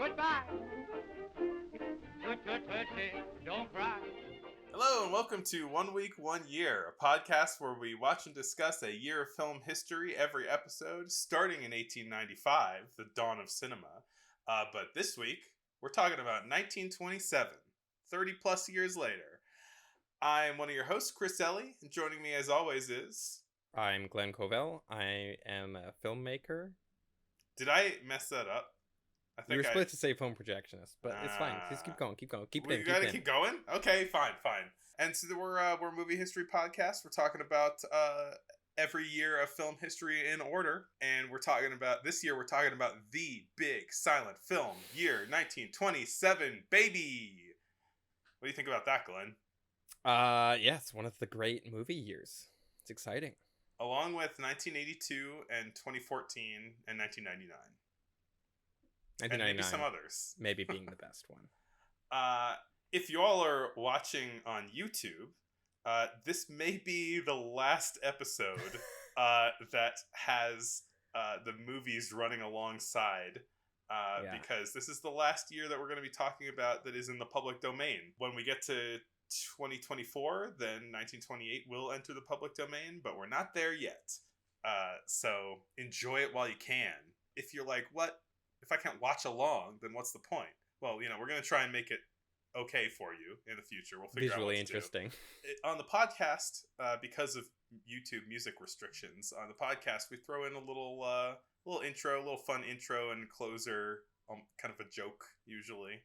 Goodbye. Don't cry. Hello and welcome to 1 Week, 1 Year, a podcast where we watch and discuss a year of film history every episode, starting in 1895, the dawn of cinema. But this week, we're talking about 1927, 30 plus years later. I'm one of your hosts, Chris Ellie, and joining me as always is... I'm Glenn Covell. I am a filmmaker. Did I mess that up? You were supposed to say film projectionist, but it's fine. Just keep going. Keep We gotta keep going? Okay, fine. And so we're a movie history podcast. We're talking about every year of film history in order, and this year we're talking about the big silent film year 1927, baby. What do you think about that, Glenn? Yeah, it's one of the great movie years. It's exciting. Along with 1982 and 2014 and 1999. And maybe some others. Maybe being the best one. If you all are watching on YouTube, this may be the last episode that has the movies running alongside, because this is the last year that we're going to be talking about that is in the public domain. When we get to 2024, then 1928 will enter the public domain, but we're not there yet. So enjoy it while you can. If you're like, what? If I can't watch along, then what's the point? Well, we're going to try and make it okay for you in the future. We'll figure visually out what to interesting. do. On the podcast, because of YouTube music restrictions, on the podcast we throw in a little intro, a little fun intro and closer, kind of a joke usually,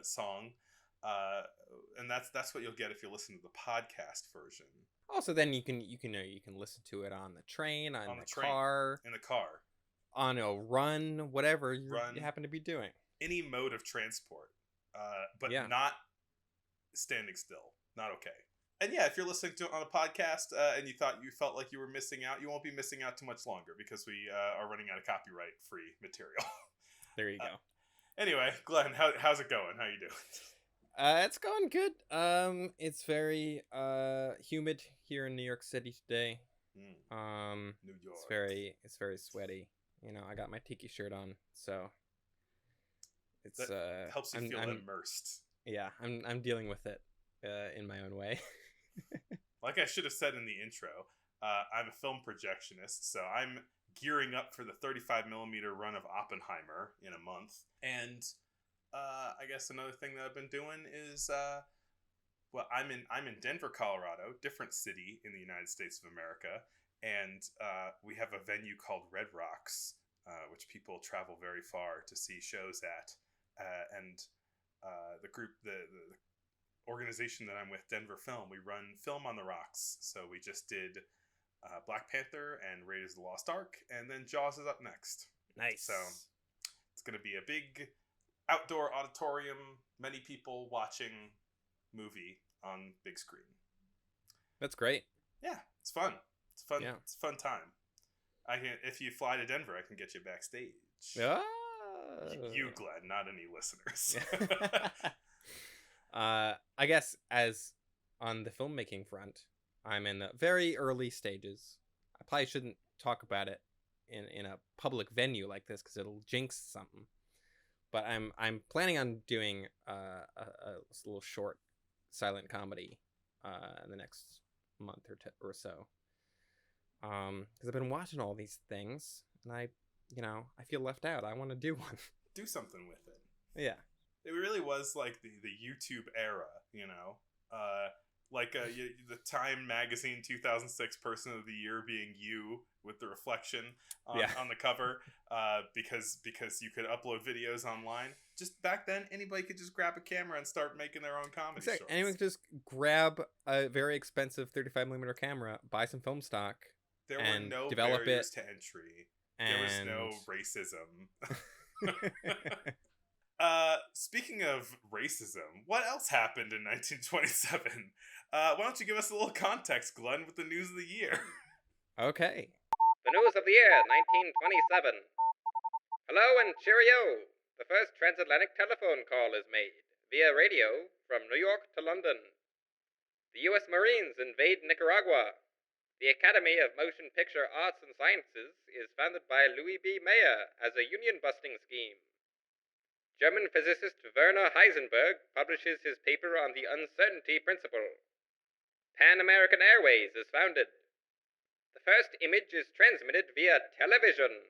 song, and that's what you'll get if you listen to the podcast version. Also, then you can listen to it on the train, on the car, in the car. On a run, whatever you happen to be doing. Any mode of transport, but yeah. Not standing still. Not okay. And yeah, if you're listening to it on a podcast and you felt like you were missing out, you won't be missing out too much longer because we are running out of copyright-free material. There you go. Anyway, Glenn, how's it going? How you doing? It's going good. It's very humid here in New York City today. New York. It's very sweaty. I got my tiki shirt on, so it's helps you feel immersed. Yeah, I'm dealing with it in my own way. Like I should have said in the intro, I'm a film projectionist, so I'm gearing up for the 35mm run of Oppenheimer in a month. And I guess another thing that I've been doing is I'm in Denver, Colorado, different city in the United States of America. And we have a venue called Red Rocks, which people travel very far to see shows at. And the group, the organization that I'm with, Denver Film, we run Film on the Rocks. So we just did Black Panther and Raiders of the Lost Ark, and then Jaws is up next. Nice. So it's going to be a big outdoor auditorium, many people watching movie on big screen. That's great. Yeah, it's fun. It's fun. Yeah. It's a fun time. If you fly to Denver, I can get you backstage. Oh. You, Glenn, not any listeners. I guess as on the filmmaking front, I'm in the very early stages. I probably shouldn't talk about it in a public venue like this because it'll jinx something. But I'm planning on doing a little short silent comedy in the next month or so. Because I've been watching all these things, and I feel left out. I want to do one. Do something with it. Yeah. It really was like the YouTube era, like the Time Magazine 2006 Person of the Year being you with the reflection on the cover, because you could upload videos online. Just back then, anybody could just grab a camera and start making their own comedy shorts. Anyone could just grab a very expensive 35mm camera, buy some film stock. There were no barriers to entry. There was no racism. Speaking of racism, what else happened in 1927? Why don't you give us a little context, Glenn, with the news of the year? Okay. The news of the year, 1927. Hello and cheerio! The first transatlantic telephone call is made, via radio, from New York to London. The U.S. Marines invade Nicaragua. The Academy of Motion Picture Arts and Sciences is founded by Louis B. Mayer as a union-busting scheme. German physicist Werner Heisenberg publishes his paper on the uncertainty principle. Pan-American Airways is founded. The first image is transmitted via television.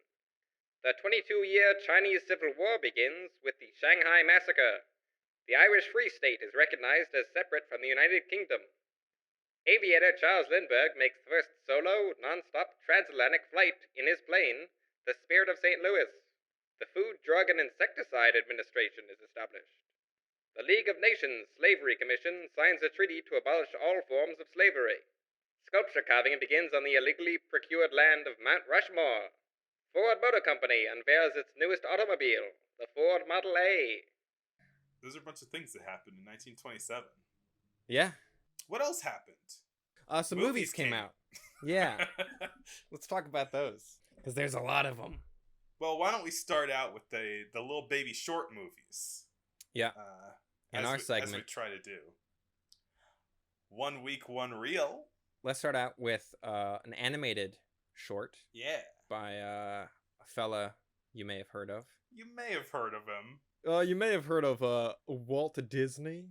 The 22-year Chinese Civil War begins with the Shanghai Massacre. The Irish Free State is recognized as separate from the United Kingdom. Aviator Charles Lindbergh makes the first solo, non-stop transatlantic flight in his plane, the Spirit of St. Louis. The Food, Drug, and Insecticide Administration is established. The League of Nations Slavery Commission signs a treaty to abolish all forms of slavery. Sculpture carving begins on the illegally procured land of Mount Rushmore. Ford Motor Company unveils its newest automobile, the Ford Model A. Those are a bunch of things that happened in 1927. Yeah. What else happened? Some movies came out. Yeah. Let's talk about those, because there's a lot of them. Well, why don't we start out with the little baby short movies? Yeah. In our segment. As we try to do. 1 week, 1 reel. Let's start out with an animated short. Yeah. By a fella you may have heard of. You may have heard of him. You may have heard of Walt Disney.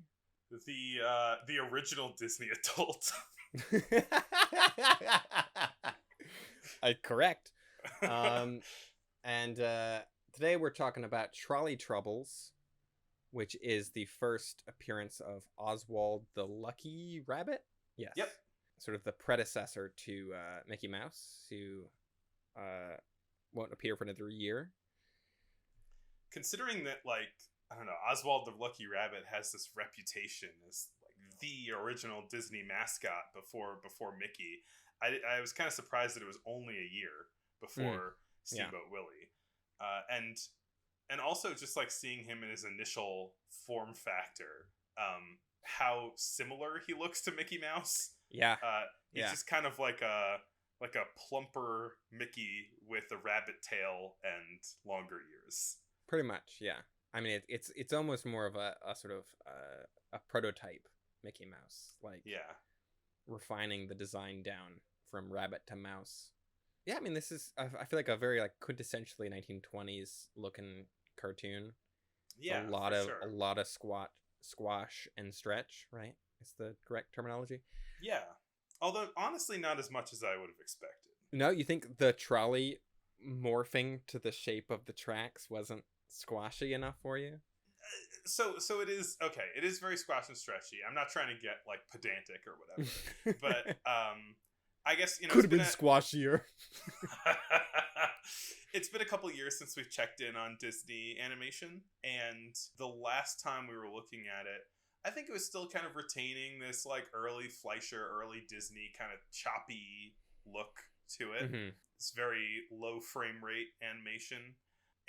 The original Disney adult. Correct. And today we're talking about Trolley Troubles, which is the first appearance of Oswald the Lucky Rabbit. Yes. Yep. Sort of the predecessor to Mickey Mouse, who won't appear for another year. Considering that, like, I don't know, Oswald the Lucky Rabbit has this reputation as like the original Disney mascot before Mickey. I was kind of surprised that it was only a year before Steamboat Willie, and also just like seeing him in his initial form factor, how similar he looks to Mickey Mouse. Yeah, he's just kind of like a plumper Mickey with a rabbit tail and longer ears. Pretty much, yeah. I mean, it's almost more of a sort of a prototype Mickey Mouse, like refining the design down from rabbit to mouse. Yeah, I mean, this is I feel like a very like quintessentially 1920s looking cartoon. Yeah, a lot of squash and stretch, right? Is the correct terminology? Yeah, although honestly, not as much as I would have expected. No, you think the trolley morphing to the shape of the tracks wasn't squashy enough for you? So it is okay. It is very squash and stretchy. I'm not trying to get like pedantic or whatever, but I guess could have been squashier. It's been a couple years since we've checked in on Disney animation, and the last time we were looking at it, I think it was still kind of retaining this like early Fleischer, early Disney kind of choppy look to it. Mm-hmm. It's very low frame rate animation.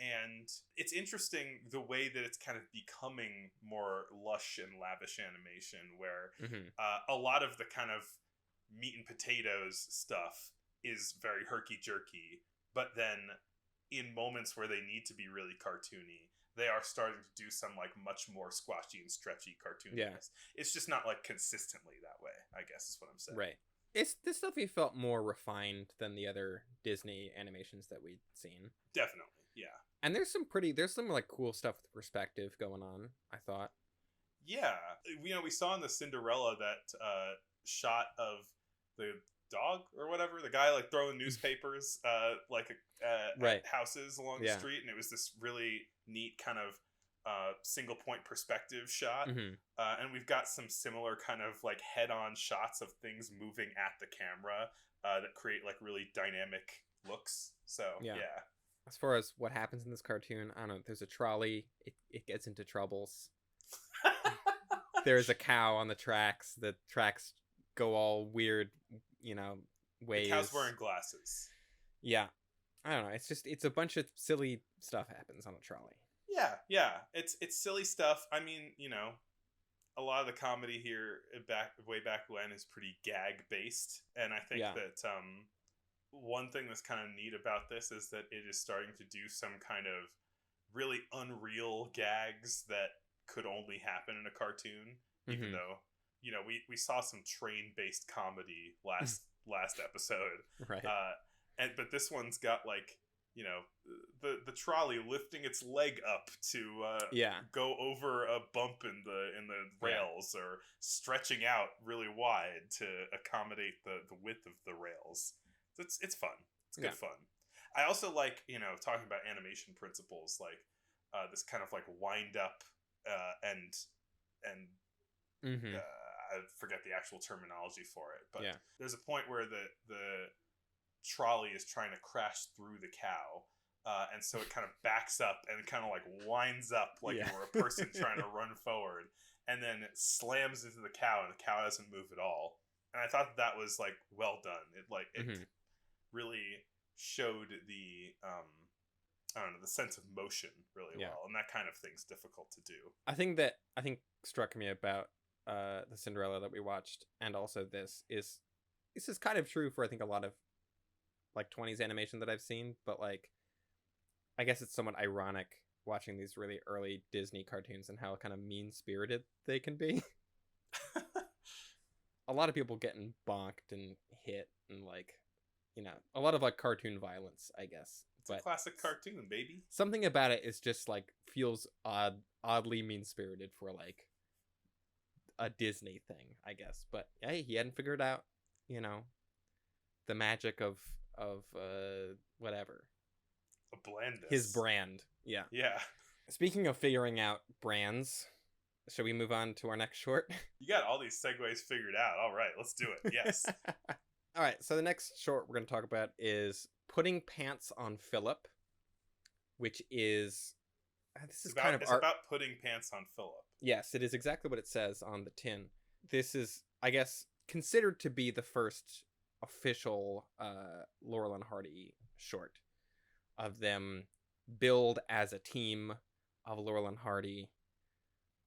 And it's interesting the way that it's kind of becoming more lush and lavish animation, where a lot of the kind of meat and potatoes stuff is very herky-jerky, but then in moments where they need to be really cartoony, they are starting to do some like much more squashy and stretchy cartooniness. Yeah. It's just not like consistently that way, I guess is what I'm saying. Right. This stuff felt more refined than the other Disney animations that we'd seen. Definitely, yeah. And there's some like cool stuff with perspective going on, I thought. Yeah. We saw in the Cinderella that shot of the dog or whatever, the guy like throwing newspapers at houses along the street, and it was this really neat kind of single point perspective shot. And we've got some similar kind of like head-on shots of things moving at the camera that create like really dynamic looks. So yeah. As far as what happens in this cartoon, I don't know. There's a trolley. It gets into troubles. There's a cow on the tracks. The tracks go all weird, ways. The cow's wearing glasses. Yeah. I don't know. It's a bunch of silly stuff happens on a trolley. Yeah. It's silly stuff. I mean, a lot of the comedy here way back when is pretty gag based, and I think that one thing that's kind of neat about this is that it is starting to do some kind of really unreal gags that could only happen in a cartoon, even though, we saw some train based comedy last episode. Right. But this one's got like the trolley lifting its leg up to go over a bump in the rails, or stretching out really wide to accommodate the width of the rails. It's fun. It's good fun. I also like, talking about animation principles, like this kind of like wind up and I forget the actual terminology for it, but there's a point where the trolley is trying to crash through the cow, and so it kind of backs up and kind of like winds up like you were a person trying to run forward, and then it slams into the cow, and the cow doesn't move at all. And I thought that was like well done. It really showed the I don't know, the sense of motion really well, and that kind of thing's difficult to do. I think struck me about the Cinderella that we watched, and also this is kind of true for I think a lot of like 20s animation that I've seen, but like I guess it's somewhat ironic watching these really early Disney cartoons and how kind of mean-spirited they can be. A lot of people getting bonked and hit, and like, a lot of like cartoon violence, I guess. It's a classic cartoon, baby. Something about it is just like feels oddly mean-spirited for like a Disney thing, I guess. But hey, he hadn't figured out, the magic of whatever. A blandness. His brand. Yeah. Yeah. Speaking of figuring out brands, shall we move on to our next short? You got all these segues figured out. All right, let's do it. Yes. All right, so the next short we're going to talk about is Putting Pants on Phillip, which is... It's about putting pants on Phillip. Yes, it is exactly what it says on the tin. This is, I guess, considered to be the first official Laurel and Hardy short of them billed as a team of Laurel and Hardy.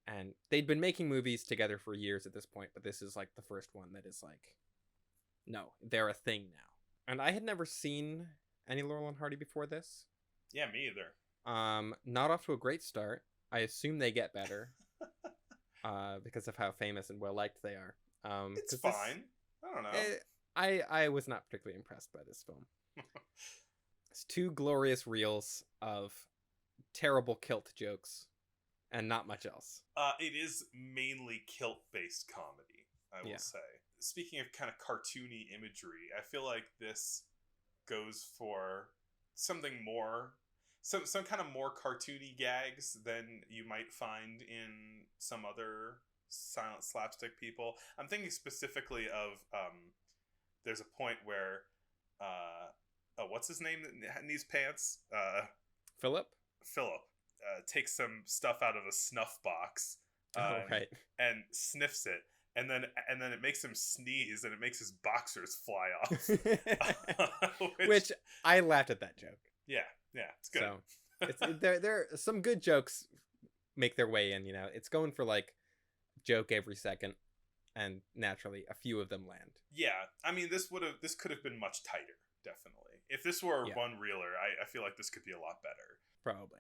And they'd been making movies together for years at this point, but this is like the first one that is like, no, they're a thing now. And I had never seen any Laurel and Hardy before this. Yeah, me either. Not off to a great start. I assume they get better because of how famous and well liked they are. It's fine. I don't know. I was not particularly impressed by this film. It's two glorious reels of terrible kilt jokes and not much else. It is mainly kilt-based comedy, I will say. Speaking of kind of cartoony imagery, I feel like this goes for something more, some kind of more cartoony gags than you might find in some other silent slapstick people. I'm thinking specifically of there's a point where what's his name in these pants? Phillip takes some stuff out of a snuff box right. and sniffs it, and then it makes him sneeze, and it makes his boxers fly off. Which I laughed at that joke. Yeah, it's good. So there some good jokes make their way in. It's going for like joke every second, and naturally a few of them land. Yeah, I mean this could have been much tighter, definitely. If this were a one reeler, I feel like this could be a lot better. Probably.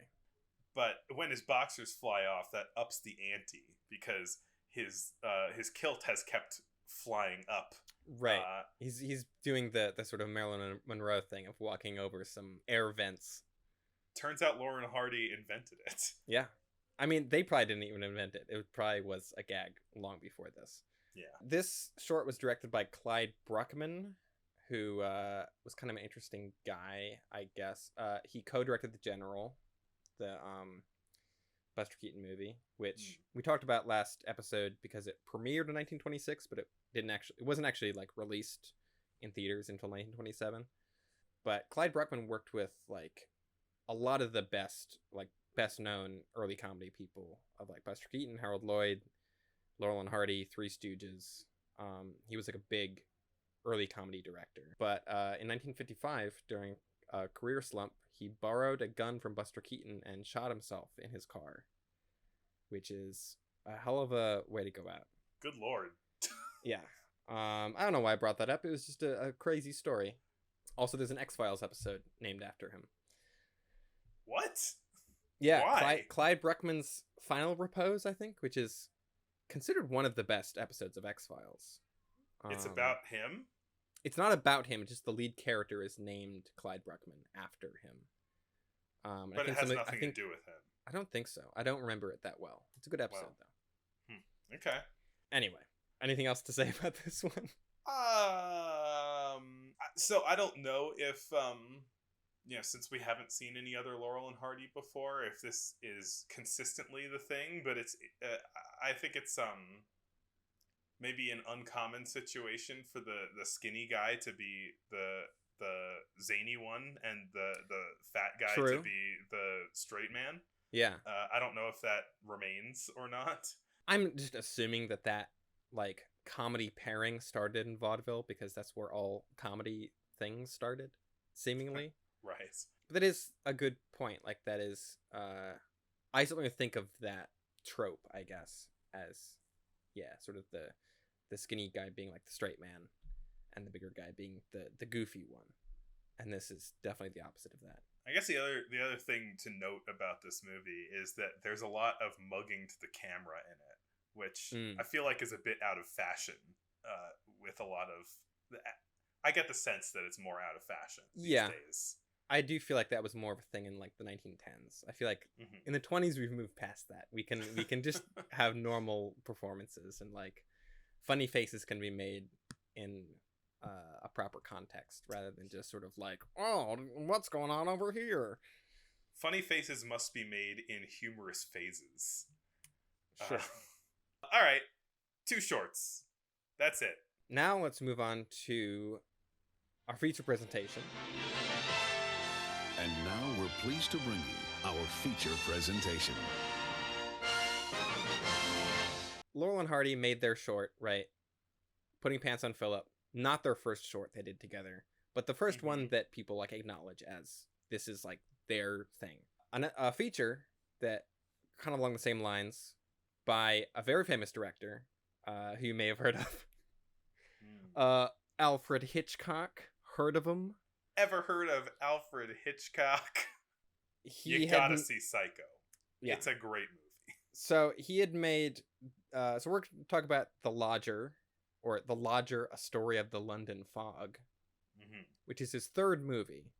But when his boxers fly off, that ups the ante because his kilt has kept flying up. Right. He's doing the sort of Marilyn Monroe thing of walking over some air vents. Turns out Laurel and Hardy invented it. Yeah. I mean, they probably didn't even invent it. It probably was a gag long before this. Yeah. This short was directed by Clyde Bruckman, who was kind of an interesting guy, I guess. He co-directed The General, the Buster Keaton movie, which we talked about last episode because it premiered in 1926, but it wasn't actually like released in theaters until 1927. But Clyde Bruckman worked with like a lot of the best known early comedy people of like Buster Keaton, Harold Lloyd, Laurel and Hardy, Three Stooges. He was like a big early comedy director. But in 1955, during a career slump, he borrowed a gun from Buster Keaton and shot himself in his car, which is a hell of a way to go out. Good Lord. Yeah. I don't know why I brought that up. It was just a crazy story. Also, there's an X-Files episode named after him. What? Yeah, why? Clyde Bruckman's Final Repose, I think, which is considered one of the best episodes of X-Files. It's about him? It's not about him, just the lead character is named Clyde Bruckman after him. And But I think it has something, nothing to do with him. I don't think so. I don't remember it that well. It's a good episode, Well. though. Okay. Anyway, anything else to say about this one? So I don't know if since we haven't seen any other Laurel and Hardy before, if this is consistently the thing, but it's I think it's maybe an uncommon situation for the skinny guy to be the zany one and the fat guy True. to be the straight man. Yeah. I don't know if that remains or not. I'm just assuming that like comedy pairing started in vaudeville because that's where all comedy things started, seemingly. Right. But that is a good point. Like that is, I certainly think of that trope, I guess, as sort of the skinny guy being like the straight man, and the bigger guy being the goofy one. And this is definitely the opposite of that. I guess the other thing to note about this movie is that there's a lot of mugging to the camera in it, which I feel like is a bit out of fashion. With a lot of, I get the sense that it's more out of fashion these days. I do feel like that was more of a thing in like the 1910s. I feel like in the 20s we've moved past that. We can just have normal performances, and like funny faces can be made in a proper context rather than just sort of like, oh, what's going on over here? Funny faces must be made in humorous phases. Sure. All right, 2 shorts. That's it. Now let's move on to our feature presentation. And now we're pleased to bring you our feature presentation. Laurel and Hardy made their short, right? Putting Pants on Phillip. Not their first short they did together, but the first one that people like acknowledge as this is like their thing. A feature that kind of along the same lines by a very famous director, who you may have heard of. Alfred Hitchcock. Heard of him? Ever heard of Alfred Hitchcock? You gotta see Psycho. Yeah. It's a great movie. So he had made, so we're going to talk about The Lodger, or The Lodger, A Story of the London Fog, which is his third movie,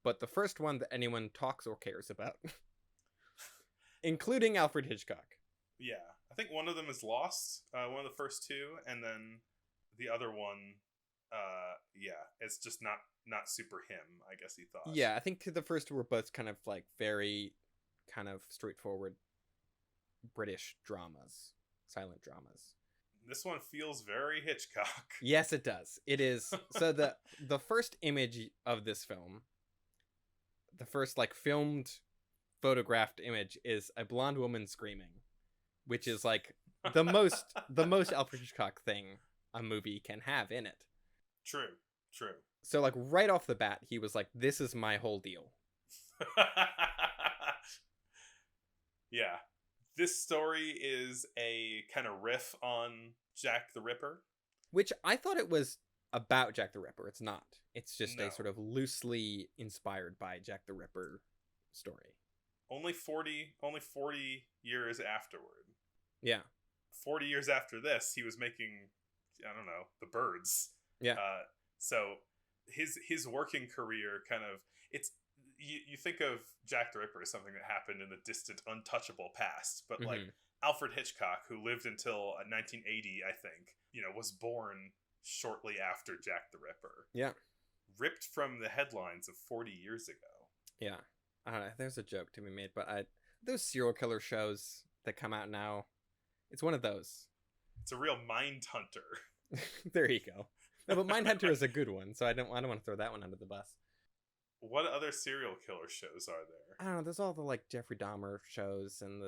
but the first one that anyone talks or cares about, including Alfred Hitchcock. Yeah, I think one of them is Lost, one of the first 2, and then the other one, it's just not super him, I guess he thought. Yeah, I think the first 2 were both kind of like very kind of straightforward British dramas, silent dramas. This one feels very Hitchcock. Yes, it does. It is. So the first image of this film, the first like filmed, photographed image is a blonde woman screaming, which is like the most Alfred Hitchcock thing a movie can have in it. True. So like right off the bat, he was like, "This is my whole deal." Yeah. This story is a kind of riff on Jack the Ripper. Which I thought it was about Jack the Ripper. It's not. It's just No. a sort of loosely inspired by Jack the Ripper story. Only 40 years afterward. Yeah. 40 years after this, he was making, I don't know, The Birds. Yeah. So his working career kind of, it's, you think of Jack the Ripper as something that happened in the distant, untouchable past, but like Alfred Hitchcock, who lived until 1980, I think, was born shortly after Jack the Ripper. Yeah. Ripped from the headlines of 40 years ago. Yeah. I don't know. There's a joke to be made, but those serial killer shows that come out now, it's one of those. It's a real mind hunter. There you go. No, but Mindhunter is a good one, so I don't want to throw that one under the bus. What other serial killer shows are there? I don't know. There's all the like Jeffrey Dahmer shows and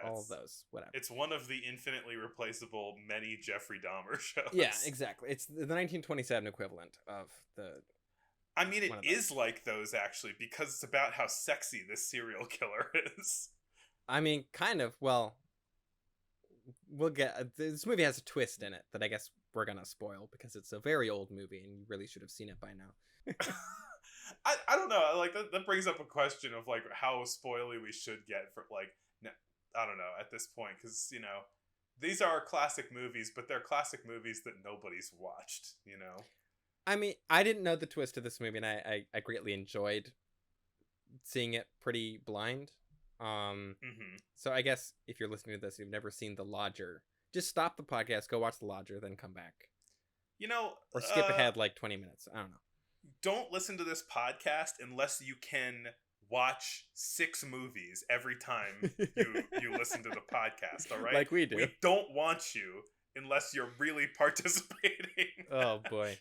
all of those. Whatever. It's one of the infinitely replaceable many Jeffrey Dahmer shows. Yeah, exactly. It's the 1927 equivalent of the. I mean, it is like those actually because it's about how sexy this serial killer is. I mean, kind of. Well, we'll get this movie has a twist in it that I guess we're gonna spoil because it's a very old movie and you really should have seen it by now. I don't know. Like that brings up a question of like how spoily we should get for like I don't know at this point because these are classic movies, but they're classic movies that nobody's watched. I mean, I didn't know the twist of this movie, and I greatly enjoyed seeing it pretty blind. So I guess if you're listening to this, you've never seen The Lodger, just stop the podcast, go watch The Lodger, then come back. Or skip ahead like 20 minutes. I don't know. Don't listen to this podcast unless you can watch 6 movies every time you listen to the podcast, all right? Like we do. We don't want you unless you're really participating. Oh boy.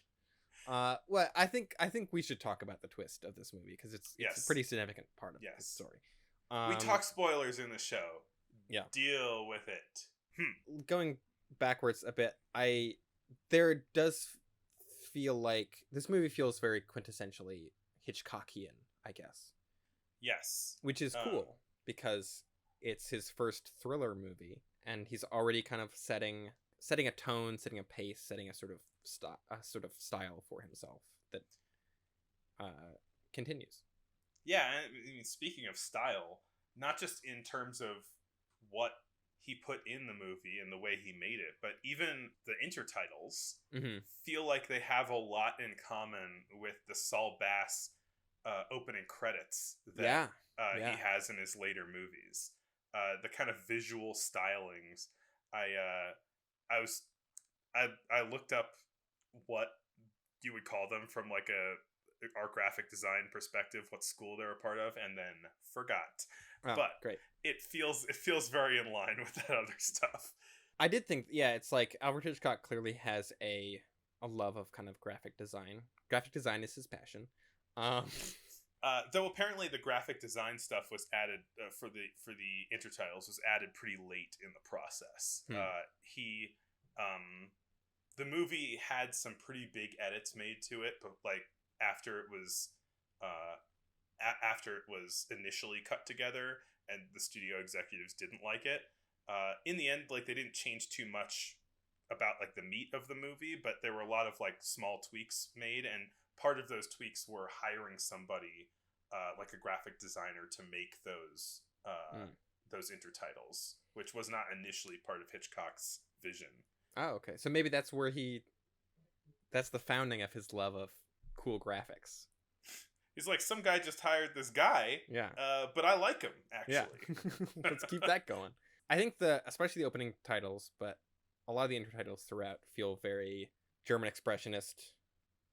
Well, I think we should talk about the twist of this movie because it's a pretty significant part of the story. We talk spoilers in the show. Yeah. Deal with it. Going backwards a bit, there does feel like this movie feels very quintessentially Hitchcockian, I guess. Yes. Which is cool because it's his first thriller movie and he's already kind of setting a tone, setting a pace, setting a sort of style for himself that continues. Yeah, I mean, speaking of style, not just in terms of what he put in the movie and the way he made it, but even the intertitles feel like they have a lot in common with the Saul Bass opening credits that he has in his later movies. The kind of visual stylings. I looked up what you would call them from like our graphic design perspective, what school they're a part of, and then forgot. Oh, but great. It feels very in line with that other stuff. I did think, it's like Alfred Hitchcock clearly has a love of kind of graphic design. Graphic design is his passion. Though apparently the graphic design stuff was added for the intertitles was added pretty late in the process. The movie had some pretty big edits made to it, but like after it was initially cut together and the studio executives didn't like it, in the end, like they didn't change too much about like the meat of the movie, but there were a lot of like small tweaks made, and part of those tweaks were hiring somebody like a graphic designer to make those intertitles, which was not initially part of Hitchcock's vision. Oh, okay. So maybe that's where that's the founding of his love of cool graphics. He's like, some guy just hired this guy, but I like him, actually. Yeah. Let's keep that going. I think especially the opening titles, but a lot of the intertitles throughout feel very German Expressionist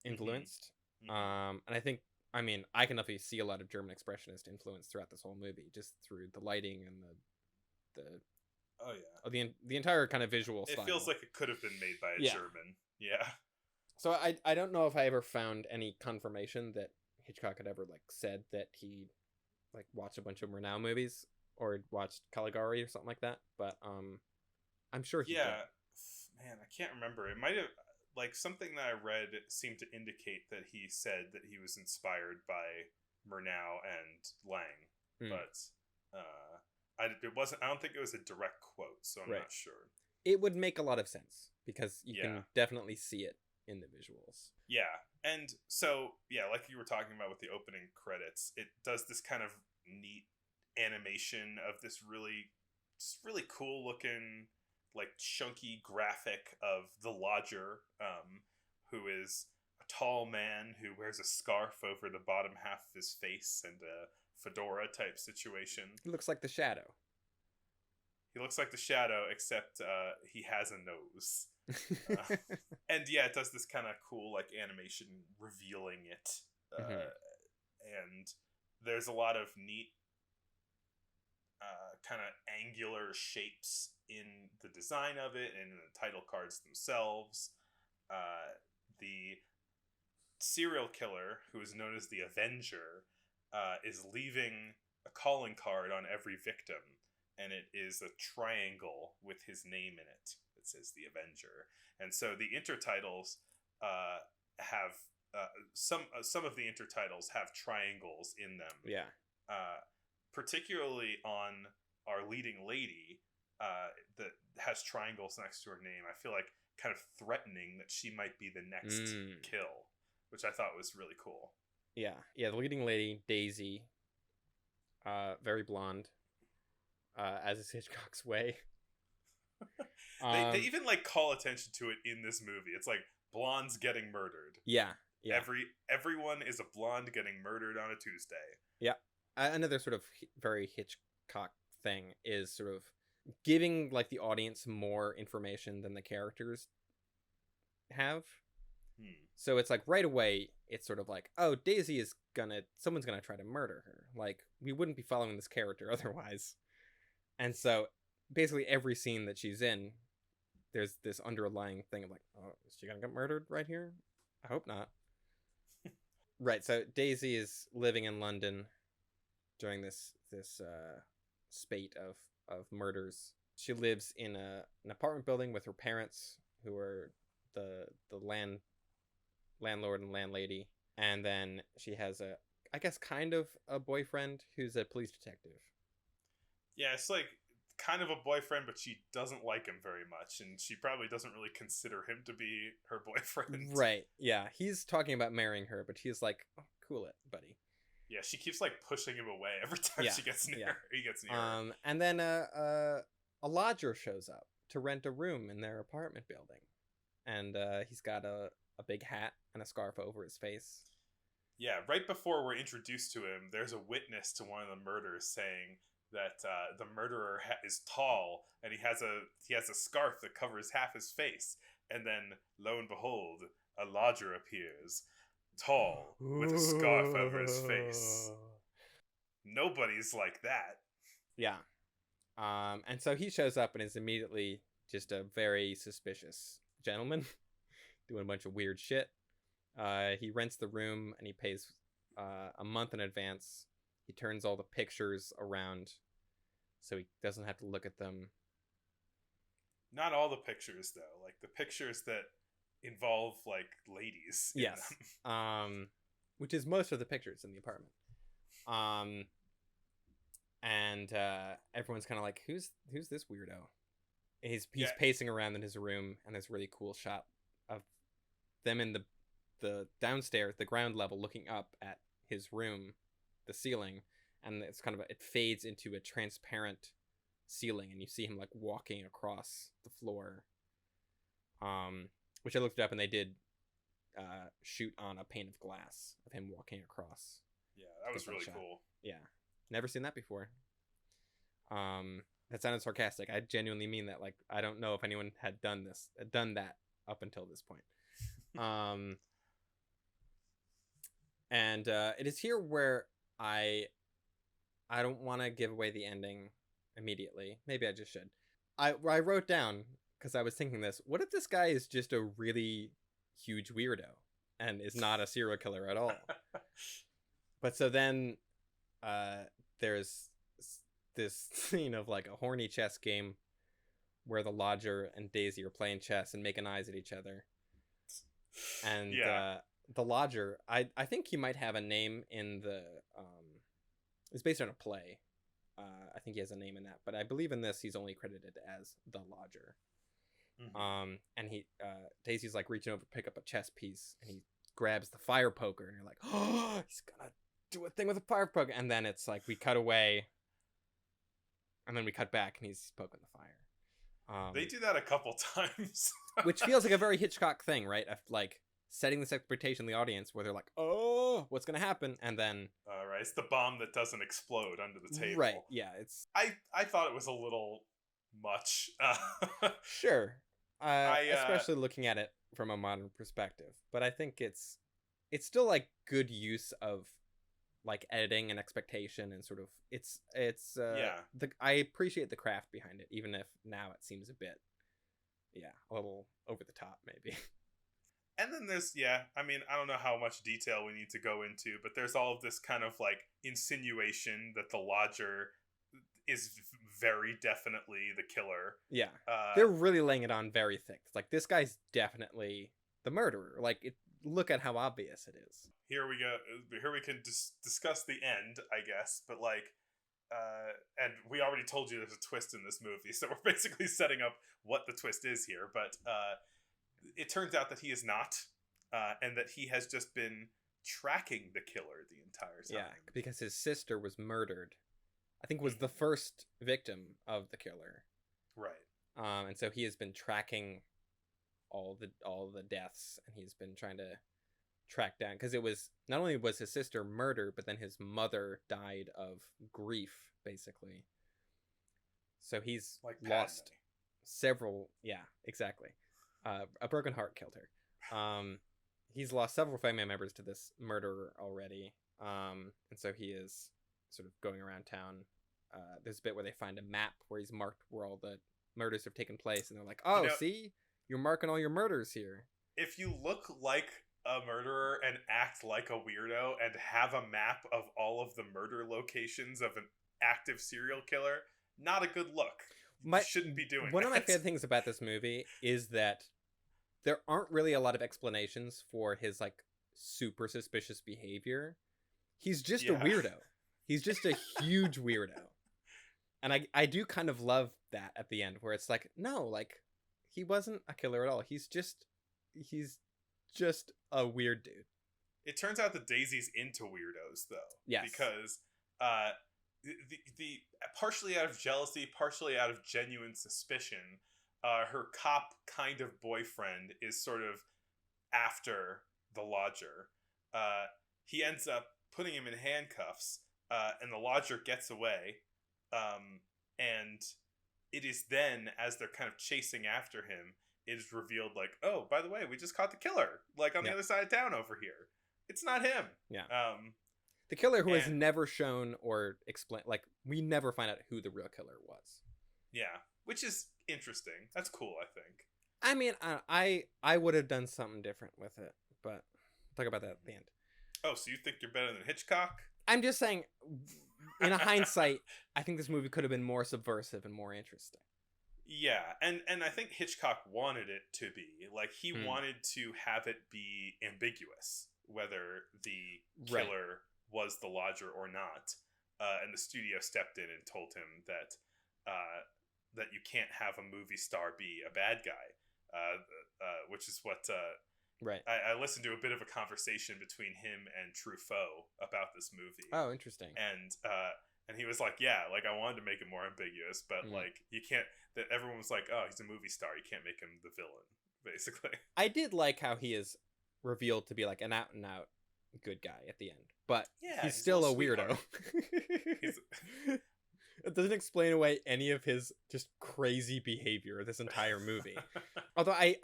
influenced. And I think, I can definitely see a lot of German Expressionist influence throughout this whole movie, just through the lighting and the entire kind of visual style. It feels like it could have been made by a German. Yeah. So I don't know if I ever found any confirmation that Hitchcock had ever like said that he like watched a bunch of Murnau movies or watched Caligari or something like that, but I'm sure he did. Man, I can't remember. It might have, like, something that I read seemed to indicate that he said that he was inspired by Murnau and Lang, but I don't think it was a direct quote, so I'm not sure. It would make a lot of sense because you can definitely see it in the visuals. Yeah. And so, like you were talking about with the opening credits, it does this kind of neat animation of this really cool looking, like, chunky graphic of the lodger, who is a tall man who wears a scarf over the bottom half of his face and a fedora type situation. He looks like the Shadow. He looks like the Shadow, except he has a nose. And it does this kind of cool like animation revealing it, and there's a lot of neat kind of angular shapes in the design of it and in the title cards themselves. The serial killer, who is known as the Avenger, is leaving a calling card on every victim, and it is a triangle with his name in it. It says the Avenger. And so the intertitles have some of the intertitles have triangles in them. Yeah. Particularly on our leading lady, that has triangles next to her name. I feel like kind of threatening that she might be the next kill, which I thought was really cool. Yeah. The leading lady, Daisy, very blonde, as is Hitchcock's way. They even like call attention to it in this movie. It's like blondes getting murdered. Yeah. Everyone is a blonde getting murdered on a Tuesday. Yeah. another sort of very Hitchcock thing is sort of giving like the audience more information than the characters have. So it's like right away it's sort of like, oh, Daisy is someone's gonna try to murder her. Like, we wouldn't be following this character otherwise. And so basically every scene that she's in, there's this underlying thing of like, oh, is she gonna get murdered right here? I hope not. Right, so Daisy is living in London during this spate of murders. She lives in an apartment building with her parents, who are the landlord and landlady, and then she has I guess kind of a boyfriend who's a police detective. Yeah, it's like kind of a boyfriend, but she doesn't like him very much, and she probably doesn't really consider him to be her boyfriend. Right, yeah. He's talking about marrying her, but he's like, oh, cool it, buddy. Yeah, she keeps like pushing him away every time she gets near her. He gets near her. And then a lodger shows up to rent a room in their apartment building. And he's got a big hat and a scarf over his face. Yeah, right before we're introduced to him, there's a witness to one of the murders saying that the murderer is tall, and he has a scarf that covers half his face. And then, lo and behold, a lodger appears, tall, with a scarf over his face. Nobody's like that. Yeah. And so he shows up and is immediately just a very suspicious gentleman doing a bunch of weird shit. He rents the room and he pays a month in advance. He turns all the pictures around so he doesn't have to look at them. Not all the pictures, though. Like the pictures that involve like ladies. Yes. Which is most of the pictures in the apartment. And everyone's kind of like, who's this weirdo? He's pacing around in his room, and there's a really cool shot of them in the downstairs, the ground level, looking up at his room, the ceiling, and it's kind of it fades into a transparent ceiling, and you see him like walking across the floor. Which I looked up, and they did shoot on a pane of glass of him walking across. Yeah, that was really cool. Yeah, never seen that before. That sounded sarcastic. I genuinely mean that. Like, I don't know if anyone had done that up until this point. And it is here where I don't want to give away the ending immediately. Maybe I just should. I wrote down, because I was thinking this, what if this guy is just a really huge weirdo and is not a serial killer at all? But so then there's this scene of like a horny chess game where the lodger and Daisy are playing chess and making eyes at each other. And the lodger, I think he might have a name in the... it's based on a play. I think he has a name in that. But I believe in this, he's only credited as the lodger. Mm-hmm. And Daisy's like reaching over to pick up a chess piece, and he grabs the fire poker, and you're like, oh, he's gonna do a thing with a fire poker. And then it's like we cut away, and then we cut back, and he's poking the fire. They do that a couple times. Which feels like a very Hitchcock thing, right? Of like setting this expectation in the audience where they're like, oh, what's gonna happen? And then right, it's the bomb that doesn't explode under the table. Right, yeah. It's I thought it was a little much. Sure. Especially looking at it from a modern perspective. But I think it's still like good use of like editing and expectation, and sort of it's I appreciate the craft behind it, even if now it seems a bit a little over the top maybe. And then there's I mean, I don't know how much detail we need to go into, but there's all of this kind of like insinuation that the lodger is very definitely the killer. Yeah. They're really laying it on very thick. It's like, this guy's definitely the murderer. Like, look at how obvious it is. Here we go. Here we can discuss the end, I guess. But like, and we already told you there's a twist in this movie, so we're basically setting up what the twist is here. But it turns out that he is not, and that he has just been tracking the killer the entire time. Yeah, because his sister was murdered. I think was the first victim of the killer. Right. And so he has been tracking all the deaths, and he's been trying to track down, because it was not only was his sister murdered, but then his mother died of grief, basically. So he's Like lost Padme. several. Yeah, exactly. A broken heart killed her. He's lost several family members to this murder already. And so he is sort of going around town. There's a bit where they find a map where he's marked where all the murders have taken place, and they're like, "Oh, see, you're marking all your murders here." If you look like a murderer and act like a weirdo and have a map of all of the murder locations of an active serial killer, not a good look. You shouldn't be doing One that. of my favorite things about this movie is that there aren't really a lot of explanations for his like super suspicious behavior. He's just a weirdo. He's just a huge weirdo. And I do kind of love that at the end, where it's like, no, like, he wasn't a killer at all. He's just a weird dude. It turns out that Daisy's into weirdos, though. Yes. Because the partially out of jealousy, partially out of genuine suspicion, her cop kind of boyfriend is sort of after the lodger. He ends up putting him in handcuffs, and the lodger gets away. And it is then, as they're kind of chasing after him, it is revealed, like, oh, by the way, we just caught the killer, like, on the other side of town over here. It's not him. Yeah. The killer who is and- never shown or explained, like, we never find out who the real killer was. Yeah, which is interesting. That's cool, I think. I mean, I would have done something different with it, but we'll talk about that at the end. Oh, so you think you're better than Hitchcock? I'm just saying, in hindsight, I think this movie could have been more subversive and more interesting. Yeah, and I think Hitchcock wanted it to be. Like, he wanted to have it be ambiguous, whether the killer was the lodger or not. And the studio stepped in and told him that that you can't have a movie star be a bad guy, which is what... Right. I listened to a bit of a conversation between him and Truffaut about this movie. Oh, interesting. And he was like, yeah, like, I wanted to make it more ambiguous, but like, you can't, that everyone was like, oh, he's a movie star, you can't make him the villain, basically. I did like how he is revealed to be like an out and out good guy at the end, but he's still a weirdo. It doesn't explain away any of his just crazy behavior this entire movie. Although I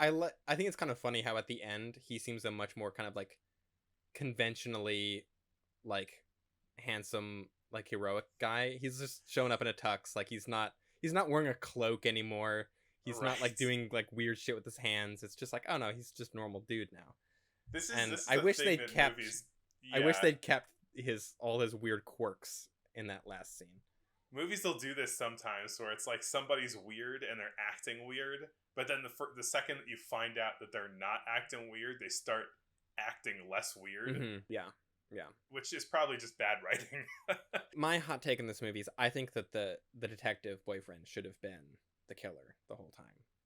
think it's kind of funny how at the end he seems a much more kind of like conventionally like handsome, like heroic guy. He's just showing up in a tux. Like he's not wearing a cloak anymore. He's not like doing like weird shit with his hands. It's just like, oh no, he's just normal dude now. This is I wish they'd kept all his weird quirks in that last scene. Movies will do this sometimes, where it's like somebody's weird and they're acting weird, but then the second that you find out that they're not acting weird, they start acting less weird. Mm-hmm. Yeah. Which is probably just bad writing. My hot take in this movie is I think that the detective boyfriend should have been the killer the whole time.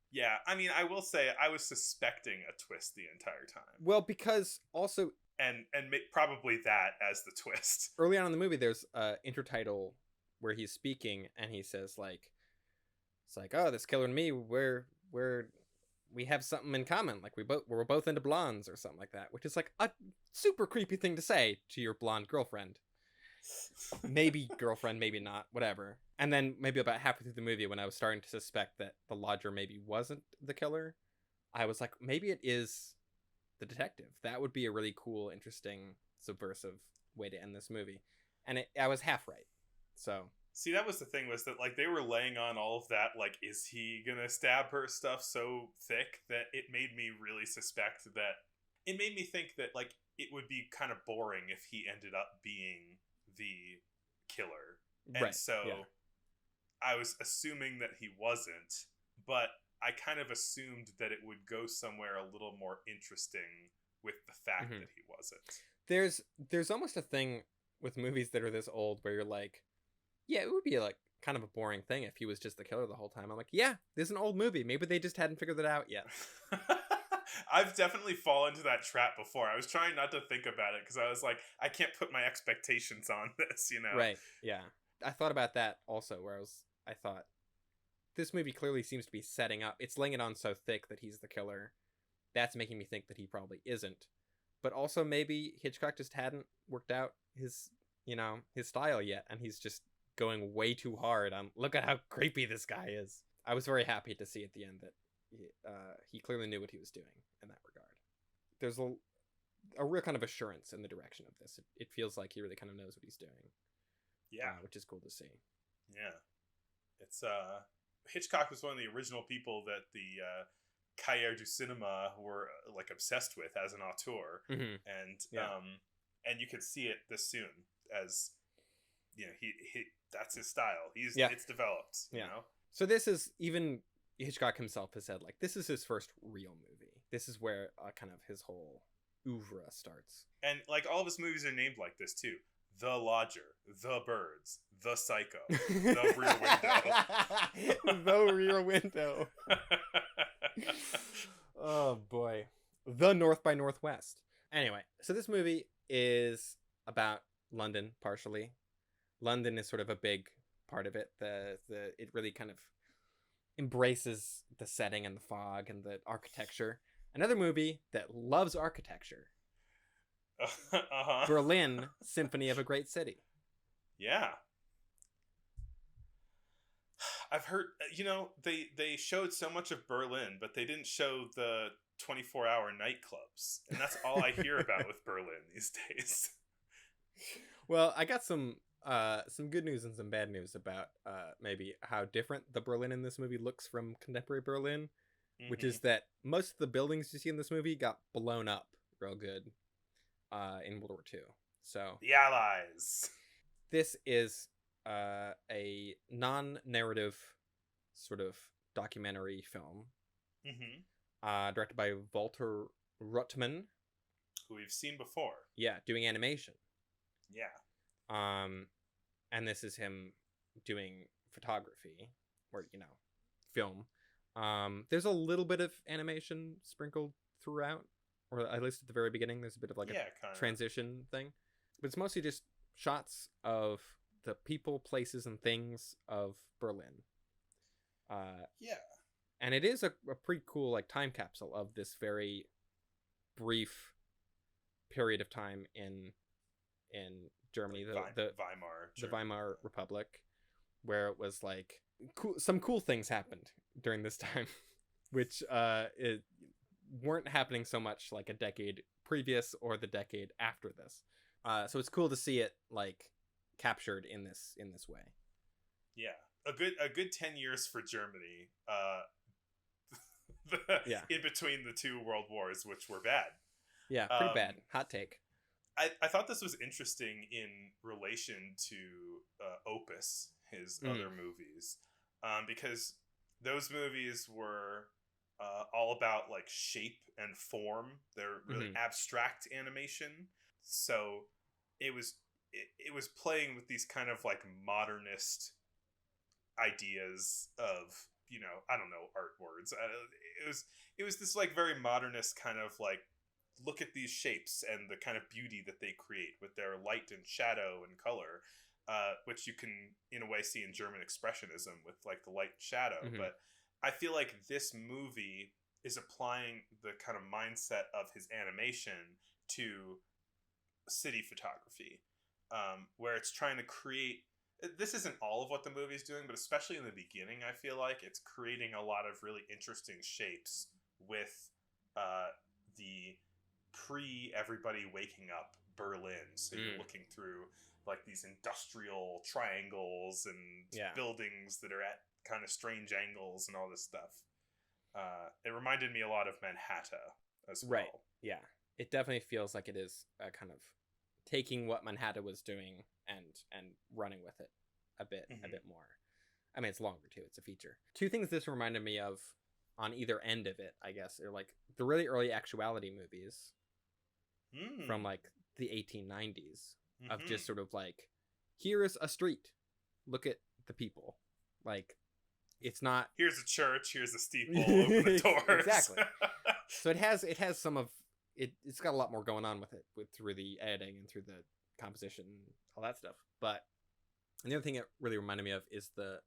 Yeah, I mean, I will say I was suspecting a twist the entire time. Well, because also... And probably that as the twist. Early on in the movie, there's an intertitle where he's speaking and he says like, it's like, oh, this killer and me, we have something in common, like we're both into blondes or something like that, which is like a super creepy thing to say to your blonde girlfriend. Maybe girlfriend, maybe not, whatever. And then maybe about halfway through the movie, when I was starting to suspect that the lodger maybe wasn't the killer, I was like, maybe it is the detective. That would be a really cool, interesting, subversive way to end this movie. And I was half right. So see, that was the thing, was that like they were laying on all of that, like, is he gonna stab her stuff so thick that it made me really suspect that it made me think that like it would be kind of boring if he ended up being the killer. And I was assuming that he wasn't, but I kind of assumed that it would go somewhere a little more interesting with the fact that he wasn't. There's almost a thing with movies that are this old where you're like, yeah, it would be like kind of a boring thing if he was just the killer the whole time. I'm like, yeah, this is an old movie. Maybe they just hadn't figured that out yet. I've definitely fallen into that trap before. I was trying not to think about it because I was like, I can't put my expectations on this, you know? Right, yeah. I thought about that also, where I thought, this movie clearly seems to be setting up. It's laying it on so thick that he's the killer. That's making me think that he probably isn't. but also maybe Hitchcock just hadn't worked out his style yet, and he's just going way too hard on, look at how creepy this guy is. I was very happy to see at the end that he clearly knew what he was doing in that regard. There's a real kind of assurance in the direction of this. It feels like he really kind of knows what he's doing. Yeah. Which is cool to see. Yeah. It's, Hitchcock was one of the original people that the Cahiers du Cinema were like obsessed with as an auteur. Mm-hmm. And you could see it this soon as, he that's his style. It's developed, you know? So this is, even Hitchcock himself has said, like, this is his first real movie. This is where kind of his whole oeuvre starts. And like all of his movies are named like this too. The Lodger, The Birds, The Psycho, The Rear Window. The Rear Window. Oh boy. The North by Northwest. Anyway, so this movie is about London partially. London is sort of a big part of it. It really kind of embraces the setting and the fog and the architecture. Another movie that loves architecture. Berlin, Symphony of a Great City. Yeah. I've heard, they showed so much of Berlin, but they didn't show the 24-hour nightclubs. And that's all I hear about with Berlin these days. Well, I got some good news and some bad news about maybe how different the Berlin in this movie looks from contemporary Berlin, which is that most of the buildings you see in this movie got blown up real good in World War II. So the Allies. This is a non-narrative sort of documentary film directed by Walter Ruttmann, who we've seen before. Yeah, doing animation. Yeah. And this is him doing photography, or film. There's a little bit of animation sprinkled throughout, or at least at the very beginning. There's a bit of like a transition thing, but it's mostly just shots of the people, places, and things of Berlin. And it is a pretty cool like time capsule of this very brief period of time in Germany, the Weimar Republic, where it was like some cool things happened during this time, which it weren't happening so much like a decade previous or the decade after this. So it's cool to see it like captured in this way. Yeah, a good 10 years for Germany. In between the two world wars, which were bad. Yeah, pretty bad. Hot take. I thought this was interesting in relation to Opus, his other movies, because those movies were all about like shape and form. They're really abstract animation, so it was playing with these kind of like modernist ideas of I don't know art words. It was this like very modernist kind of like, look at these shapes and the kind of beauty that they create with their light and shadow and color, which you can in a way see in German expressionism with like the light and shadow. But I feel like this movie is applying the kind of mindset of his animation to city photography, where it's trying to create. This isn't all of what the movie's doing, but especially in the beginning, I feel like it's creating a lot of really interesting shapes with the pre-everybody waking up Berlin. So you're looking through like these industrial triangles and buildings that are at kind of strange angles and all this stuff. It reminded me a lot of Manhattan as well. Right, yeah. It definitely feels like it is a kind of taking what Manhattan was doing and running with it a bit more. I mean, it's longer too. It's a feature. Two things this reminded me of on either end of it, I guess, are like the really early actuality movies from like the 1890s of just sort of like, here's a street, look at the people. Like, it's not, here's a church, here's a steeple, open the doors. Exactly. So it has some of it. It's got a lot more going on with it, through the editing and through the composition, all that stuff. But the other thing it really reminded me of is the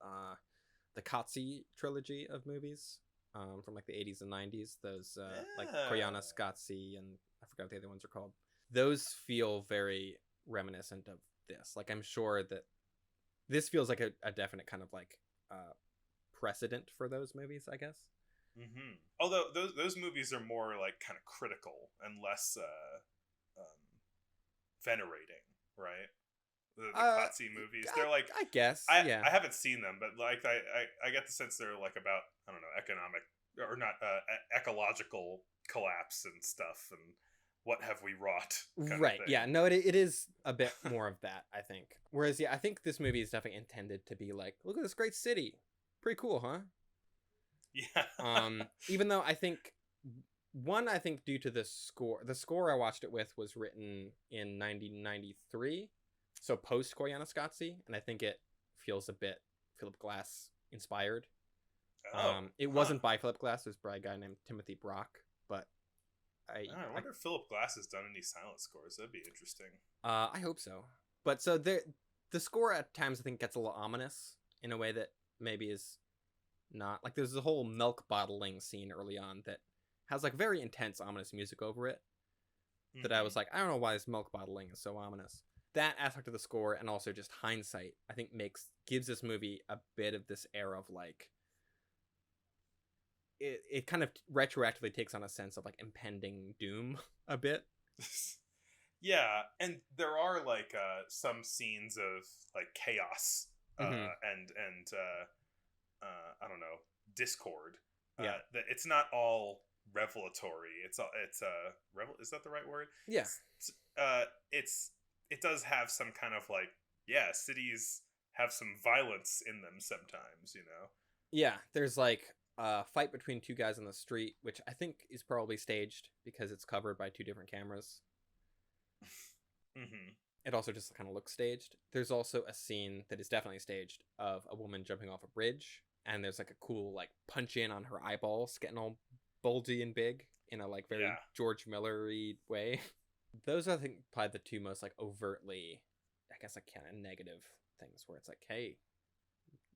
Kotze trilogy of movies. from like the 80s and 90s. Those like Yeah. Koyana Scotzi and I forgot what the other ones are called. Those feel very reminiscent of this. Like I'm sure that this feels like a definite kind of like precedent for those movies, I guess. Mm-hmm. Although those movies are more like kind of critical and less venerating, right? The Klotzy movies, they're like, I guess, I haven't seen them, but like I get the sense they're like about, I don't know, economic or not ecological collapse and stuff, and what have we wrought? Right. Yeah. No, it is a bit more of that, I think. Whereas, yeah, I think this movie is definitely intended to be like, look at this great city, pretty cool, huh? Yeah. Even though I think due to the score I watched it with was written in 1993, so post Koyana Scotzi, and I think it feels a bit Philip Glass inspired. It wasn't by Philip Glass; it was by a guy named Timothy Brock. But I wonder if Philip Glass has done any silent scores. That'd be interesting. I hope so. But so the score at times I think gets a little ominous in a way that maybe is not like there's a whole milk bottling scene early on that has like very intense ominous music over it. Mm-hmm. That I was like, I don't know why this milk bottling is so ominous. That aspect of the score and also just hindsight, I think gives this movie a bit of this air of like it kind of retroactively takes on a sense of like impending doom a bit. Yeah, and there are like some scenes of like chaos and I don't know, discord. Yeah, that it's not all revelatory. It's is that the right word? Yeah. It does have some kind of like, yeah, cities have some violence in them sometimes, you know. Yeah, there's like a fight between two guys on the street, which I think is probably staged because it's covered by two different cameras. Mm-hmm. It also just kind of looks staged. There's also a scene that is definitely staged of a woman jumping off a bridge, and there's like a cool like punch in on her eyeballs getting all bulgy and big in a like very George Miller-y way. Those are, I think, probably the two most like overtly, I guess, like kind of negative things where it's like, hey,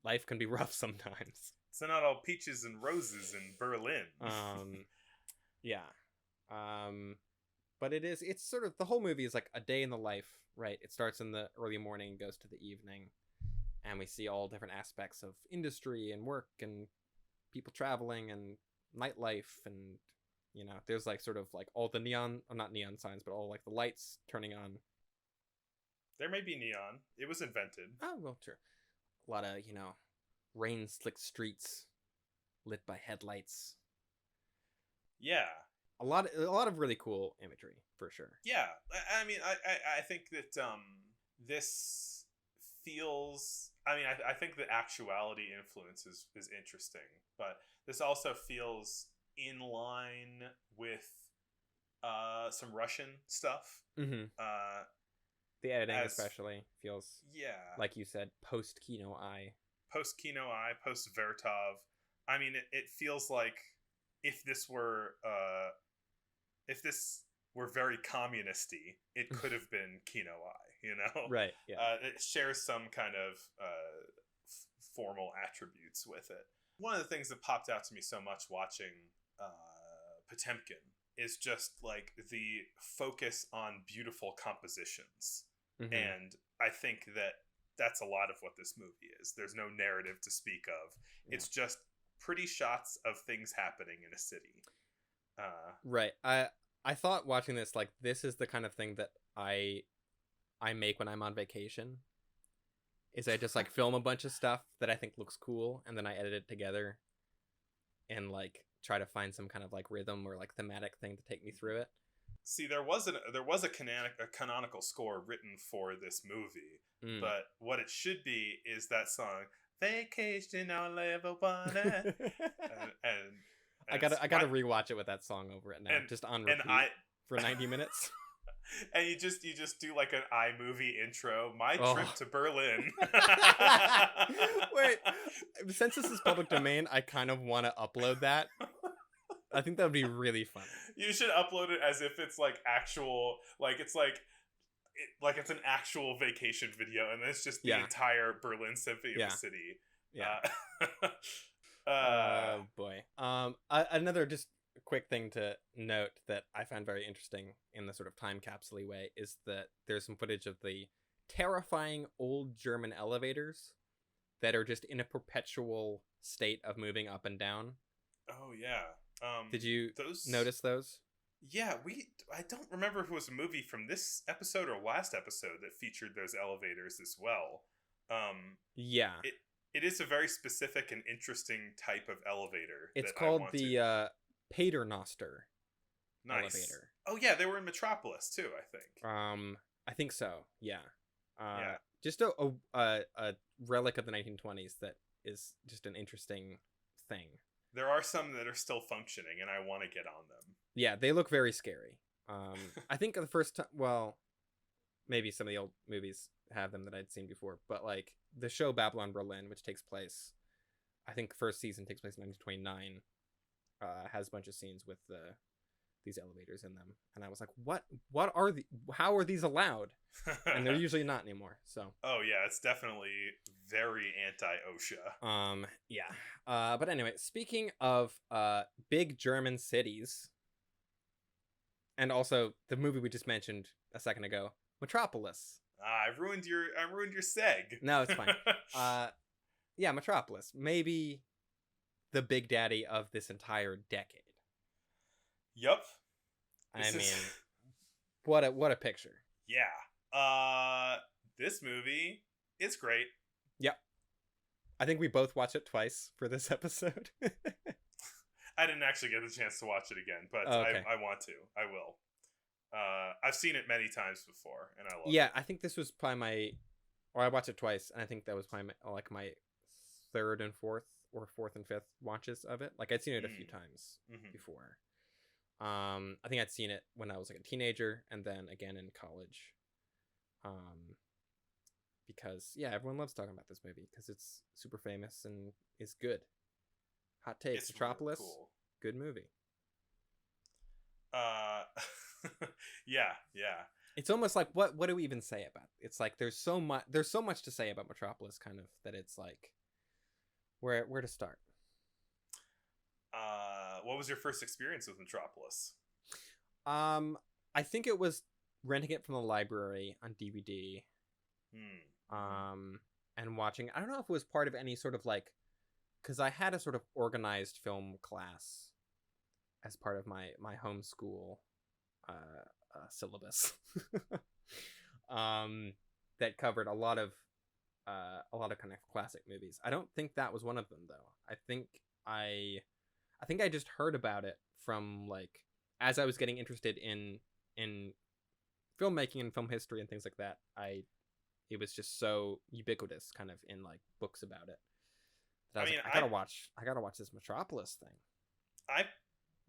life can be rough sometimes. It's not all peaches and roses in Berlin. Yeah. But it's sort of, the whole movie is like a day in the life, right? It starts in the early morning, goes to the evening, and we see all different aspects of industry and work and people traveling and nightlife, and you know, there's like sort of like all the not neon signs, but all like the lights turning on. There may be neon. It was invented. Oh, well, sure. A lot of, you know, rain-slick streets lit by headlights. Yeah. A lot of really cool imagery, for sure. Yeah. I mean, I think that this feels... I mean, I think the actuality influence is interesting, but this also feels in line with some Russian stuff. Mm-hmm. The editing especially feels, like you said, post-Kino Eye. Post-Kino Eye, post-Vertov. I mean, it feels like if this were very communisty, it could have been Kino Eye, you know? Right, yeah. It shares some kind of formal attributes with it. One of the things that popped out to me so much watching Potemkin is just like the focus on beautiful compositions. Mm-hmm. And I think that that's a lot of what this movie is. There's no narrative to speak of. Yeah. It's just pretty shots of things happening in a city. Right. I thought watching this, like, this is the kind of thing that I make when I'm on vacation. Is I just like film a bunch of stuff that I think looks cool, and then I edit it together and like try to find some kind of like rhythm or like thematic thing to take me through it. See, there was a canonical score written for this movie, but what it should be is that song "Vacation I'll Ever Wanna." I gotta rewatch it with that song over it now, just on repeat for 90 minutes. And you just do like an iMovie intro. My trip to Berlin. Wait, since this is public domain, I kind of want to upload that. I think that would be really fun. You should upload it as if it's like actual, like it's like it's an actual vacation video, and it's just the entire Berlin Symphony of the city. Yeah. Oh boy. Another just quick thing to note that I found very interesting in the sort of time capsule way is that there's some footage of the terrifying old German elevators that are just in a perpetual state of moving up and down. Oh yeah. Did you notice those? Yeah, I don't remember if it was a movie from this episode or last episode that featured those elevators as well. Yeah. It is a very specific and interesting type of elevator. It's called the Paternoster elevator. Oh yeah, they were in Metropolis too, I think. I think so. Yeah. Yeah. Just a relic of the 1920s that is just an interesting thing. There are some that are still functioning, and I want to get on them. Yeah, they look very scary. I think the first time, well, maybe some of the old movies have them that I'd seen before, but like the show Babylon Berlin, which takes place, I think the first season takes place in 1929, has a bunch of scenes with these elevators in them, and I was like, what are the, how are these allowed? And they're usually not anymore. So oh yeah, it's definitely very anti-OSHA. Yeah. But anyway, speaking of big German cities, and also the movie we just mentioned a second ago, Metropolis. I ruined your seg. No, it's fine. Yeah, Metropolis, maybe the big daddy of this entire decade. Yup. I mean, what a picture. Yeah. This movie is great. Yep. I think we both watched it twice for this episode. I didn't actually get the chance to watch it again, but okay. I want to. I will. I've seen it many times before, and I love it. Yeah, I think this was probably I watched it twice, and I think that was probably my third and fourth and fifth watches of it. Like I'd seen it a few times before. I think I'd seen it when I was like a teenager, and then again in college. Because yeah, everyone loves talking about this movie because it's super famous and is good. Hot take: It's Metropolis, really cool. Good movie. Yeah. It's almost like what do we even say about it? It's like there's so much to say about Metropolis, kind of, that it's like where to start. What was your first experience with Metropolis? I think it was renting it from the library on DVD. And watching. I don't know if it was part of any sort of like, because I had a sort of organized film class as part of my homeschool syllabus that covered a lot of kind of classic movies. I don't think that was one of them though. I think I just heard about it from like as I was getting interested in filmmaking and film history and things like that. It was just so ubiquitous kind of in like books about it. I gotta watch this Metropolis thing. I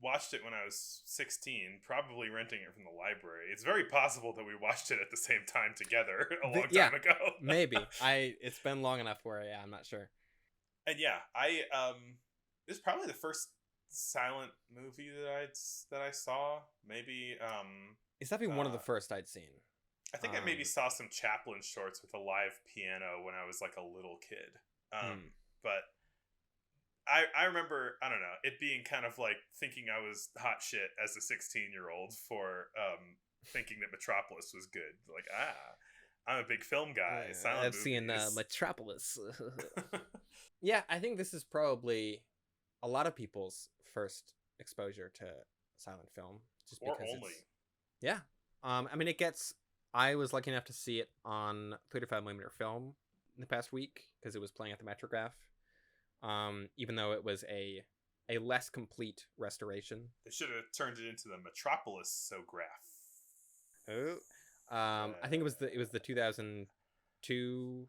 watched it when I was 16, probably renting it from the library. It's very possible that we watched it at the same time together a long time ago. Maybe. It's been long enough where I'm not sure. And yeah, this is probably the first silent movie that I saw. Maybe it's definitely one of the first I'd seen. I think I maybe saw some Chaplin shorts with a live piano when I was like a little kid. But I remember, I don't know, it being kind of like thinking I was hot shit as a 16-year-old for thinking that Metropolis was good. Like, I'm a big film guy. Silent I've seen Metropolis. Yeah, I think this is probably a lot of people's first exposure to silent film. Just or because only. Yeah. I mean, I was lucky enough to see it on 35mm film in the past week because it was playing at the Metrograph. Even though it was a less complete restoration. They should have turned it into the Metropolis Sograph. Oh. I think it was the 2002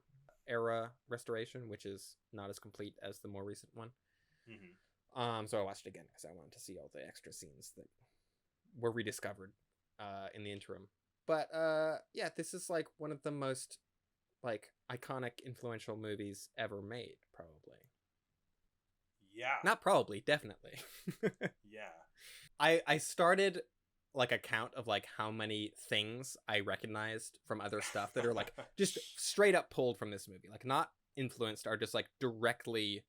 era restoration, which is not as complete as the more recent one. So I watched it again because I wanted to see all the extra scenes that were rediscovered in the interim. But yeah, this is like one of the most like iconic, influential movies ever made, probably. Yeah. Not probably, definitely. Yeah. I started like a count of like how many things I recognized from other stuff that are like just straight up pulled from this movie. Like not influenced, are just like directly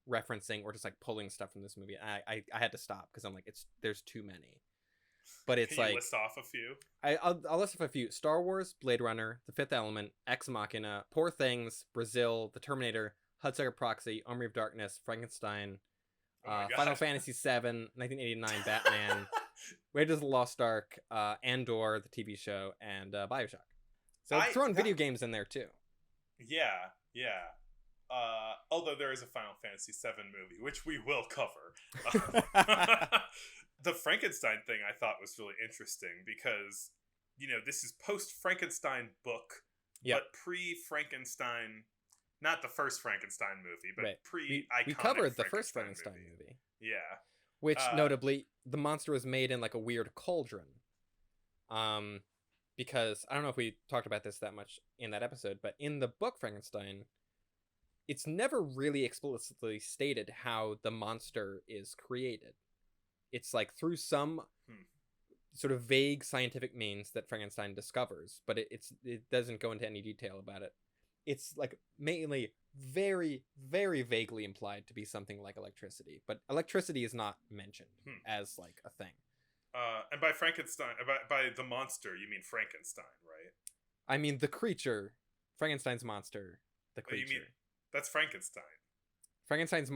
referencing or just like pulling stuff from this movie. And I had to stop because I'm like, there's too many. But it's Can you like list off a few? I'll list off a few: Star Wars, Blade Runner, The Fifth Element, Ex Machina, Poor Things, Brazil, The Terminator, Hudsucker Proxy, Army of Darkness, Frankenstein, Oh my God. Final Fantasy VII, 1989, Batman, Raiders of the Lost Ark, Andor, the TV show, and Bioshock. So throwing video games in there too. Yeah. Although there is a Final Fantasy VII movie, which we will cover. The Frankenstein thing I thought was really interesting because, this is post-Frankenstein book, but pre-Frankenstein, not the first Frankenstein movie, but Right. pre-iconic We covered the first Frankenstein movie. Yeah. Which, notably, the monster was made in like a weird cauldron. Because, I don't know if we talked about this that much in that episode, but in the book Frankenstein, it's never really explicitly stated how the monster is created. It's like through some sort of vague scientific means that Frankenstein discovers, but it doesn't go into any detail about it. It's like mainly very, very vaguely implied to be something like electricity, but electricity is not mentioned as like a thing. And by Frankenstein, by the monster, you mean Frankenstein, right? I mean the creature, Frankenstein's monster, the creature. You mean that's Frankenstein? Frankenstein's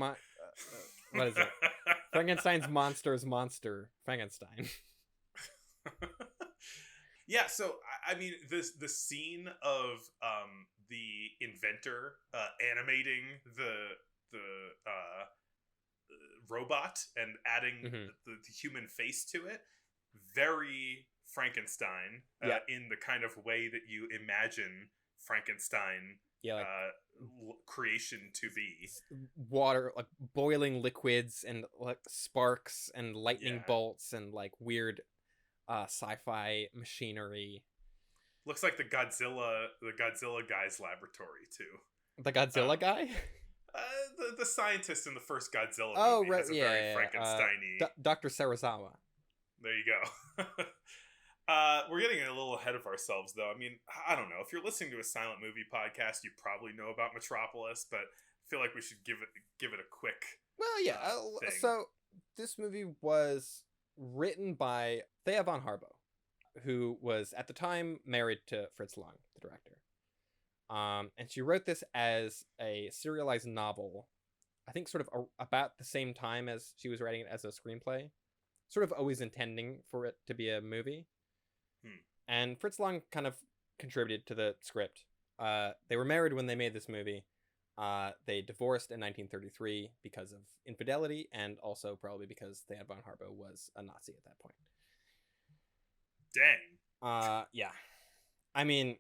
what is it? Frankenstein's monster's monster, Frankenstein. Yeah, so I mean, the scene of the inventor animating the robot and adding the human face to it, very Frankenstein in the kind of way that you imagine Frankenstein creation to be. Water, like boiling liquids and like sparks and lightning bolts and like weird sci-fi machinery. Looks like the Godzilla guy's laboratory too. The Godzilla guy? The scientist in the first Godzilla movie has a very Frankenstein-y... Dr. Serizawa. There you go. We're getting a little ahead of ourselves, though. I mean, I don't know. If you're listening to a silent movie podcast, you probably know about Metropolis, but I feel like we should give it a quick thing. So this movie was written by Thea von Harbo, who was at the time married to Fritz Lang, the director. And she wrote this as a serialized novel, I think sort of about the same time as she was writing it as a screenplay, sort of always intending for it to be a movie. And Fritz Lang kind of contributed to the script. They were married when they made this movie. They divorced in 1933 because of infidelity, and also probably because Thea von Harbo was a Nazi at that point. Dang. Yeah. I mean,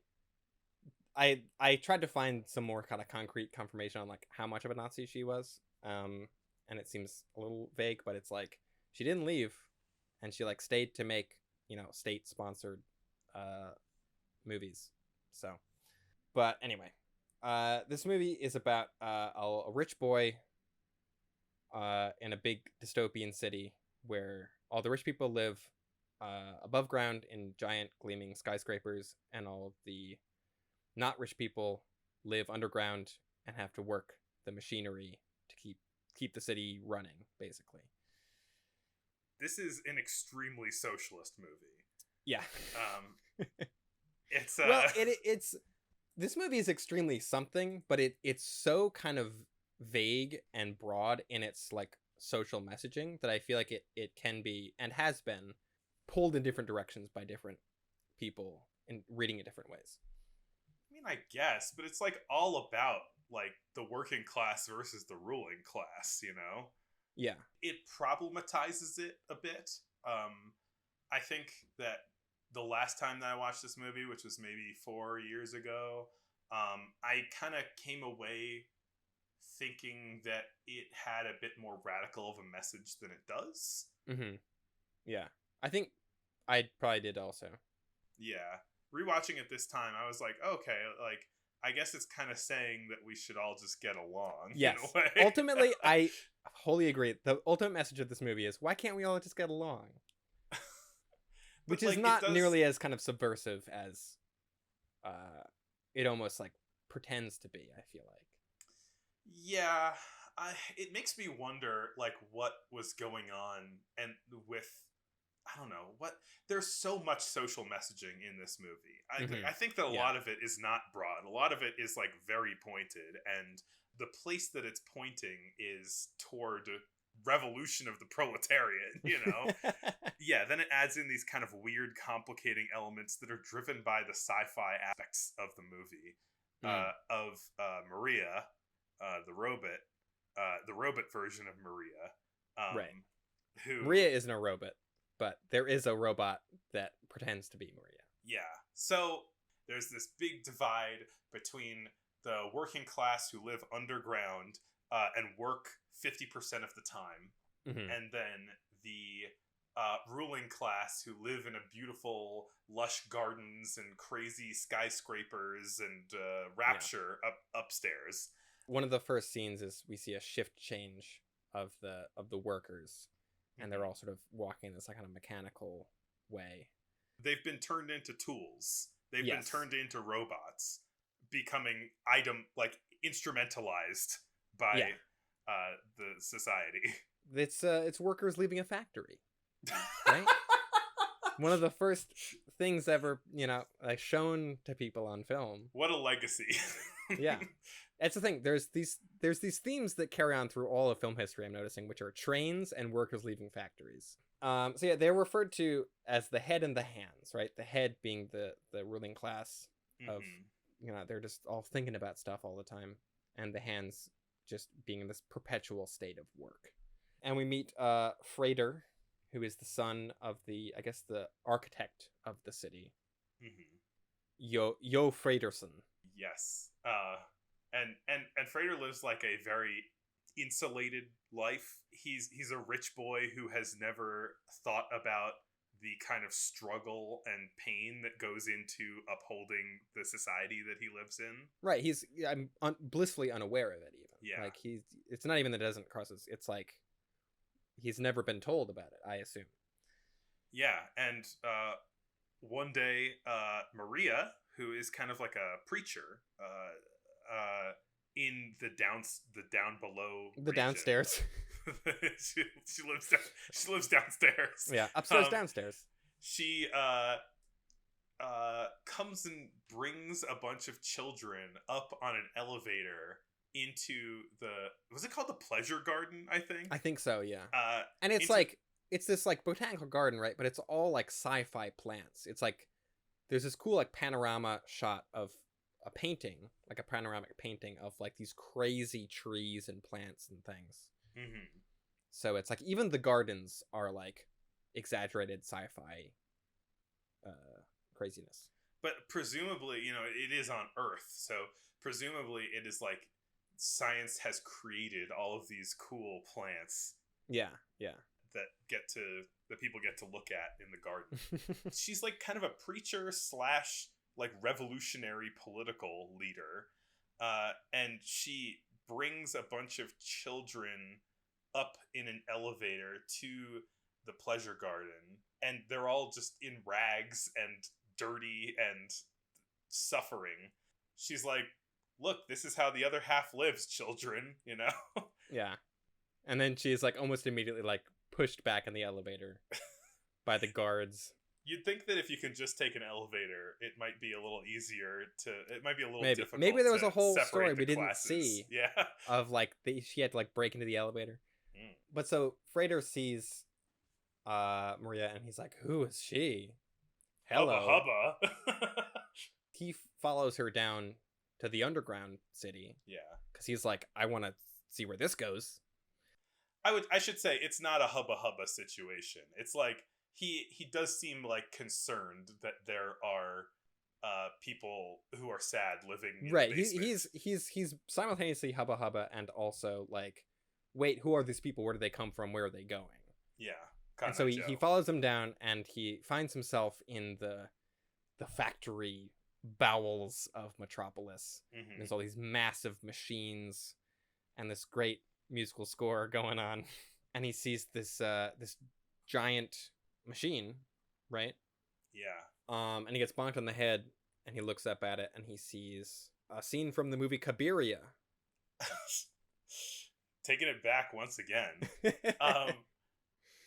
I tried to find some more kind of concrete confirmation on like how much of a Nazi she was. And it seems a little vague, but it's like she didn't leave, and she like stayed to make, state sponsored movies. So, but anyway, this movie is about a rich boy in a big dystopian city where all the rich people live above ground in giant gleaming skyscrapers, and all of the not rich people live underground and have to work the machinery to keep the city running, basically. This is an extremely socialist movie. Yeah. It's well, it's this movie is extremely something, but it's so kind of vague and broad in its like social messaging that I feel like it can be and has been pulled in different directions by different people and reading it different ways. I mean, I guess, but it's like all about like the working class versus the ruling class, Yeah. It problematizes it a bit. I think that the last time that I watched this movie, which was maybe 4 years ago, I kind of came away thinking that it had a bit more radical of a message than it does. Mm-hmm. Yeah. I think I probably did also. Yeah. Rewatching it this time, I was like, okay, like, I guess it's kind of saying that we should all just get along. Yes. In a way. Ultimately, I wholly agree. The ultimate message of this movie is, why can't we all just get along? Which is not nearly as kind of subversive as it almost like pretends to be, I feel like. Yeah. it makes me wonder, like, what was going on, and with, I don't know, what, there's so much social messaging in this movie. I think that a lot of it is not broad. A lot of it is, like, very pointed, and the place that it's pointing is toward revolution of the proletariat, you know? Yeah, then it adds in these kind of weird, complicating elements that are driven by the sci-fi aspects of the movie, of Maria, the robot version of Maria. Right. Who Maria isn't a robot, but there is a robot that pretends to be Maria. Yeah. So there's this big divide between the working class who live underground and work 50% of the time, and then the ruling class who live in a beautiful, lush gardens and crazy skyscrapers and rapture upstairs. One of the first scenes is we see a shift change of the workers, and they're all sort of walking this like kind of mechanical way. They've been turned into tools. They've Yes. been turned into robots, becoming instrumentalized by the society. It's workers leaving a factory, right? One of the first things ever, like shown to people on film. What a legacy. Yeah. That's the thing. There's these themes that carry on through all of film history, I'm noticing, which are trains and workers leaving factories. So yeah, they're referred to as the head and the hands, right? The head being the ruling class of, they're just all thinking about stuff all the time, and the hands just being in this perpetual state of work. And we meet Frater, who is the son of the architect of the city, Yo Fraterson. Yes. And Frater lives like a very insulated life. He's a rich boy who has never thought about the kind of struggle and pain that goes into upholding the society that he lives in. Right. I'm blissfully unaware of it even. Yeah. Like it's not even that it doesn't cross his, it's like he's never been told about it, I assume. Yeah. And one day, Maria, who is kind of like a preacher, in the down below the region. Downstairs. she lives downstairs. Yeah, upstairs, downstairs. She comes and brings a bunch of children up on an elevator into was it called the Pleasure Garden, I think so, yeah. And it's it's this like botanical garden, right? But it's all like sci-fi plants. It's like there's this cool like panorama shot of a painting, like a panoramic painting of like these crazy trees and plants and things. So it's like even the gardens are like exaggerated sci-fi craziness. But presumably, it is on Earth, so presumably it is like science has created all of these cool plants. Yeah. That people get to look at in the garden. She's like kind of a preacher / like revolutionary political leader, and she brings a bunch of children up in an elevator to the pleasure garden, and they're all just in rags and dirty and suffering. She's like, look, this is how the other half lives, children, Yeah. And then she's like almost immediately like pushed back in the elevator by the guards. You'd think that if you can just take an elevator, it might be a little easier it might be a little difficult. Maybe there was a whole story we didn't see. Yeah. Of like she had to like break into the elevator. But so Frater sees Maria and he's like, who is she? Hello. Hubba. He follows her down to the underground city. Yeah. Because he's like, I want to see where this goes. I should say it's not a hubba situation. It's like he does seem like concerned that there are people who are sad living in the basement. He's simultaneously hubba and also like, wait, who are these people? Where do they come from? Where are they going? Yeah. And so he follows them down and he finds himself in the factory bowels of Metropolis. There's all these massive machines and this great musical score going on, and he sees this this giant machine, right? Yeah. And he gets bonked on the head, and he looks up at it, and he sees a scene from the movie Cabiria. taking it back once again.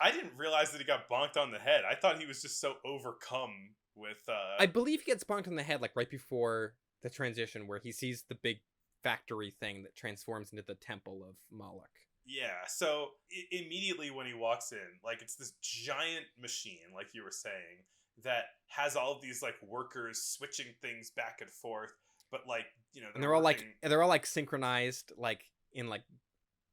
I didn't realize that he got bonked on the head. I thought he was just so overcome with. I believe he gets bonked on the head like right before the transition, where he sees the big factory thing that transforms into the temple of Moloch. Yeah, so immediately when he walks in, like, it's this giant machine, like you were saying, that has all of these like workers switching things back and forth, but like, you know, And they're all like synchronized, like in like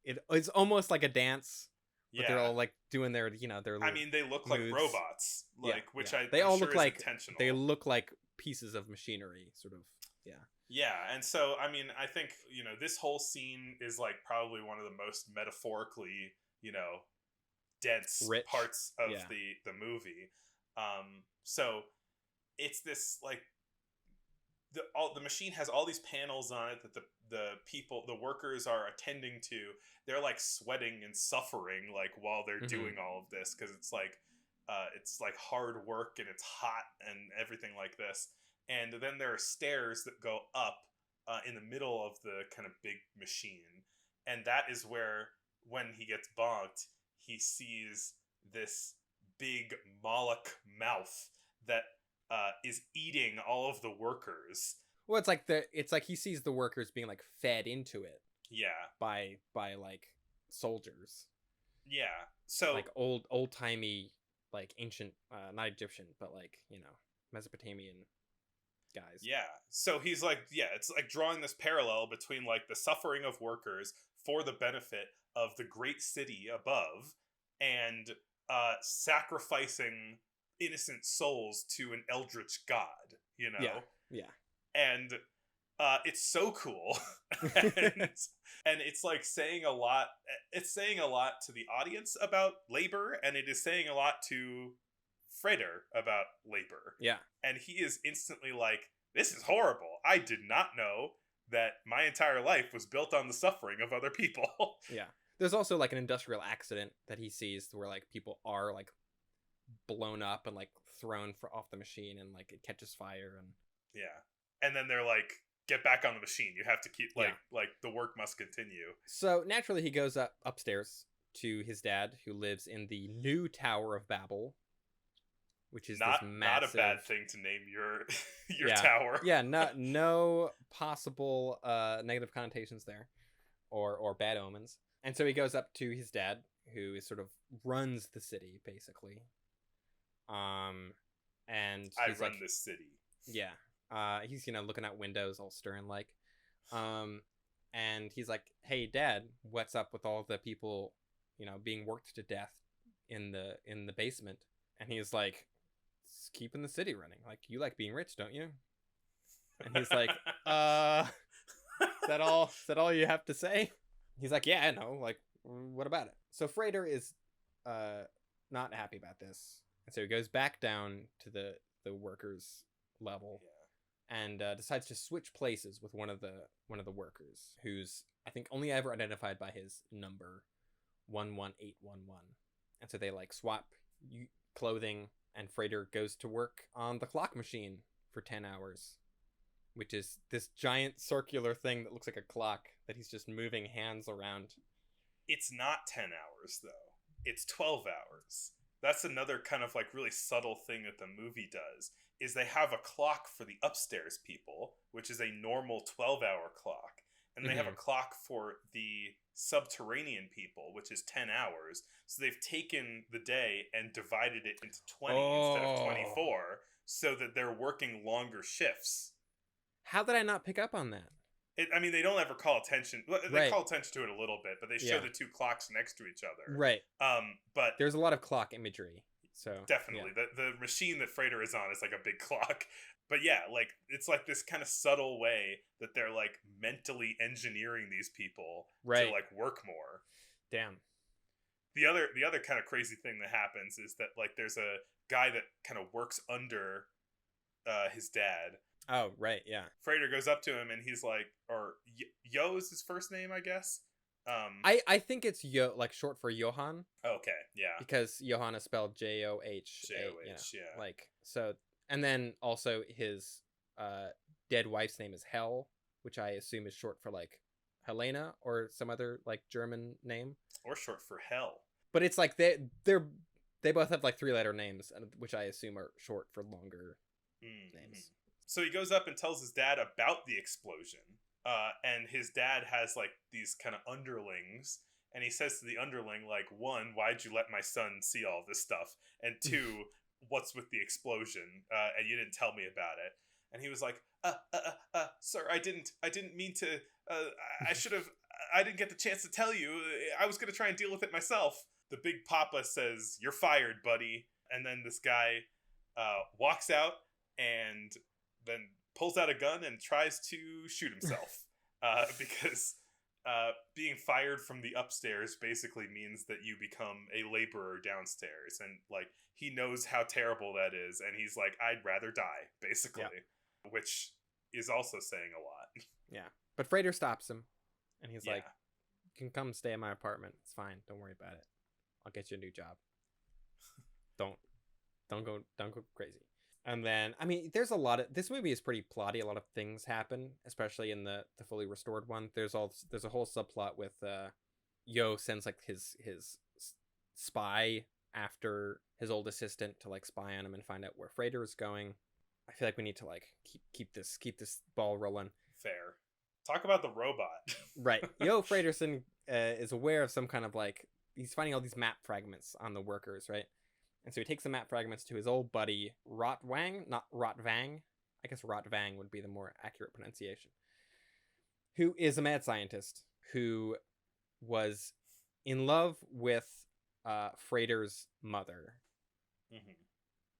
it's almost like a dance. But they're all like doing their, you know, their. I mean, they look moves. like robots, like which they all sure look like intentional. They look like pieces of machinery, sort of. Yeah. Yeah, and so I mean, I think, you know, this whole scene is like probably one of the most metaphorically, you know, dense Rich. parts of the movie. So it's this like the machine has all these panels on it that the workers are attending to. They're like sweating and suffering like while they're doing all of this, because it's like hard work and it's hot and everything like this. And then there are stairs that go up in the middle of the kind of big machine, and that is where, when he gets bonked, he sees this big Moloch mouth that is eating all of the workers. Well, it's like he sees the workers being like fed into it. Yeah. By like soldiers. Yeah. So like old timey, like ancient, not Egyptian, but like, you know, Mesopotamian guys. Yeah. So he's like, it's like drawing this parallel between like the suffering of workers for the benefit of the great city above, and sacrificing innocent souls to an eldritch god, you know? Yeah. And it's so cool. and it's like saying a lot. It's saying a lot to the audience about labor, and it is saying a lot to Freder about labor. Yeah. And he is instantly like, this is horrible. I did not know that my entire life was built on the suffering of other people. Yeah. There's also like an industrial accident that he sees where like people are like blown up and like thrown off the machine, and like it catches fire. And yeah. And then they're like, get back on the machine. You have to keep like the work must continue. So naturally he goes upstairs to his dad, who lives in the new Tower of Babel, which is this massive... not a bad thing to name your tower. Yeah, no possible negative connotations there, or bad omens. And so he goes up to his dad, who is sort of runs the city basically. And I he's run like, this city. Yeah. He's, you know, looking out windows all stern like. And he's like, "Hey Dad, what's up with all the people, you know, being worked to death in the basement?" And he's like, "It's keeping the city running. Like, you like being rich, don't you?" And he's like, is that all you have to say?" He's like, "Yeah, I know. Like, what about it?" So Freder is not happy about this. And so he goes back down to the workers level. Yeah. And decides to switch places with one of the workers, who's, I think, only ever identified by his number 11811. And so they like swap clothing, and Freder goes to work on the clock machine for 10 hours, which is this giant circular thing that looks like a clock that he's just moving hands around. It's not 10 hours though. It's 12 hours. That's another kind of like really subtle thing that the movie does, is they have a clock for the upstairs people, which is a normal 12-hour clock. And they have a clock for the subterranean people, which is 10 hours. So they've taken the day and divided it into 20 instead of 24, so that they're working longer shifts. How did I not pick up on that? I mean, they don't ever call attention. They call attention to it a little bit, but they show the two clocks next to each other. Right. But there's a lot of clock imagery. So definitely, the machine that Freder is on is like a big clock. But yeah, like it's like this kind of subtle way that they're like mentally engineering these people to like work more. Damn. The other kind of crazy thing that happens is that like there's a guy that kind of works under his dad. Oh, right, yeah. Freder goes up to him and he's like, or Yo is his first name, I guess. I think it's like short for Johann. Okay, yeah. Because Johann is spelled Joh. Yeah. Like, so, and then also his dead wife's name is Hel, which I assume is short for like Helena or some other like German name, Or short for hell. but it's like they both have like 3-letter names, which I assume are short for longer names. So he goes up and tells his dad about the explosion. And his dad has like these kind of underlings, and he says to the underling, like, 1, why'd you let my son see all this stuff? And 2, what's with the explosion? And you didn't tell me about it. And he was like, sir, I didn't mean to, I didn't get the chance to tell you. I was going to try and deal with it myself. The big papa says, you're fired, buddy. And then this guy walks out and then pulls out a gun and tries to shoot himself. Because being fired from the upstairs basically means that you become a laborer downstairs. And, like, he knows how terrible that is. And he's like, I'd rather die, basically. Yeah. Which is also saying a lot. Yeah. But Frater stops him. And he's like, you can come stay in my apartment. It's fine. Don't worry about it. I'll get you a new job. Don't go crazy. And then, I mean, there's a lot of, this movie is pretty plotty. A lot of things happen, especially in the fully restored one. There's a whole subplot with Yo sends like his spy after his old assistant to like spy on him and find out where Frater is going. I feel like we need to like keep this ball rolling. Fair. Talk about the robot. Right. Yo Fraterson is aware of some kind of like, he's finding all these map fragments on the workers, right? And so he takes the map fragments to his old buddy Rotvang, not Rotvang. I guess Rotvang would be the more accurate pronunciation. Who is a mad scientist who was in love with Frater's mother. Mm-hmm.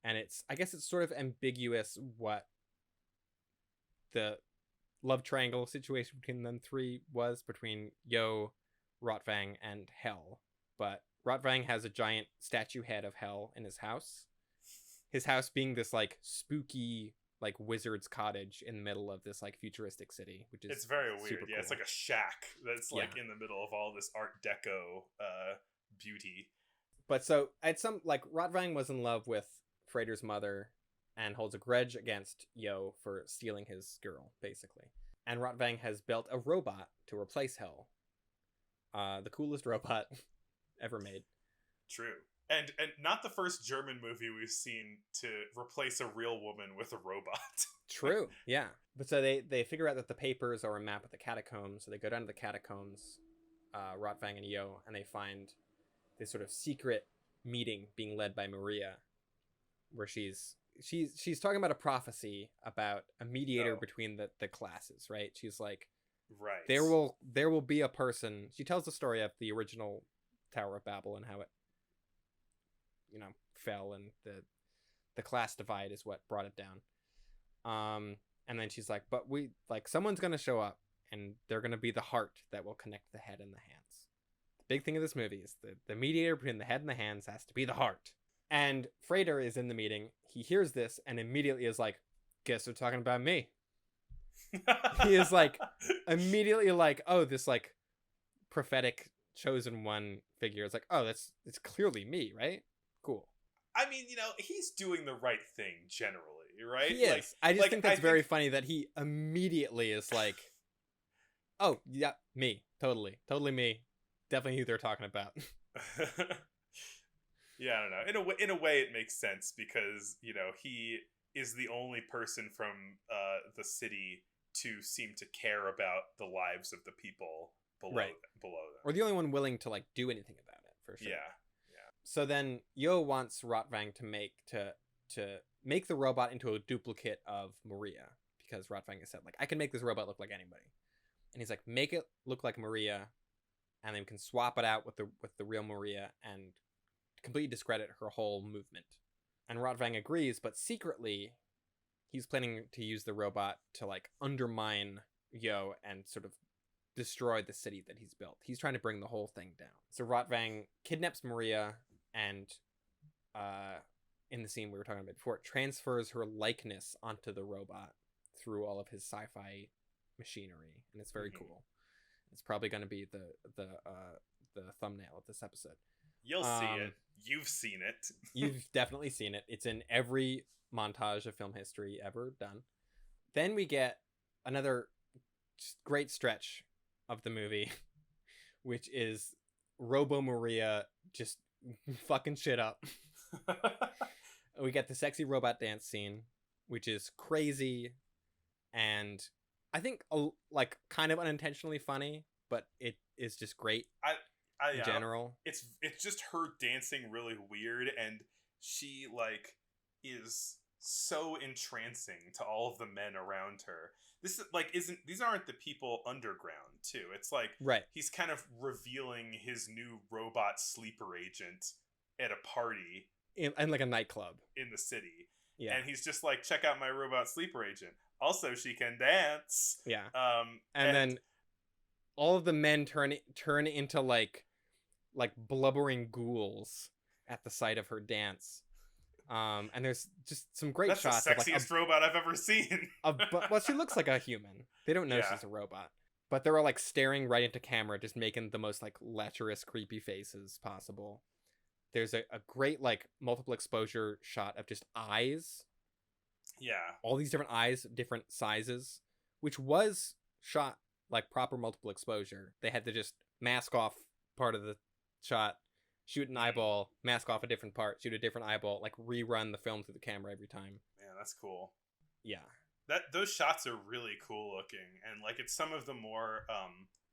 And I guess it's sort of ambiguous what the love triangle situation between them three was, between Yo, Rotvang, and Hell. But Rotvang has a giant statue head of Hell in his house. His house being this like spooky like wizard's cottage in the middle of this like futuristic city, which is, it's very weird. super Yeah, cool. it's like a shack that's like in the middle of all this Art Deco beauty. But so at some like Rotvang was in love with Frater's mother and holds a grudge against Yo for stealing his girl, basically. And Rotvang has built a robot to replace Hell. The coolest robot ever made. True. And not the first German movie we've seen to replace a real woman with a robot. True, yeah. But so they figure out that the papers are a map of the catacombs, so they go down to the catacombs, Rotvang and Yo, and they find this sort of secret meeting being led by Maria, where she's talking about a prophecy about a mediator between the classes, right? She's like, right, there will be a person. She tells the story of the original Tower of Babel and how it, fell, and the class divide is what brought it down. And then she's like, but someone's gonna show up, and they're gonna be the heart that will connect the head and the hands. The big thing of this movie is the mediator between the head and the hands has to be the heart. And Frater is in the meeting. He hears this and immediately is like, guess they're talking about me. He is like immediately like, oh, this like prophetic chosen one figure. It's like, oh, it's clearly me, right? Cool. I mean, he's doing the right thing generally, right? He is. I just think that's very funny that he immediately is like, oh, yeah, me. Totally me. Definitely who they're talking about. Yeah, I don't know. In a way, it makes sense because he is the only person from the city to seem to care about the lives of the people below them. Or the only one willing to like do anything about it, for sure. Yeah. So then Yo wants Rotvang to make the robot into a duplicate of Maria, because Rotvang has said like, I can make this robot look like anybody, and he's like, make it look like Maria, and then we can swap it out with the real Maria and completely discredit her whole movement. And Rotvang agrees, but secretly he's planning to use the robot to like undermine Yo and sort of destroy the city that he's built. He's trying to bring the whole thing down. So Rotvang kidnaps Maria and in the scene we were talking about before, transfers her likeness onto the robot through all of his sci-fi machinery, and it's very cool. It's probably going to be the thumbnail of this episode. You'll see it. You've seen it. You've definitely seen it. It's in every montage of film history ever done. Then we get another great stretch of the movie, which is Robo Maria just fucking shit up. We get the sexy robot dance scene, which is crazy, and I think like kind of unintentionally funny, but it is just great in general. It's just her dancing really weird, and she like is so entrancing to all of the men around her. This is like these aren't the people underground too. It's like right. He's kind of revealing his new robot sleeper agent at a party in like a nightclub in the city. Yeah. And he's just like, check out my robot sleeper agent. Also, she can dance. Yeah. And then all of the men turn into like blubbering ghouls at the sight of her dance. And there's just some great shots. That's the sexiest robot I've ever seen. Well, she looks like a human. They don't know she's a robot. But they're all like staring right into camera, just making the most like lecherous, creepy faces possible. There's a great like multiple exposure shot of just eyes. Yeah. All these different eyes, different sizes, which was shot like proper multiple exposure. They had to just mask off part of the shot, shoot an eyeball, mask off a different part, shoot a different eyeball, like rerun the film through the camera every time. Man, that's cool. Yeah. Those shots are really cool looking, and like it's some of the more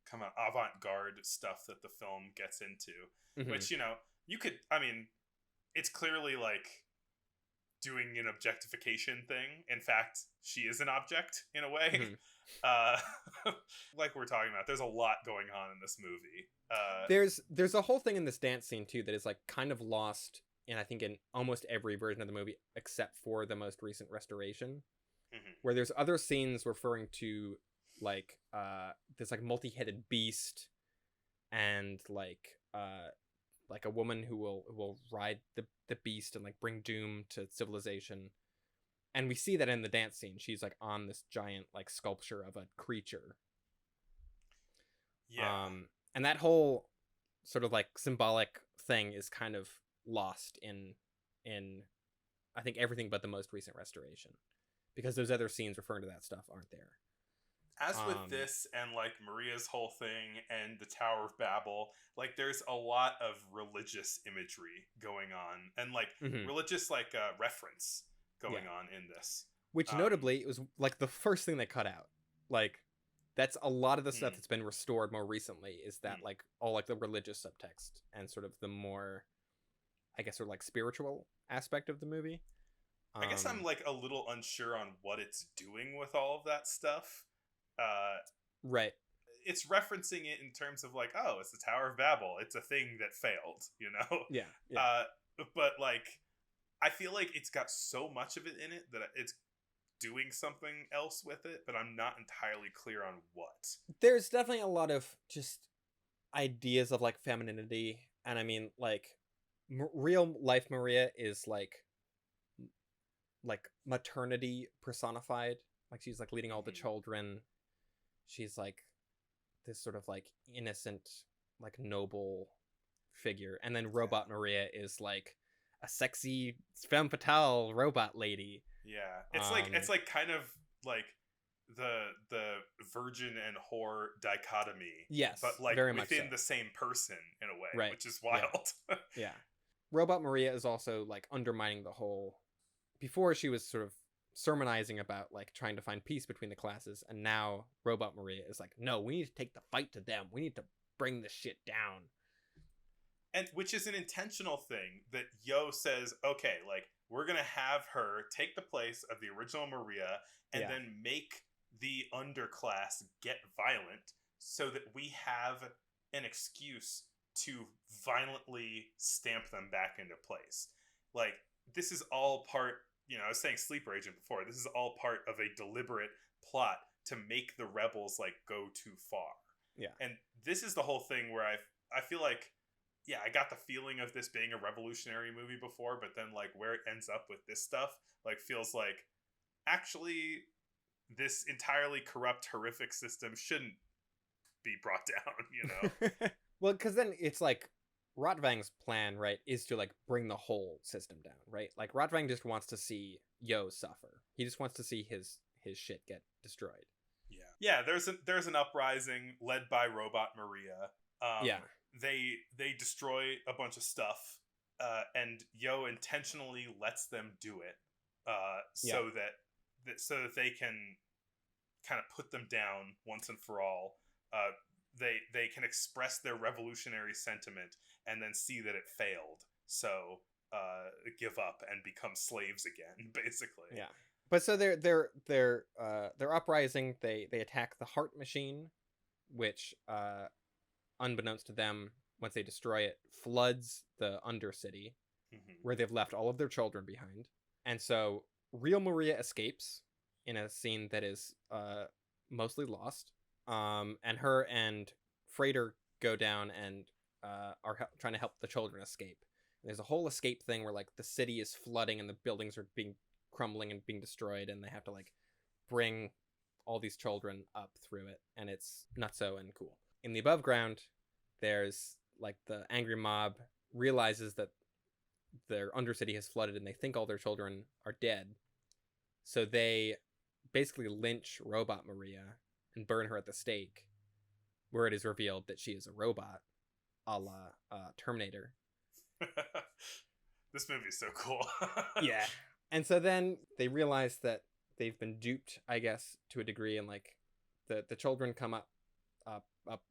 kind of avant-garde stuff that the film gets into, which, you know, it's clearly like doing an objectification thing. In fact, she is an object in a way. Like we're talking about, there's a lot going on in this movie. There's a whole thing in this dance scene too that is like kind of lost in, I think, in almost every version of the movie except for the most recent restoration, where there's other scenes referring to like this like multi-headed beast and like a woman who will ride the beast and like bring doom to civilization. And we see that in the dance scene. She's like on this giant like sculpture of a creature. Yeah. And that whole sort of like symbolic thing is kind of lost in I think everything but the most recent restoration, because those other scenes referring to that stuff aren't there. As with this and like Maria's whole thing and the Tower of Babel, like there's a lot of religious imagery going on, and like religious like reference going on in this. Which notably, it was like the first thing they cut out. Like that's a lot of the stuff that's been restored more recently is that like all like the religious subtext and sort of the more, I guess, sort of like spiritual aspect of the movie. I guess I'm like a little unsure on what it's doing with all of that stuff. Right. It's referencing it in terms of like, oh, it's the Tower of Babel. It's a thing that failed, you know? Yeah. But like, I feel like it's got so much of it in it that it's doing something else with it, but I'm not entirely clear on what. There's definitely a lot of just ideas of like femininity, and I mean like real life Maria is like maternity personified. Like she's like leading all the children. She's like this sort of like innocent, like noble figure, and then Robot Maria is like a sexy femme fatale robot lady. Yeah, it's like kind of like the virgin and whore dichotomy. Yes, but like very within much so. The same person in a way, right. Which is wild. Yeah. Robot Maria is also like undermining the whole. Before she was sort of sermonizing about like trying to find peace between the classes, and now Robot Maria is like, no, we need to take the fight to them. We need to bring this shit down. And which is an intentional thing that Yo says, okay, like we're gonna have her take the place of the original Maria and then make the underclass get violent so that we have an excuse to violently stamp them back into place. Like this is all part, you know, I was saying sleeper agent before. This is all part of a deliberate plot to make the rebels like go too far. Yeah. And this is the whole thing where I feel like, yeah, I got the feeling of this being a revolutionary movie before, but then like where it ends up with this stuff like feels like actually this entirely corrupt, horrific system shouldn't be brought down, you know? Well, because then it's like Rotvang's plan, right, is to like bring the whole system down, right? Like Rotvang just wants to see Yo suffer. He just wants to see his shit get destroyed. Yeah. Yeah, there's an uprising led by Robot Maria. Yeah. They destroy a bunch of stuff, and Yo intentionally lets them do it, so that they can kind of put them down once and for all. They can express their revolutionary sentiment and then see that it failed, so give up and become slaves again, basically. Yeah. But so they're uprising. They attack the heart machine, which unbeknownst to them, once they destroy it, floods the Undercity, where they've left all of their children behind. And so real Maria escapes in a scene that is mostly lost. And her and Freighter go down and are trying to help the children escape. There's a whole escape thing where like the city is flooding and the buildings are being crumbling and being destroyed, and they have to like bring all these children up through it, and it's nutso and cool. In the above ground, there's like the angry mob realizes that their Undercity has flooded and they think all their children are dead, so they basically lynch Robot Maria and burn her at the stake, where it is revealed that she is a robot, a la Terminator. This movie's so cool. Yeah. And so then they realize that they've been duped, I guess, to a degree, and like the children come up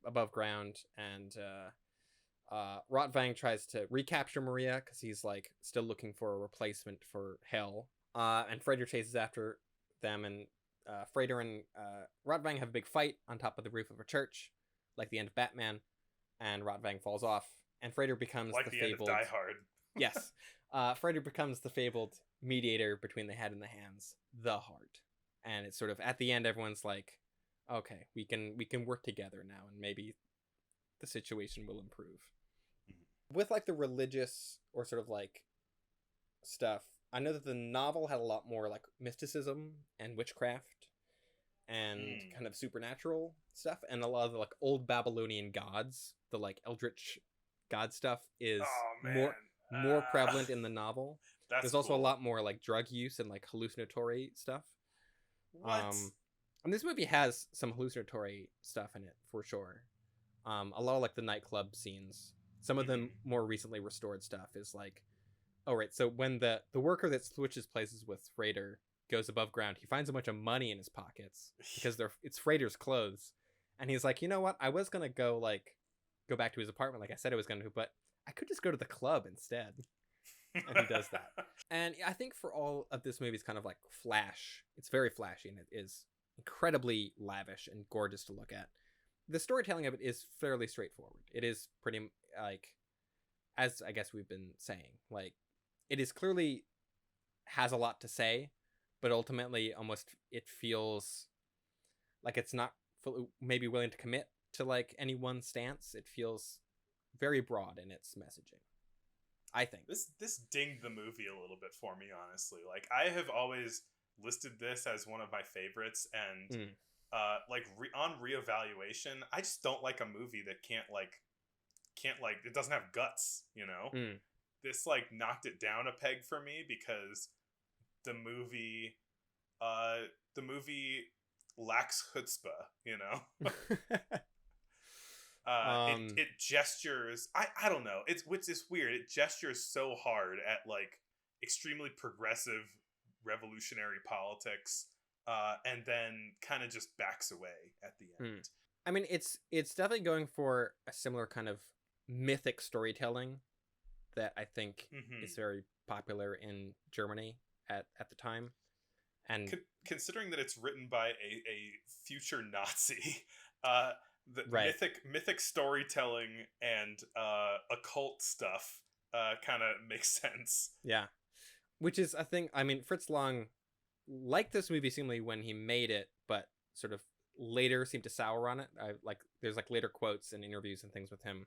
above ground, and Rotvang tries to recapture Maria because he's like still looking for a replacement for Hell. And Freighter chases after them, and Freighter and Rotvang have a big fight on top of the roof of a church, like the end of Batman, and Rotvang falls off, and Freighter becomes like the the fabled... end of Die Hard. Yes. Freighter becomes the fabled mediator between the head and the hands, the heart. And it's sort of at the end, everyone's like, okay, we can work together now, and maybe the situation will improve. With like the religious or sort of like stuff, I know that the novel had a lot more like mysticism and witchcraft and kind of supernatural stuff, and a lot of the like old Babylonian gods, the like eldritch god stuff is more prevalent in the novel. There's also a lot more like drug use and like hallucinatory stuff. What? And this movie has some hallucinatory stuff in it for sure. A lot of like the nightclub scenes. Some of the more recently restored stuff is like, oh right, so when the worker that switches places with Freighter goes above ground, he finds a bunch of money in his pockets because it's Freighter's clothes, and he's like, you know what? I was gonna go back to his apartment like I said I was gonna, but I could just go to the club instead. And he does that. And I think for all of this movie, it's kind of like flash. It's very flashy, and it is incredibly lavish and gorgeous to look at. The storytelling of it is fairly straightforward. It is pretty, like, as I guess we've been saying, like, it is clearly has a lot to say, but ultimately almost it feels like it's not maybe willing to commit to like any one stance. It feels very broad in its messaging, I think. This dinged the movie a little bit for me, honestly. Like, I have always listed this as one of my favorites, and on reevaluation, I just don't like a movie that can't it doesn't have guts, you know? This like knocked it down a peg for me because the movie lacks chutzpah, you know? It gestures, I don't know, which is weird. It gestures so hard at like extremely progressive revolutionary politics, and then kind of just backs away at the end. I mean, it's definitely going for a similar kind of mythic storytelling that I think is very popular in Germany at the time. And considering that it's written by a future Nazi, the mythic storytelling and occult stuff kind of makes sense. Yeah. Which is, I think, I mean, Fritz Lang liked this movie seemingly when he made it, but sort of later seemed to sour on it. There's like later quotes and interviews and things with him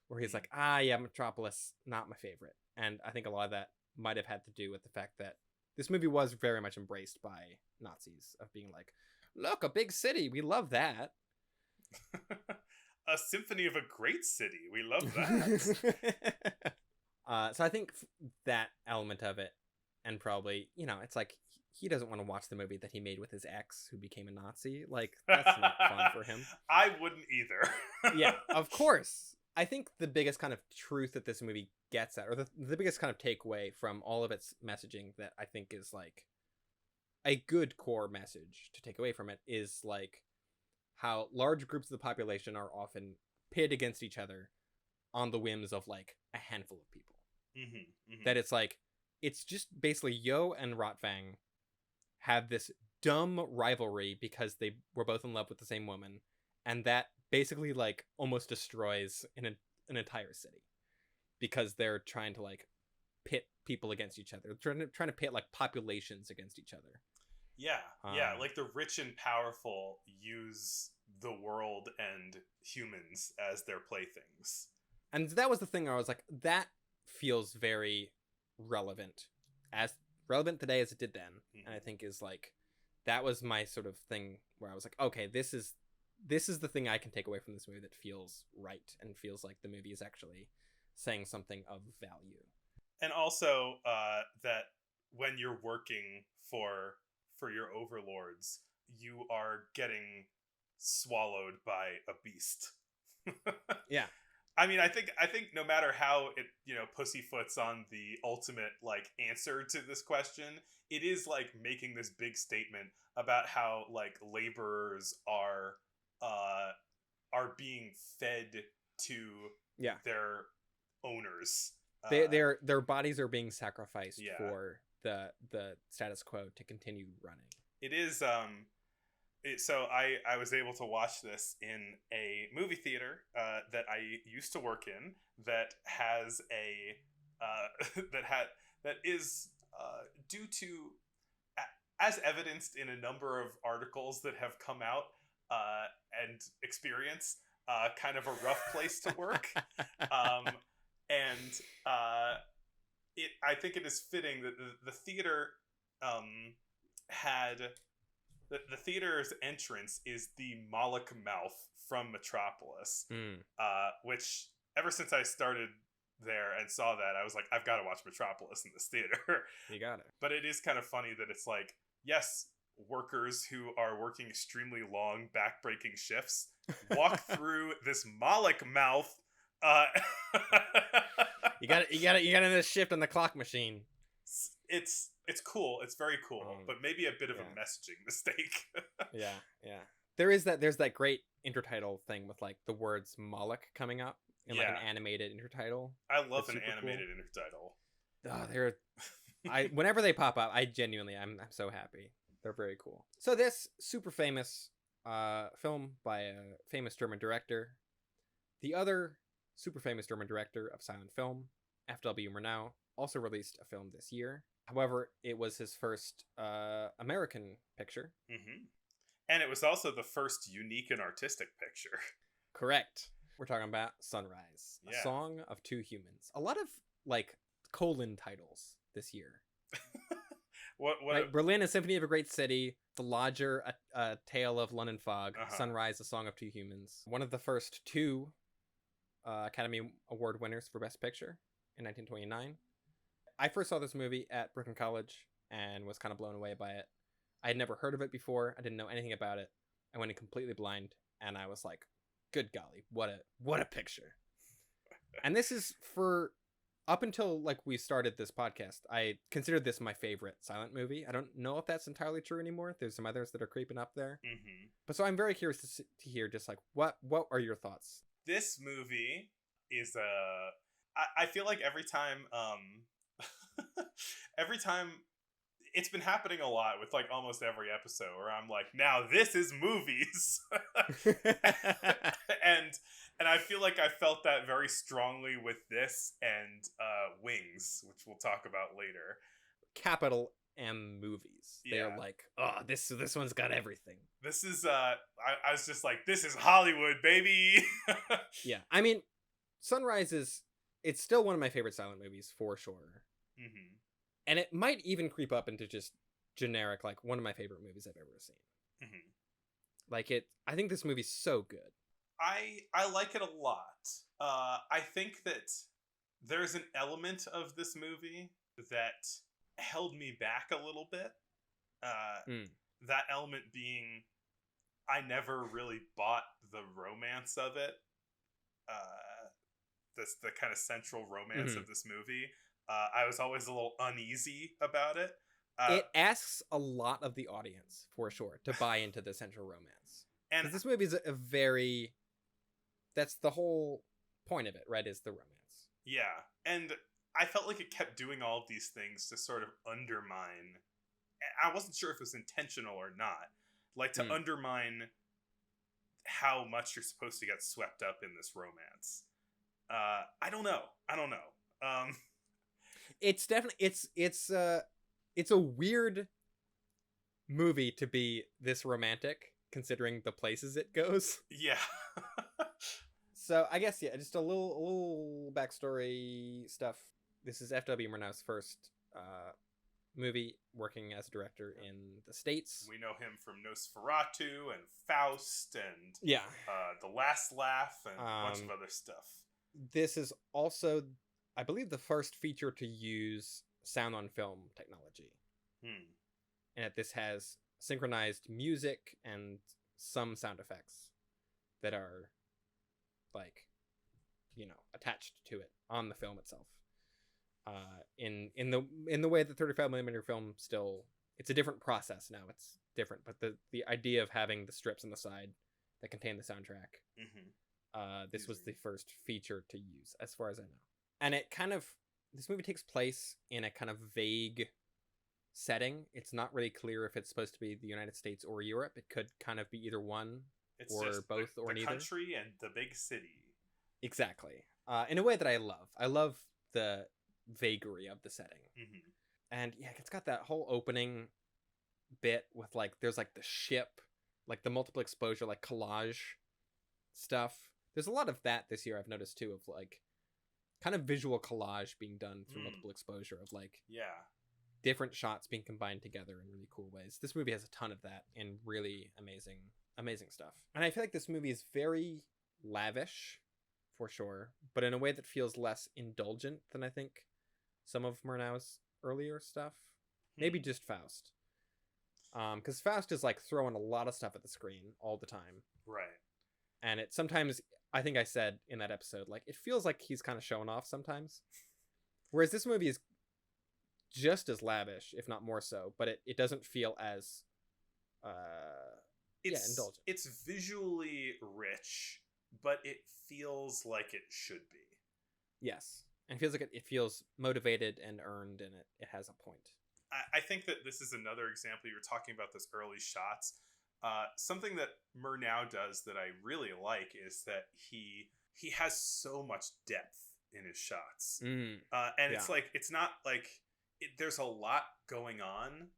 where he's like, yeah, Metropolis, not my favorite. And I think a lot of that might have had to do with the fact that this movie was very much embraced by Nazis, of being like, look, a big city, we love that. A symphony of a great city, we love that. So I think that element of it, and probably, you know, it's like he doesn't want to watch the movie that he made with his ex who became a Nazi. Like, that's not fun for him. I wouldn't either. Yeah, of course. I think the biggest kind of truth that this movie gets at, or the biggest kind of takeaway from all of its messaging that I think is like a good core message to take away from it, is like how large groups of the population are often pitted against each other on the whims of like a handful of people. That it's like, it's just basically Yo and Rotfang have this dumb rivalry because they were both in love with the same woman, and that basically like almost destroys an entire city because they're trying to like pit people against each other. They're trying to pit like populations against each other. Yeah, like the rich and powerful use the world and humans as their playthings. And that was the thing where I was like, that feels very relevant today as it did then. And I think is like, that was my sort of thing where I was like, okay, this is the thing I can take away from this movie that feels right and feels like the movie is actually saying something of value. And also that when you're working for your overlords, you are getting swallowed by a beast. Yeah. I mean, I think no matter how it, pussyfoots on the ultimate like answer to this question, it is like making this big statement about how like laborers are being fed to their owners. Their bodies are being sacrificed for the status quo to continue running. It is so I was able to watch this in a movie theater that I used to work in that has that is due to, as evidenced in a number of articles that have come out and experience, kind of a rough place to work. I think it is fitting that the theater had the theater's entrance is the Moloch mouth from Metropolis, which ever since I started there and saw that, I was like, I've got to watch Metropolis in this theater. You got it. But it is kind of funny that it's like, yes, workers who are working extremely long, back-breaking shifts walk through this Moloch mouth. You got to shift on the clock machine. It's cool. It's very cool, but maybe a bit of a messaging mistake. Yeah. There's that great intertitle thing with like the words Moloch coming up in like an animated intertitle. I love an animated intertitle. Oh, whenever they pop up, I'm so happy. They're very cool. So this super famous film by a famous German director, the other super famous German director of silent film, F.W. Murnau, also released a film this year. However, it was his first American picture. Mm-hmm. And it was also the first unique and artistic picture. Correct. We're talking about Sunrise, a song of two humans. A lot of like colon titles this year. Like Berlin, a symphony of a great city. The Lodger, a tale of London fog. Sunrise, a song of two humans. One of the first two Academy Award winners for Best Picture in 1929. I first saw this movie at Brooklyn College and was kind of blown away by it. I had never heard of it before. I didn't know anything about it. I went in completely blind, and I was like, "Good golly, what a picture!" And this is for up until like we started this podcast, I considered this my favorite silent movie. I don't know if that's entirely true anymore. There's some others that are creeping up there. Mm-hmm. But so I'm very curious to hear just like what are your thoughts? This movie is I feel like every time it's been happening a lot with like almost every episode where I'm like, now this is movies. and I feel like I felt that very strongly with this and Wings, which we'll talk about later. Capital M movies. They're like, oh, this one's got everything. This is I was just like, this is Hollywood, baby. Yeah. I mean, Sunrise it's still one of my favorite silent movies for sure. Mm-hmm. And it might even creep up into just generic, like one of my favorite movies I've ever seen. Mm-hmm. Like I think this movie's so good. I like it a lot. I think that there's an element of this movie that held me back a little bit. That element being, I never really bought the romance of it. The kind of central romance of this movie. I was always a little uneasy about it. It asks a lot of the audience, for sure, to buy into the central romance. And this movie is a very... That's the whole point of it, right, is the romance. Yeah, and I felt like it kept doing all of these things to sort of undermine... I wasn't sure if it was intentional or not. Like, to undermine how much you're supposed to get swept up in this romance. I don't know. It's definitely... It's a weird movie to be this romantic, considering the places it goes. Yeah. So I guess, yeah, just a little backstory stuff. This is F.W. Murnau's first movie working as a director in the States. We know him from Nosferatu and Faust and yeah, The Last Laugh and a bunch of other stuff. This is also, I believe, the first feature to use sound on film technology. And that this has synchronized music and some sound effects that are, like, you know, attached to it on the film itself. In the way that 35mm film still, it's a different process now. It's different, but the idea of having the strips on the side that contain the soundtrack, this was the first feature to use, as far as I know. And it kind of, this movie takes place in a kind of vague setting. It's not really clear if it's supposed to be the United States or Europe. It could kind of be either one, it's or just both, or the neither. The country and the big city. Exactly. In a way that I love. I love the vagary of the setting. And yeah, it's got that whole opening bit with, like, there's like the ship, like the multiple exposure, like collage stuff. There's a lot of that this year, I've noticed too, of like kind of visual collage being done through multiple exposure, of like different shots being combined together in really cool ways. This movie has a ton of that and really amazing stuff. And I feel like this movie is very lavish, for sure, but in a way that feels less indulgent than I think some of Murnau's earlier stuff. Maybe just Faust. Because Faust is like throwing a lot of stuff at the screen all the time. Right. And it sometimes, I think I said in that episode, like, it feels like he's kind of showing off sometimes. Whereas this movie is just as lavish, if not more so, but it doesn't feel as indulgent. It's visually rich, but it feels like it should be. Yes. And it feels like it feels motivated and earned, and it has a point. I think that this is another example. You were talking about those early shots. Something that Murnau does that I really like is that he has so much depth in his shots. It's like, it's not like there's a lot going on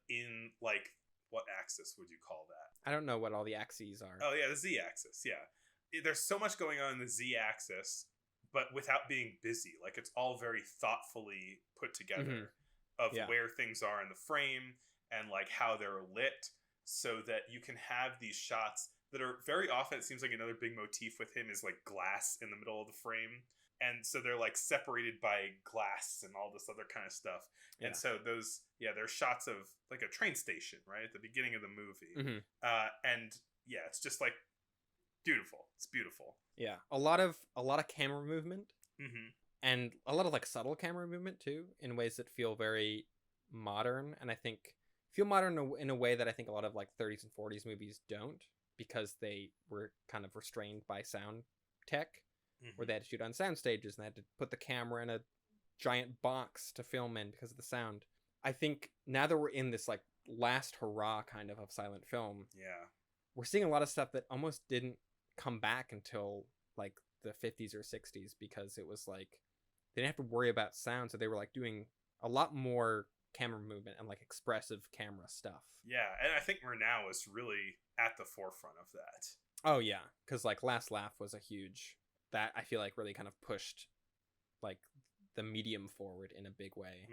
in, like, what axis would you call that? I don't know what all the axes are. Oh yeah, the z-axis. Yeah, there's so much going on in the z-axis, but without being busy. Like, it's all very thoughtfully put together of where things are in the frame and like how they're lit, so that you can have these shots that are very often, it seems like another big motif with him is like glass in the middle of the frame. And so they're like separated by glass and all this other kind of stuff. Yeah. And so those, they're shots of like a train station, right? At the beginning of the movie. And yeah, it's just like beautiful. It's beautiful. Yeah. A lot of camera movement. And a lot of like subtle camera movement too, in ways that feel very modern. And I think feel modern in a way that I think a lot of like 30s and 40s movies don't, because they were kind of restrained by sound tech, where they had to shoot on sound stages and they had to put the camera in a giant box to film in because of the sound. I think now that we're in this like last hurrah kind of silent film, we're seeing a lot of stuff that almost didn't come back until like the 50s or 60s, because it was like they didn't have to worry about sound, so they were like doing a lot more camera movement and like expressive camera stuff. Yeah, and I think Murnau is really at the forefront of that. Oh yeah, because like Last Laugh was a huge, that I feel like really kind of pushed like the medium forward in a big way.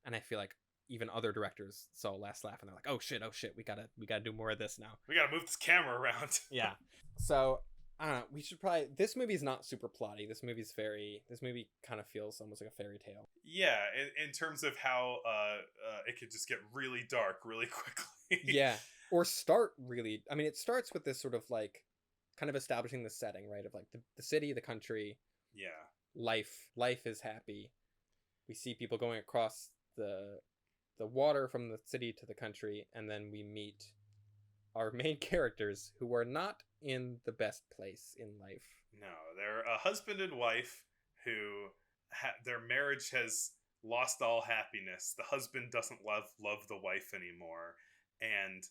And I feel like even other directors saw Last Laugh and they're like, oh shit, we gotta do more of this now. We gotta move this camera around. Yeah. So I don't know. We should probably. This movie's not super plotty. This movie kind of feels almost like a fairy tale. Yeah, in terms of how it could just get really dark really quickly. Yeah, or start really. I mean, it starts with this sort of like, kind of establishing the setting, right? Of like the city, the country. Yeah. Life is happy. We see people going across the water from the city to the country, and then we meet our main characters who are not in the best place in life. No, they're a husband and wife who their marriage has lost all happiness. The husband doesn't love the wife anymore, and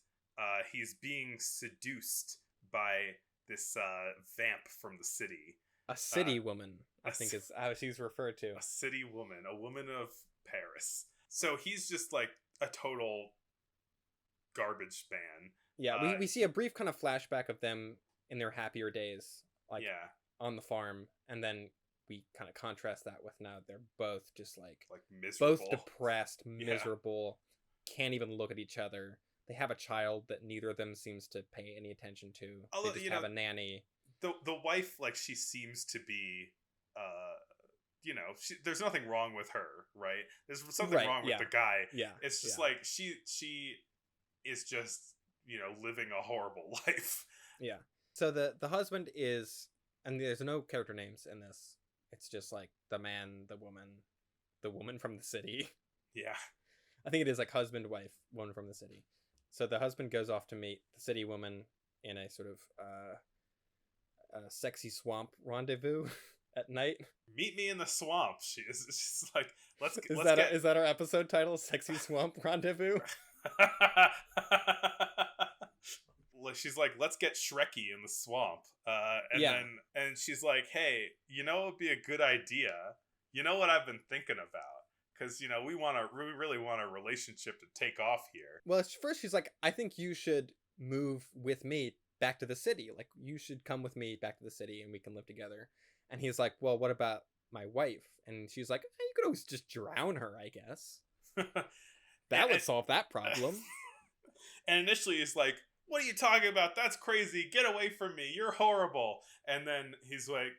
he's being seduced by this vamp from the city. A city woman, I think is how she's referred to. A city woman, a woman of Paris. So he's just like a total garbage man. Yeah, we see a brief kind of flashback of them in their happier days, like on the farm, and then we kind of contrast that with now they're both just like miserable, both depressed, miserable, can't even look at each other. They have a child that neither of them seems to pay any attention to. Although, they just have a nanny. The wife, like, she seems to be, there's nothing wrong with her, right? There's something wrong with the guy. Yeah, it's just like she is just living a horrible life. Yeah. So the husband is, and there's no character names in this. It's just like the man, the woman from the city. Yeah. I think it is like husband, wife, woman from the city. So the husband goes off to meet the city woman in a sort of sexy swamp rendezvous at night. Meet me in the swamp. She's like, is that our episode title? Sexy Swamp Rendezvous? She's like, let's get Shrekky in the swamp. And she's like, hey, it would be a good idea. You know what I've been thinking about? Because, we really want a relationship to take off here. Well, first she's like, I think you should move with me back to the city. Like, you should come with me back to the city and we can live together. And he's like, well, what about my wife? And she's like, you could always just drown her, I guess. That would solve that problem. And initially he's like, what are you talking about? That's crazy. Get away from me. You're horrible. And then he's like,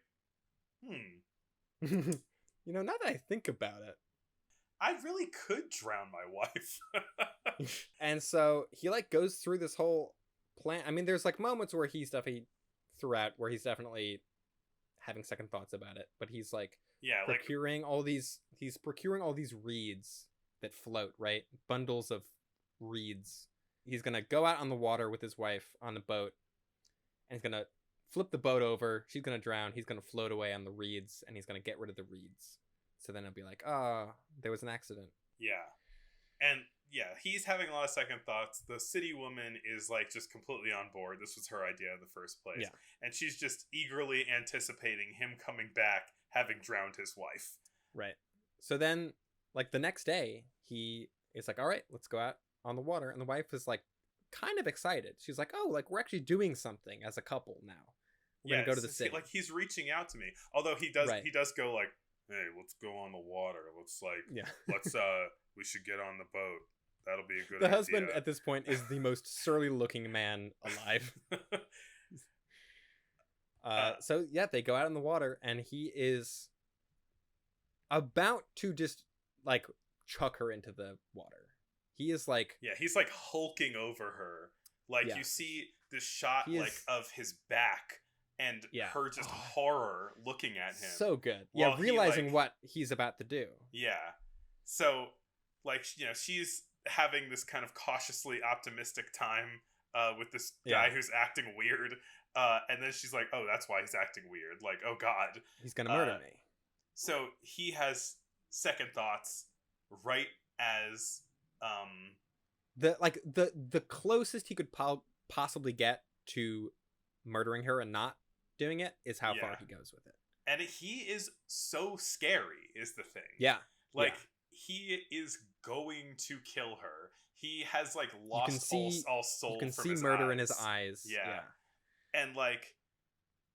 now that I think about it, I really could drown my wife. And so he like goes through this whole plan. I mean, there's like moments where he's definitely having second thoughts about it, but he's like procuring all these reeds that float, right? Bundles of reeds. He's gonna go out on the water with his wife on the boat, and he's gonna flip the boat over. She's gonna drown. He's gonna float away on the reeds, and he's gonna get rid of the reeds. So then it'll be like, there was an accident. Yeah. And yeah, he's having a lot of second thoughts. The city woman is like just completely on board. This was her idea in the first place. Yeah. And she's just eagerly anticipating him coming back, having drowned his wife. Right. So then, like, the next day, he is like, all right, let's go out on the water. And the wife is like kind of excited. She's like, oh, like, we're actually doing something as a couple now. We're gonna go to the city. Like, he's reaching out to me. Although he does go like, hey, let's go on the water. Let's we should get on the boat. That'll be a good idea. The husband at this point is the most surly looking man alive. So yeah, they go out in the water and he is about to just like chuck her into the water. He is like, he's like hulking over her. Like you see this shot of his back and her just horror looking at him. So good. Yeah, realizing what he's about to do. Yeah. So like, she's having this kind of cautiously optimistic time with this guy who's acting weird. And then she's like, oh, that's why he's acting weird. Like, oh God. He's going to murder me. So he has second thoughts right as the closest he could possibly get to murdering her and not doing it is how far he goes with it. And he is so scary is the thing. Yeah. He is going to kill her. He has like lost all soul. You can see murder in his eyes. Yeah. And like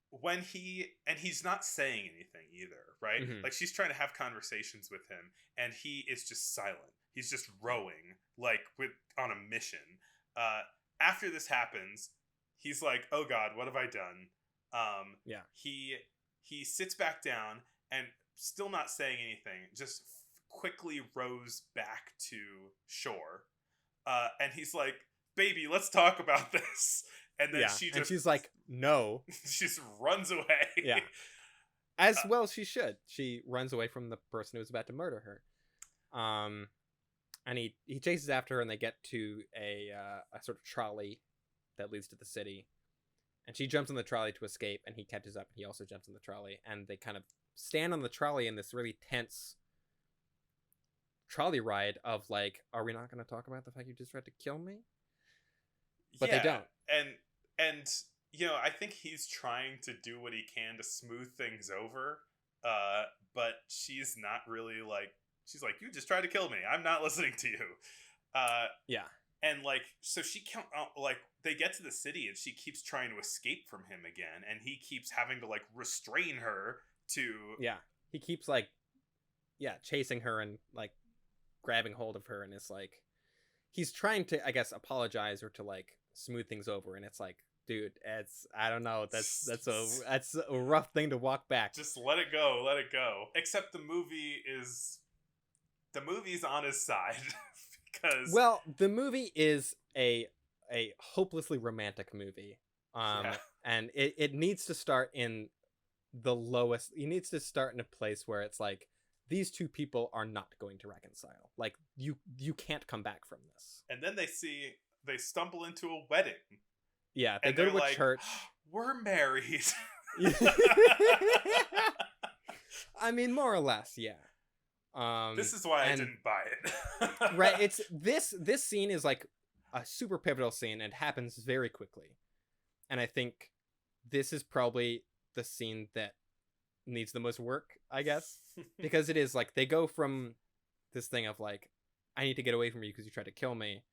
when he's not saying anything either, right? Mm-hmm. Like she's trying to have conversations with him and he is just silent. He's just rowing like on a mission. After this happens, he's like, oh God, what have I done? Yeah. He sits back down and still not saying anything, just quickly rows back to shore. And he's like, "Baby, let's talk about this." And then she's like, "No." She just runs away. Yeah. As well she should. She runs away from the person who was about to murder her. And he chases after her, and they get to a sort of trolley that leads to the city. And she jumps on the trolley to escape, and he catches up, and he also jumps on the trolley. And they kind of stand on the trolley in this really tense trolley ride of like, are we not going to talk about the fact you just tried to kill me? But they don't. And you know, I think he's trying to do what he can to smooth things over. But she's not really like, she's like, "You just tried to kill me. I'm not listening to you." Yeah. And like, so she can't, like, they get to the city and she keeps trying to escape from him again, and he keeps having to like restrain her to. Yeah. He keeps like, chasing her and like grabbing hold of her, and it's like, he's trying to, I guess, apologize or to like smooth things over, and it's like, dude, I don't know, that's a rough thing to walk back. Just let it go. Except the movie's on his side. Because, well, the movie is a hopelessly romantic movie, and it needs to start in the lowest. It needs to start in a place where it's like, these two people are not going to reconcile. Like, you can't come back from this. And then they stumble into a wedding. Yeah, they go to a like, church. "We're married." I mean, more or less, yeah. This is why I didn't buy it. Right, it's this scene is like a super pivotal scene, and happens very quickly. And I think this is probably the scene that needs the most work, I guess, because it is like, they go from this thing of like, I need to get away from you because you tried to kill me,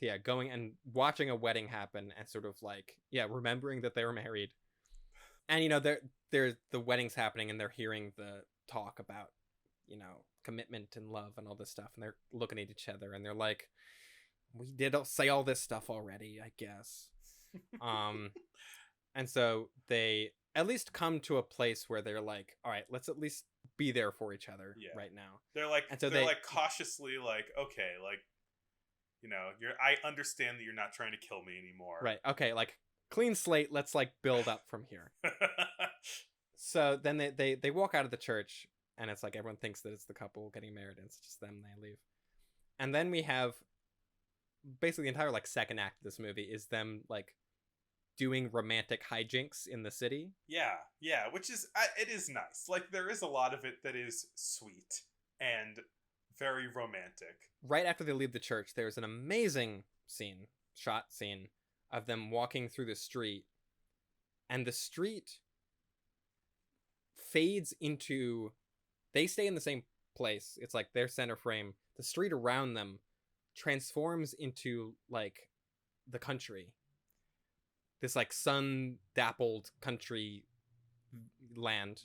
to going and watching a wedding happen, and sort of like, remembering that they were married. And, you know, they're the wedding's happening, and they're hearing the talk about, you know, commitment and love and all this stuff, and they're looking at each other, and they're like, we did say all this stuff already, I guess. And so they at least come to a place where they're like, all right, let's at least be there for each other right now. They're like, and so they're like cautiously like, okay, like, you know, I understand that you're not trying to kill me anymore. Right. Okay. Like, clean slate. Let's like build up from here. So then they walk out of the church, and it's like, everyone thinks that it's the couple getting married, and it's just them, and they leave. And then we have basically the entire like second act of this movie is them like doing romantic hijinks in the city. Yeah, which is, it is nice. Like, there is a lot of it that is sweet and very romantic. Right after they leave the church, there's an amazing shot scene of them walking through the street, and the street fades into, they stay in the same place. It's like their center frame. The street around them transforms into like the country. This like sun dappled country land.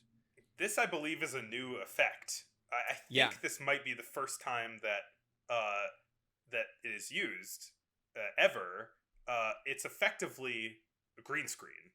This, I believe, is a new effect. I think this might be the first time that it is used ever. It's effectively a green screen.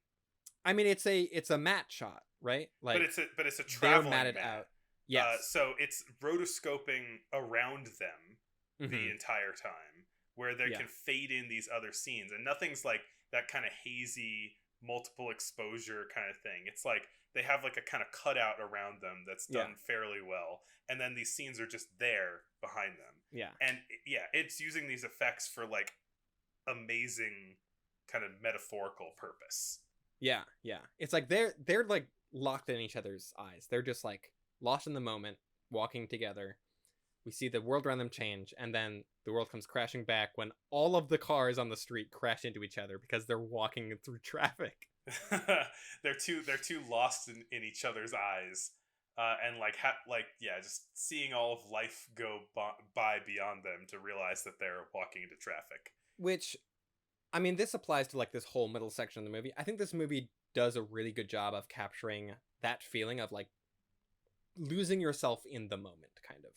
I mean, it's a matte shot, right? Like, but it's a traveling matted matte. out. Yes. So it's rotoscoping around them the entire time, where they can fade in these other scenes, and nothing's like that kind of hazy multiple exposure kind of thing. It's like they have like a kind of cutout around them that's done fairly well, and then these scenes are just there behind them. And it's using these effects for like amazing kind of metaphorical purpose. It's like they're like locked in each other's eyes. They're just like lost in the moment, walking together. We see the world around them change, and then the world comes crashing back when all of the cars on the street crash into each other because they're walking through traffic. they're too lost in each other's eyes, and just seeing all of life go by beyond them to realize that they're walking into traffic. Which, I mean, this applies to like this whole middle section of the movie. I think this movie does a really good job of capturing that feeling of like losing yourself in the moment, kind of.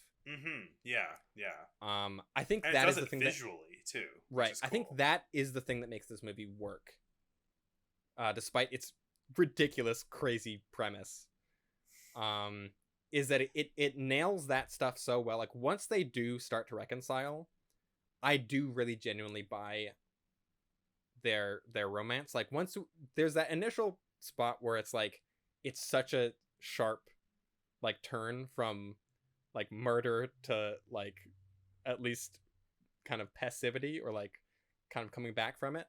I think and that it is the thing visually too. Right. Cool. I think that is the thing that makes this movie work. Despite its ridiculous, crazy premise, is that it nails that stuff so well. Like, once they do start to reconcile, I do really genuinely buy their romance. Like, once there's that initial spot where it's like, it's such a sharp like turn from like murder to like at least kind of passivity, or like kind of coming back from it.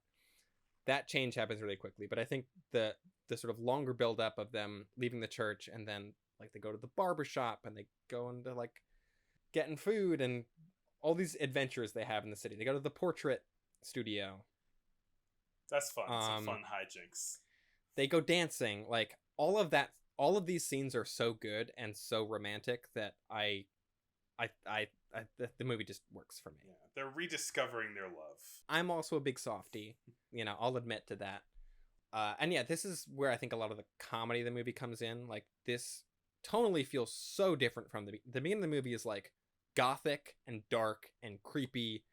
That change happens really quickly. But I think the sort of longer build up of them leaving the church, and then like they go to the barber shop and they go into like getting food and all these adventures they have in the city. They go to the portrait studio. That's fun. Some fun hijinks. They go dancing. Like, all of that, all of these scenes are so good and so romantic that the movie just works for me. Yeah, they're rediscovering their love. I'm also a big softie, I'll admit to that. And yeah, this is where I think a lot of the comedy of the movie comes in. Like, this tonally feels so different from the beginning of the movie is like gothic and dark and creepy,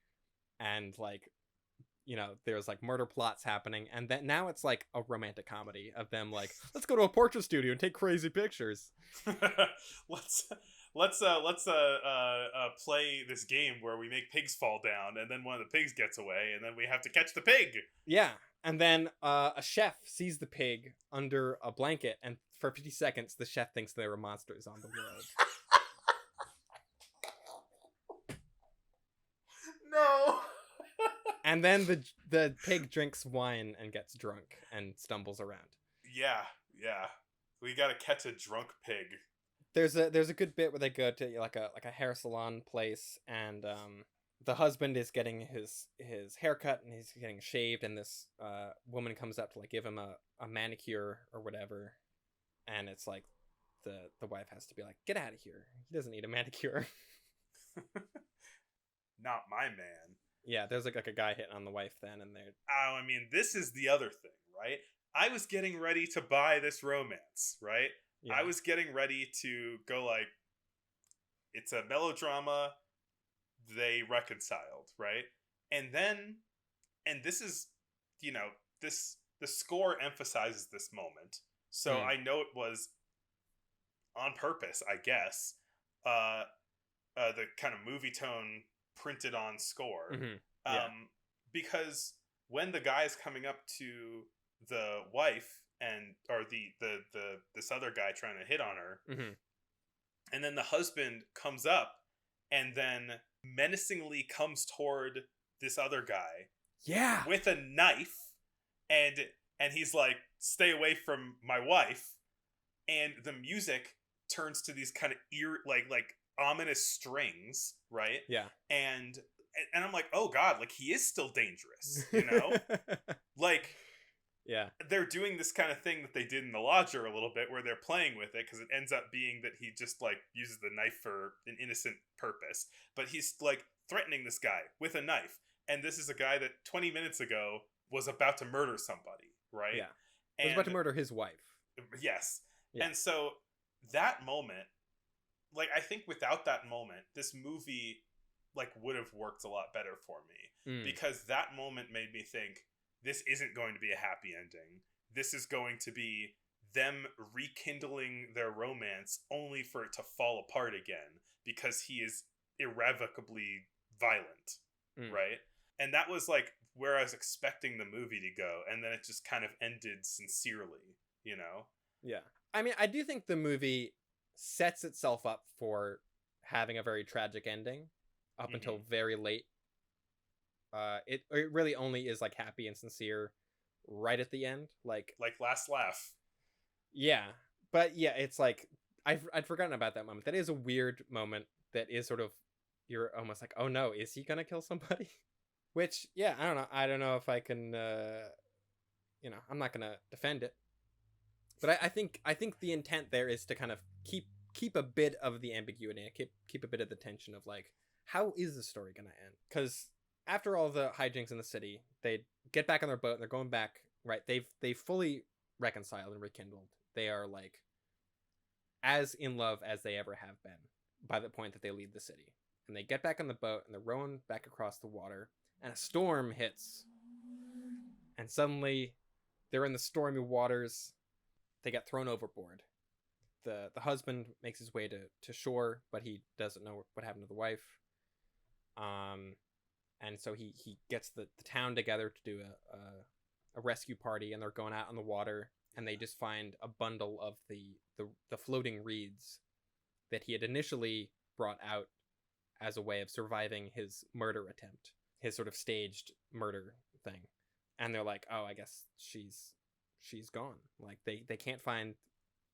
and like, there's like murder plots happening, and then now it's like a romantic comedy of them like, let's go to a portrait studio and take crazy pictures. let's play this game where we make pigs fall down, and then one of the pigs gets away, and then we have to catch the pig. Yeah, and then a chef sees the pig under a blanket, and for 50 seconds the chef thinks there are monsters on the world. No. And then the pig drinks wine and gets drunk and stumbles around. Yeah. We gotta catch a drunk pig. There's a good bit where they go to like a hair salon place, and the husband is getting his haircut and he's getting shaved, and this woman comes up to like give him a manicure or whatever, and it's like the wife has to be like, get out of here, he doesn't need a manicure. Not my man. Yeah, there's like a guy hitting on the wife then, and they're... Oh, I mean, this is the other thing, right? I was getting ready to buy this romance, right? Yeah. I was getting ready to go like, it's a melodrama, they reconciled, right? And this is, the score emphasizes this moment. So I know it was on purpose, I guess. The kind of movie tone printed on score. Mm-hmm. Yeah. Because when the guy is coming up to the wife or this other guy trying to hit on her, mm-hmm. and then the husband comes up and then menacingly comes toward this other guy, yeah, with a knife, and he's like, stay away from my wife, and the music turns to these kind of like ominous strings, right? Yeah. And I'm like, oh god, like, he is still dangerous, like, yeah, they're doing this kind of thing that they did in The Lodger a little bit, where they're playing with it, because it ends up being that he just like uses the knife for an innocent purpose, but he's like threatening this guy with a knife, and this is a guy that 20 minutes ago was about to murder somebody, right? Yeah, he was about to murder his wife. Yes. Yeah. And so that moment, like, I think without that moment, this movie like would have worked a lot better for me, because that moment made me think, this isn't going to be a happy ending. This is going to be them rekindling their romance only for it to fall apart again, because he is irrevocably violent, right? And that was like where I was expecting the movie to go, and then it just kind of ended sincerely, Yeah. I mean, I do think the movie sets itself up for having a very tragic ending up mm-hmm. until very late. It really only is like happy and sincere right at the end, like last laugh. Yeah, but yeah, it's like I'd forgotten about that moment. That is a weird moment. That is sort of, you're almost like, oh no, is he gonna kill somebody? Which, yeah, I don't know if I can. I'm not gonna defend it, but I think the intent there is to kind of keep a bit of the ambiguity and keep a bit of the tension of like, how is the story gonna end? Because after all the hijinks in the city, they get back on their boat and they're going back, right? They've fully reconciled and rekindled. They are like as in love as they ever have been by the point that they leave the city. And they get back on the boat and they're rowing back across the water, and a storm hits. And suddenly they're in the stormy waters, they get thrown overboard. The husband makes his way to shore, but he doesn't know what happened to the wife. And so he gets the town together to do a rescue party, and they're going out on the water, and they just find a bundle of the floating reeds that he had initially brought out as a way of surviving his murder attempt, his sort of staged murder thing. And they're like, oh, I guess she's gone. Like they can't find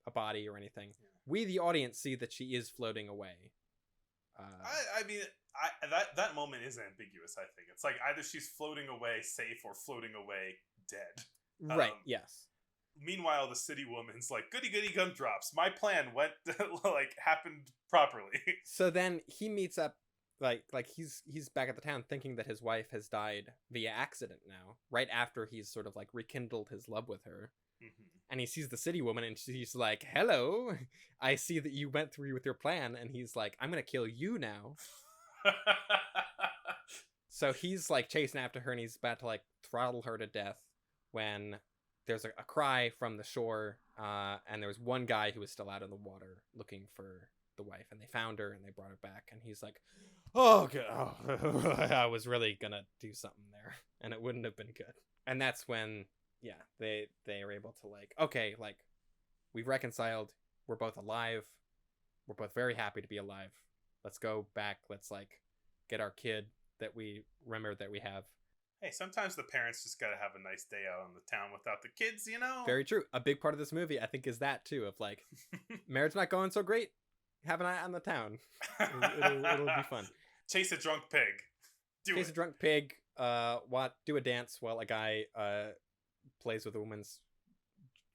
a body or anything. Yeah. We, the audience, see that she is floating away. I mean, that moment is ambiguous. I think it's like either she's floating away safe or floating away dead. Right. Yes. Meanwhile, the city woman's like, goody goody gumdrops. My plan went happened properly. So then he meets up, like he's back at the town thinking that his wife has died via accident now, right after he's sort of like rekindled his love with her. Mm-hmm. And he sees the city woman, and she's like, hello, I see that you went through with your plan. And he's like, I'm going to kill you now. So he's like chasing after her, and he's about to like throttle her to death when there's a cry from the shore. And there was one guy who was still out in the water looking for the wife, and they found her and they brought her back. And he's like, oh, God. I was really going to do something there, and it wouldn't have been good. And that's when, yeah, they are able to like, okay, like we've reconciled. We're both alive. We're both very happy to be alive. Let's go back. Let's like get our kid that we remember that we have. Hey, sometimes the parents just gotta have a nice day out on the town without the kids, you know? Very true. A big part of this movie, I think, is that too, of like, marriage not going so great. Have an eye on the town. It'll be fun. Chase a drunk pig. Chase a drunk pig. Do a dance while a guy plays with a woman's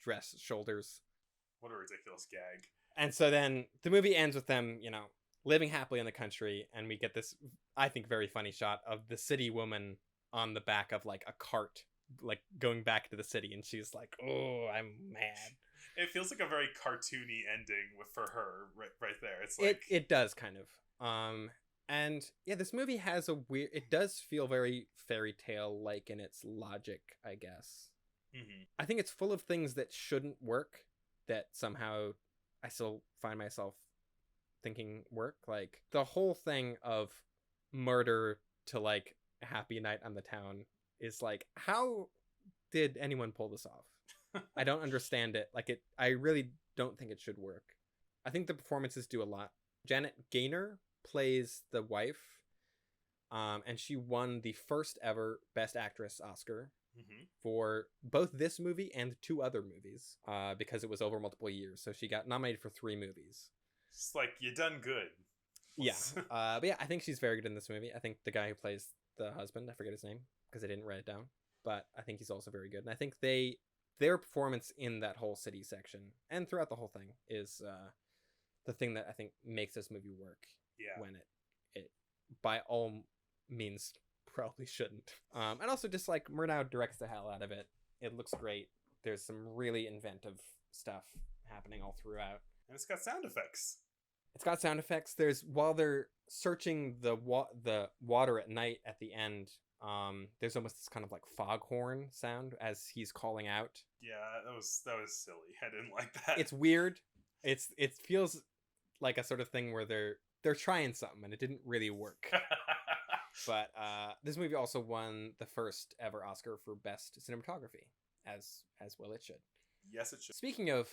dress shoulders. What a ridiculous gag. And so then the movie ends with them, you know, living happily in the country, and we get this, I think, very funny shot of the city woman on the back of like a cart, like going back to the city, and she's like, oh, I'm mad. It feels like a very cartoony ending for her right there. It's like it does kind of. And yeah, this movie has it does feel very fairy tale like in its logic, I guess. Mm-hmm. I think it's full of things that shouldn't work that somehow I still find myself thinking work. Like the whole thing of murder to like a happy night on the town is like, how did anyone pull this off? I don't understand it. Like I really don't think it should work. I think the performances do a lot. Janet Gaynor plays the wife, and she won the first ever Best Actress Oscar for both this movie and 2 other movies, because it was over multiple years. So she got nominated for 3 movies. It's like, you done good. Yeah. But yeah, I think she's very good in this movie. I think the guy who plays the husband, I forget his name because I didn't write it down, but I think he's also very good. And I think their performance in that whole city section and throughout the whole thing is the thing that I think makes this movie work. Yeah. When it by all means probably shouldn't. And also just like Murnau directs the hell out of it. It looks great. There's some really inventive stuff happening all throughout. And it's got sound effects. While they're searching the water at night at the end, there's almost this kind of like foghorn sound as he's calling out. Yeah, that was silly. I didn't like that. It's weird. It feels like a sort of thing where they're trying something and it didn't really work. But this movie also won the first ever Oscar for Best Cinematography, as well it should. Yes, it should. Speaking of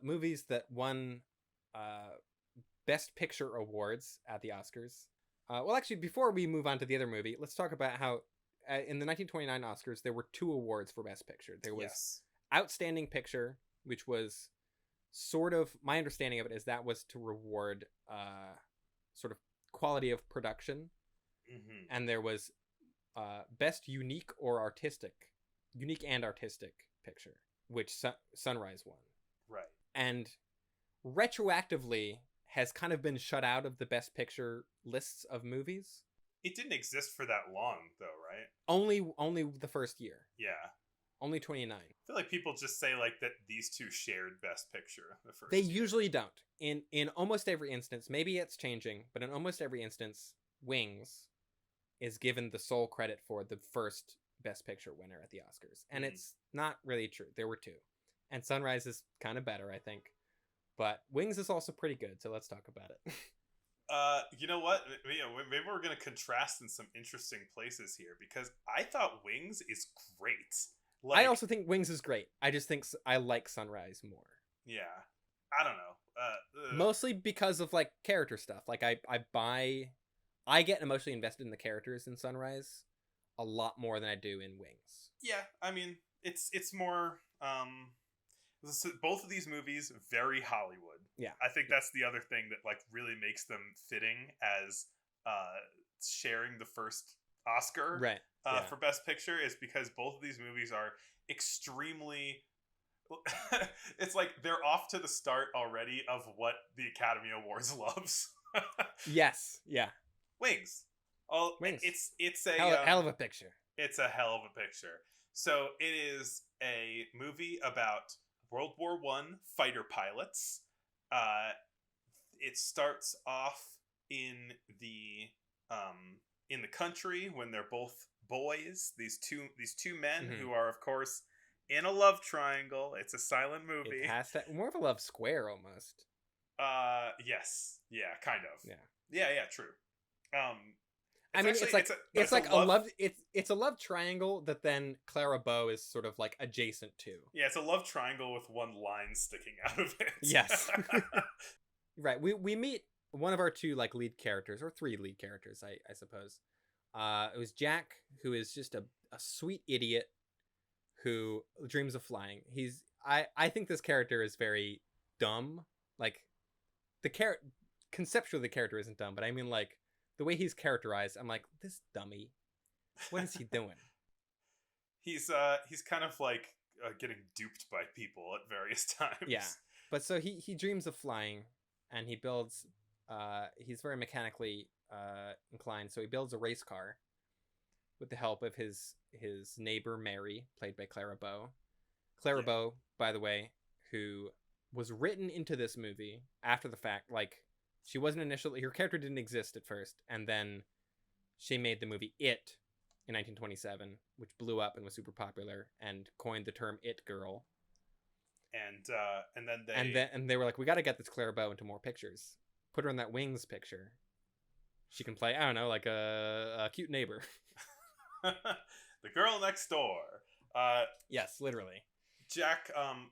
movies that won Best Picture awards at the Oscars. Well, actually, before we move on to the other movie, let's talk about how in the 1929 Oscars, there were 2 awards for Best Picture. There was Outstanding Picture, which was sort of, my understanding of it is that was to reward sort of quality of production. Mm-hmm. And there was Best Unique and Artistic Picture, which Sunrise won. Right. And retroactively has kind of been shut out of the Best Picture lists of movies. It didn't exist for that long, though, right? Only the first year. Yeah. Only 29. I feel like people just say like that these 2 shared Best Picture the first They year. usually don't. In almost every instance, maybe it's changing, but in almost every instance, Wings is given the sole credit for the first Best Picture winner at the Oscars. And it's not really true. There were 2. and Sunrise is kind of better, I think. But Wings is also pretty good, so let's talk about it. You know what? Maybe we're gonna contrast in some interesting places here because I thought Wings is great. I also think Wings is great. I just think I like Sunrise more. Yeah, I don't know. Mostly because of like character stuff. Like I get emotionally invested in the characters in Sunrise a lot more than I do in Wings. Yeah, I mean it's more. Both of these movies very Hollywood. Yeah, I think that's the other thing that like really makes them fitting as sharing the first Oscar right. For Best Picture is because both of these movies are extremely. It's like they're off to the start already of what the Academy Awards loves. Yes. Yeah. Wings. Oh, Wings. It's a hell of a picture. It's a hell of a picture. So it is a movie about World War I fighter pilots. It starts off in the country when they're both boys. These two men who are, of course, in a love triangle. It's a silent movie. It has to, more of a love square almost. Yes. Yeah, kind of. Yeah. Yeah, true. I mean, it's a love triangle that then Clara Bow is sort of like adjacent to. Yeah, it's a love triangle with one line sticking out of it. Yes. Right. We meet one of our two like lead characters, or three lead characters, I suppose. It was Jack, who is just a sweet idiot who dreams of flying. I think this character is very dumb. Like conceptually the character isn't dumb, but I mean like the way he's characterized, I'm like, this dummy. What is he doing? He's kind of like getting duped by people at various times. Yeah. But so he dreams of flying, and he builds he's very mechanically inclined, so he builds a race car with the help of his neighbor Mary, played by Clara Bow. Clara Bow, by the way, who was written into this movie after the fact. Like, she wasn't initially, her character didn't exist at first, and then she made the movie It in 1927, which blew up and was super popular and coined the term It Girl. And then they were like, we got to get this Clara Bow into more pictures. Put her in that Wings picture. She can play, I don't know, like a cute neighbor. The girl next door. Yes, literally. Jack,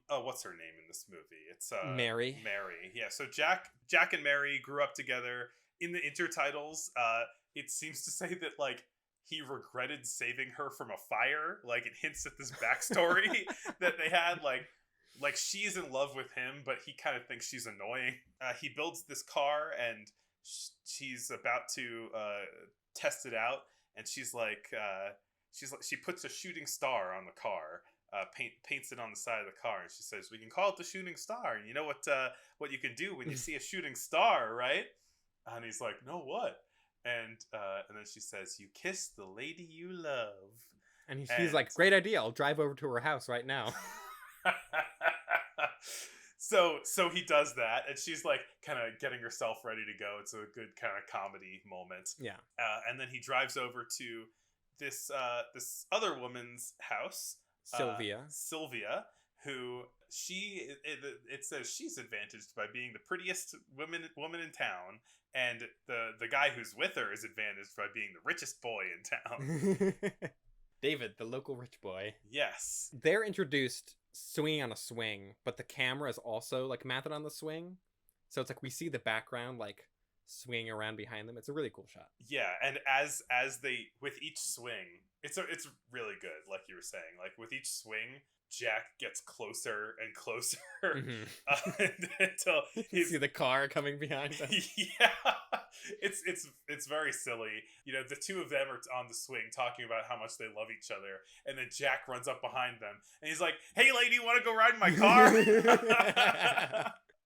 what's her name in this movie? It's Mary. Mary. Yeah, so Jack and Mary grew up together. In the intertitles, it seems to say that like he regretted saving her from a fire. Like, it hints at this backstory that they had. Like she's in love with him, but he kind of thinks she's annoying. He builds this car, and she's about to test it out, and she puts a shooting star on the car. Paints it on the side of the car, and she says, "We can call it the shooting star." And you know what you can do when you see a shooting star, right? And he's like, "No, what?" And then she says, "You kiss the lady you love." And she's like, "Great idea! I'll drive over to her house right now." So he does that, and she's like kind of getting herself ready to go. It's a good kind of comedy moment. Yeah. And then he drives over to this other woman's house. Sylvia, who it says she's advantaged by being the prettiest woman in town, and the guy who's with her is advantaged by being the richest boy in town. David, the local rich boy. Yes. They're introduced swinging on a swing, but the camera is also like mounted on the swing, so it's like we see the background like swinging around behind them. It's a really cool shot. Yeah, and as they with each swing, it's really good. Like you were saying, like with each swing, Jack gets closer and closer until you see the car coming behind them. Yeah, it's very silly. You know, the two of them are on the swing talking about how much they love each other, and then Jack runs up behind them and he's like, "Hey, lady, want to go ride in my car?"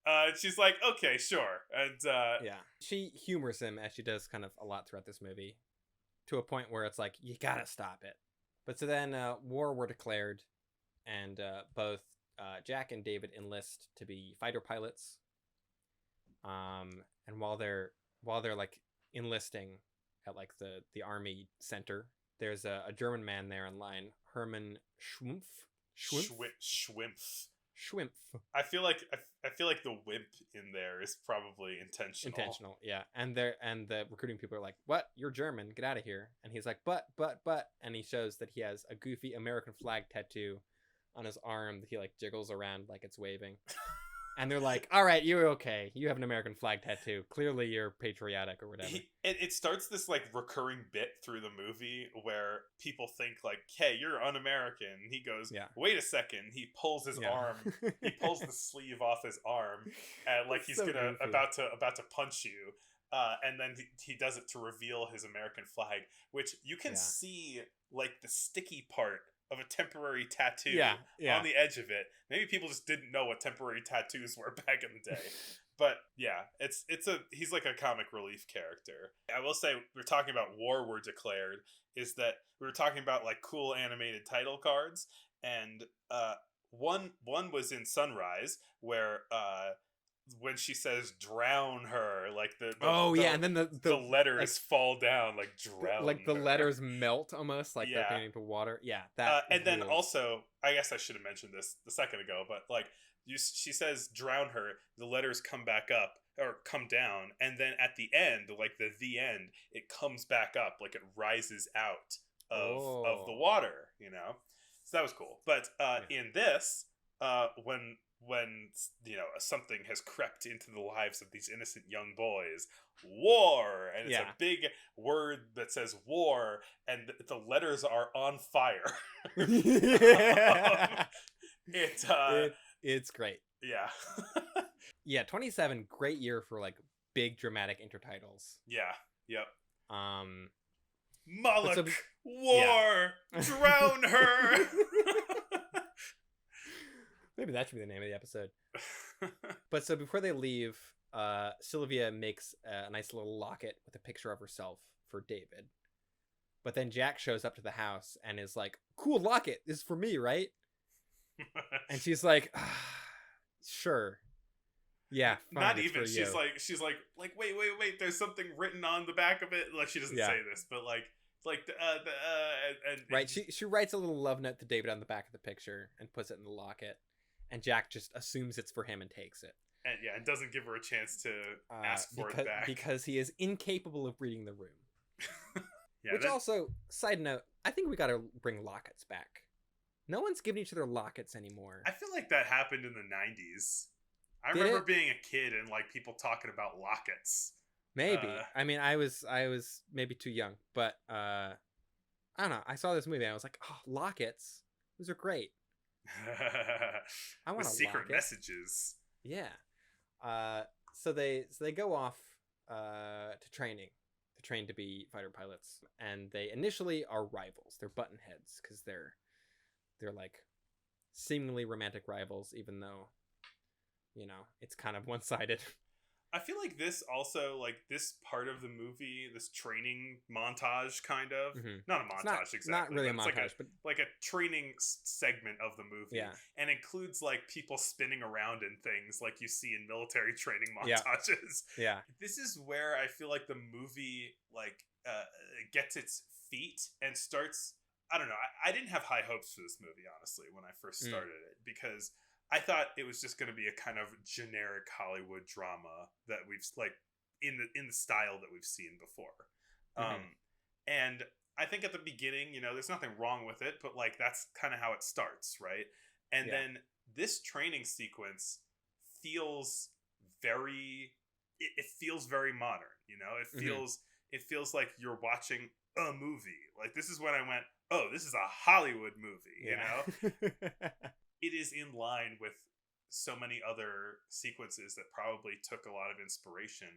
And she's like, "Okay, sure." And yeah, she humors him, as she does kind of a lot throughout this movie, to a point where it's like, you gotta stop it. But so then war were declared, and both Jack and David enlist to be fighter pilots. And while they're like enlisting at like the army center, there's a German man there in line, Hermann Schwimpf. Schwimp. I feel like the wimp in there is probably intentional. Intentional, yeah. And the recruiting people are like, "What? You're German. Get out of here." And he's like, but," and he shows that he has a goofy American flag tattoo on his arm that he like jiggles around like it's waving. And they're like, "All right, you're okay. You have an American flag tattoo. Clearly, you're patriotic or whatever." It starts this like recurring bit through the movie where people think like, "Hey, you're un-American." And he goes, Yeah. "Wait a second." He pulls his arm. He pulls the sleeve off his arm, and like he's So gonna goofy. about to punch you. And then he does it to reveal his American flag, which you can see like the sticky part of a temporary tattoo on the edge of it. Maybe people just didn't know what temporary tattoos were back in the day. But yeah, he's like a comic relief character. I will say, we're talking about War Were Declared, is that we were talking about like cool animated title cards, and one was in Sunrise where when she says "drown her," like the and then the letters fall down like "drown," like the her. letters melt almost like they're turning into water. Yeah, that. And then rules. also, I guess I should have mentioned this a second ago, but like she says "drown her," the letters come back up or come down, and then at the end, like the end, it comes back up, like it rises out of the water, you know. So that was cool. But in this, when something has crept into the lives of these innocent young boys, war, and it's a big word that says war, and the letters are on fire. It's great. Yeah. Yeah, 27, great year for like big dramatic intertitles. Yeah. Yep. Moloch, war, drown her. Maybe that should be the name of the episode. But so before they leave, Sylvia makes a nice little locket with a picture of herself for David. But then Jack shows up to the house and is like, "Cool locket. This is for me, right?" And she's like, "Sure. Yeah, fine, not it's even. for She's you." like, wait. There's something written on the back of it. Like she doesn't say this, but right. She writes a little love note to David on the back of the picture and puts it in the locket, and Jack just assumes it's for him and takes it. And doesn't give her a chance to ask for it back because he is incapable of reading the room. Yeah, Which also, side note, I think we got to bring lockets back. No one's giving each other lockets anymore. I feel like that happened in the 90s. I Did remember it? being a kid and like people talking about lockets. Maybe. I mean, I was maybe too young, but I don't know. I saw this movie and I was like, "Oh, lockets. Those are great. I want With a secret locket." messages. Yeah. So they go off to train to be fighter pilots, and they initially are rivals. They're button heads because they're like seemingly romantic rivals, even though it's kind of one-sided. I feel like this also, like this part of the movie, this training montage kind of, not a montage exactly. Not really a montage, montage, but like a training segment of the movie. Yeah. And includes like people spinning around in things like you see in military training montages. Yeah. This is where I feel like the movie like gets its feet and starts, I don't know, I didn't have high hopes for this movie, honestly, when I first started it, because I thought it was just going to be a kind of generic Hollywood drama that we've like in the style that we've seen before. And I think at the beginning, there's nothing wrong with it, but like that's kind of how it starts, right? And then this training sequence feels very it feels very modern, it feels like you're watching a movie. Like this is when I went, "Oh, this is a Hollywood movie," you know? It is in line with so many other sequences that probably took a lot of inspiration.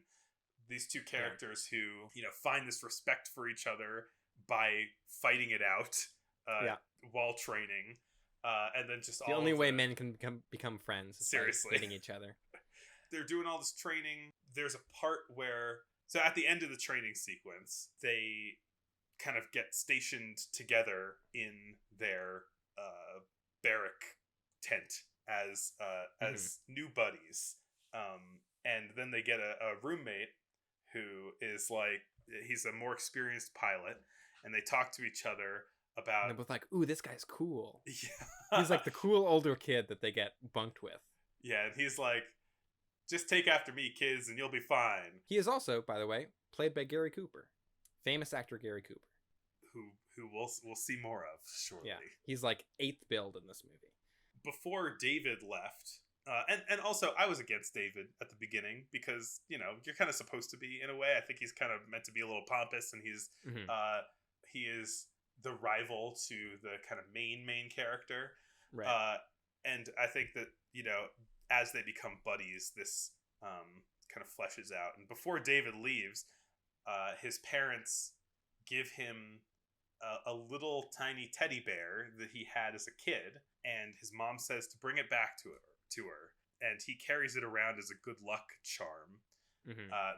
These two characters who, find this respect for each other by fighting it out while training. And then just the only way men can become friends is seriously by hitting each other. They're doing all this training. There's a part where, so at the end of the training sequence, they kind of get stationed together in their barrack tent as new buddies, and then they get a roommate who is like, he's a more experienced pilot, and they talk to each other about they're both like, ooh, this guy's cool. yeah. He's like the cool older kid that they get bunked with. Yeah, and he's like, just take after me, kids, and you'll be fine. He is also, by the way, played by Gary Cooper, famous actor Gary Cooper. Who we'll see more of shortly. Yeah, he's like 8th build in this movie. Before David left, and also I was against David at the beginning because, you know, you're kind of supposed to be in a way. I think he's kind of meant to be a little pompous, and he is the rival to the kind of main character. Right. And I think that, you know, as they become buddies, this kind of fleshes out. And before David leaves, his parents give him a little tiny teddy bear that he had as a kid, and his mom says to bring it back to her, and he carries it around as a good luck charm.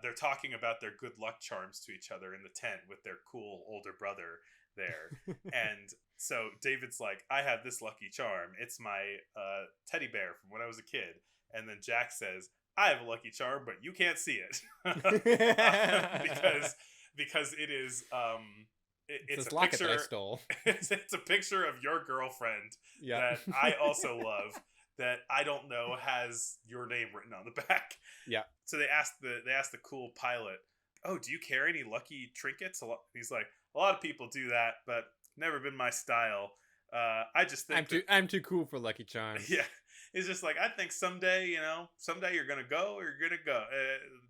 They're talking about their good luck charms to each other in the tent with their cool older brother there. And so David's like, I have this lucky charm. It's my teddy bear from when I was a kid. And then Jack says, I have a lucky charm, but you can't see it. because it is it's a picture that I stole. it's a picture of your girlfriend that I also love, that I don't know has your name written on the back. Yeah. So they asked the cool pilot, oh, do you carry any lucky trinkets? He's like, a lot of people do that, but never been my style. I just think I'm too cool for Lucky Charms. Yeah. It's just like, I think someday you're going to go, or you're going to go.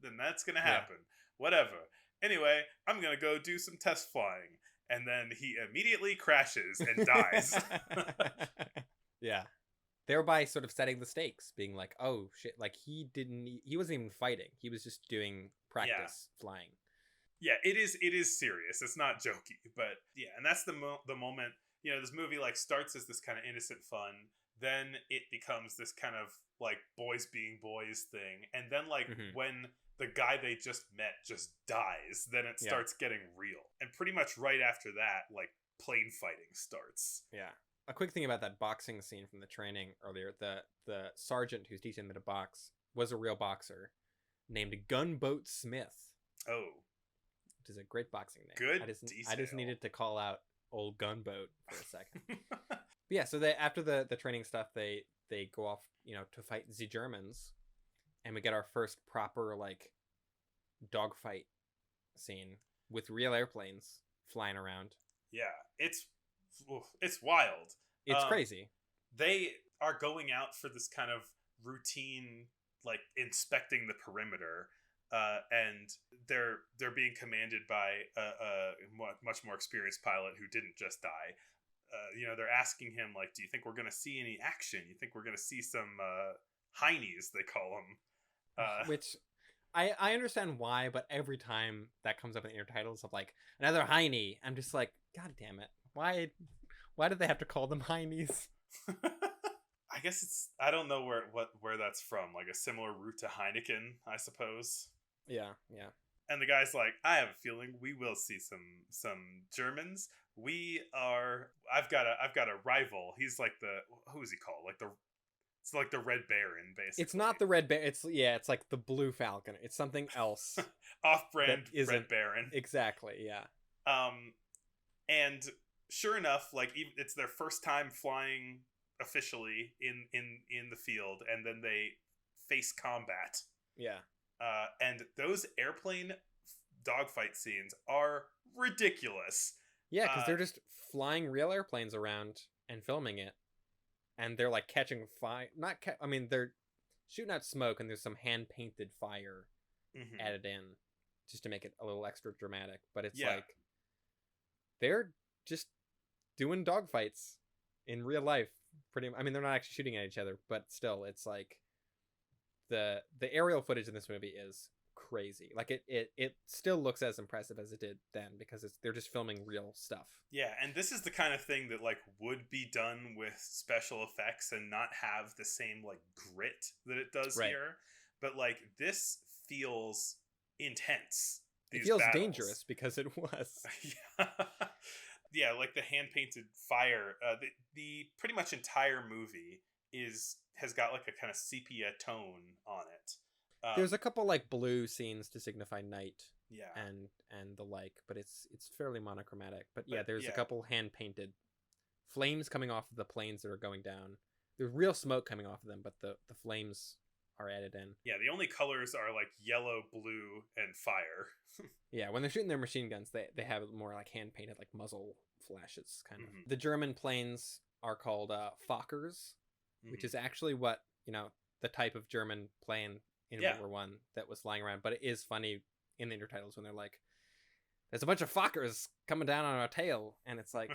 Then that's going to happen. Whatever. Anyway, I'm going to go do some test flying. And then he immediately crashes and dies. Yeah. Thereby sort of setting the stakes, being like, oh shit, like he wasn't even fighting. He was just doing practice flying. Yeah, it is serious. It's not jokey, but yeah, and that's the moment, you know, this movie like starts as this kind of innocent fun, then it becomes this kind of like boys being boys thing, and then like when the guy they just met just dies, then it starts getting real. And pretty much right after that, like plane fighting starts. Yeah. A quick thing about that boxing scene from the training earlier, the sergeant who's teaching them to box was a real boxer named Gunboat Smith. Oh. Which is a great boxing name. Good I just needed to call out old Gunboat for a second. But yeah, so after the training stuff, they go off, you know, to fight the Germans, and we get our first proper like dogfight scene with real airplanes flying around. Yeah, it's wild. It's crazy. They are going out for this kind of routine, like inspecting the perimeter, and they're being commanded by a much more experienced pilot who didn't just die. You know, they're asking him like, do you think we're going to see any action? You think we're going to see some heinies, they call them. Which I understand why, but every time that comes up in the intertitles of like another heiny, I'm just like, God damn it. Why did they have to call them heinies? I guess I don't know where that's from. Like a similar root to Heineken, I suppose. Yeah. And the guy's like, I have a feeling we will see some Germans. I've got a rival. He's like who is he called? It's like the Red Baron, basically. It's not the Red Baron. It's like the Blue Falcon. It's something else. Off-brand Red Baron. Exactly, yeah. And sure enough, like it's their first time flying officially in the field, and then they face combat. Yeah. And those airplane dogfight scenes are ridiculous. Yeah, because they're just flying real airplanes around and filming it, and they're like catching fire. They're shooting out smoke, and there's some hand painted fire added in just to make it a little extra dramatic. But it's like they're just doing dogfights in real life. They're not actually shooting at each other, but still, it's like the aerial footage in this movie is crazy. Like it still looks as impressive as it did then, because they're just filming real stuff. Yeah, and this is the kind of thing that like would be done with special effects and not have the same like grit that it does here. But like this feels intense. It feels dangerous because it was. Yeah, like the hand painted fire. The pretty much entire movie has got like a kind of sepia tone on it. There's a couple like blue scenes to signify night yeah. and the like, but it's fairly monochromatic. But yeah, there's a couple hand painted flames coming off of the planes that are going down. There's real smoke coming off of them, but the flames are added in. Yeah, the only colors are like yellow, blue, and fire. Yeah, when they're shooting their machine guns, they have more like hand painted like muzzle flashes kind of. Mhm. The German planes are called Fokkers, which is actually what, the type of German plane in World War One that was flying around. But it is funny in the intertitles when they're like, there's a bunch of Fokkers coming down on our tail, and it's like,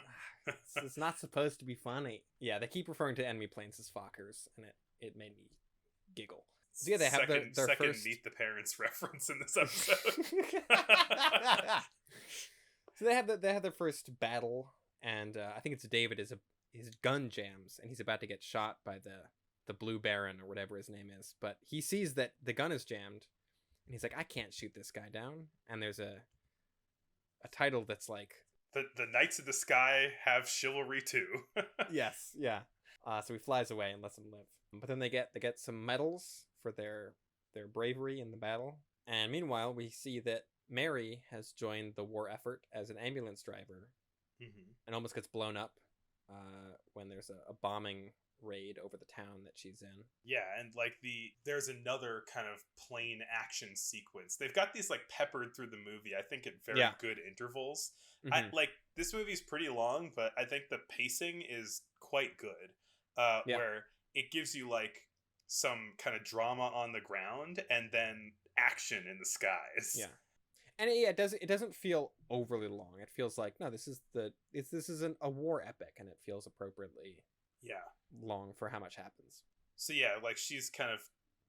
it's not supposed to be funny. Yeah, they keep referring to enemy planes as Fokkers, and it made me giggle. So yeah, they have their second first... Meet the Parents reference in this episode. So they have their first battle, and I think it's David his gun jams, and he's about to get shot by the Blue Baron or whatever his name is, but he sees that the gun is jammed, and he's like, I can't shoot this guy down. And there's a title that's like, the Knights of the Sky have chivalry too. yes, yeah. So he flies away and lets them live. But then they get some medals for their bravery in the battle. And meanwhile, we see that Mary has joined the war effort as an ambulance driver, and almost gets blown up when there's a bombing raid over the town that she's in. Yeah, and like there's another kind of plane action sequence. They've got these like peppered through the movie, I think, at very good intervals. This movie's pretty long, but I think the pacing is quite good. Where it gives you like some kind of drama on the ground and then action in the skies. Yeah. And it doesn't feel overly long. It feels like, no, this is a war epic, and it feels appropriately long for how much happens. So yeah, like she's kind of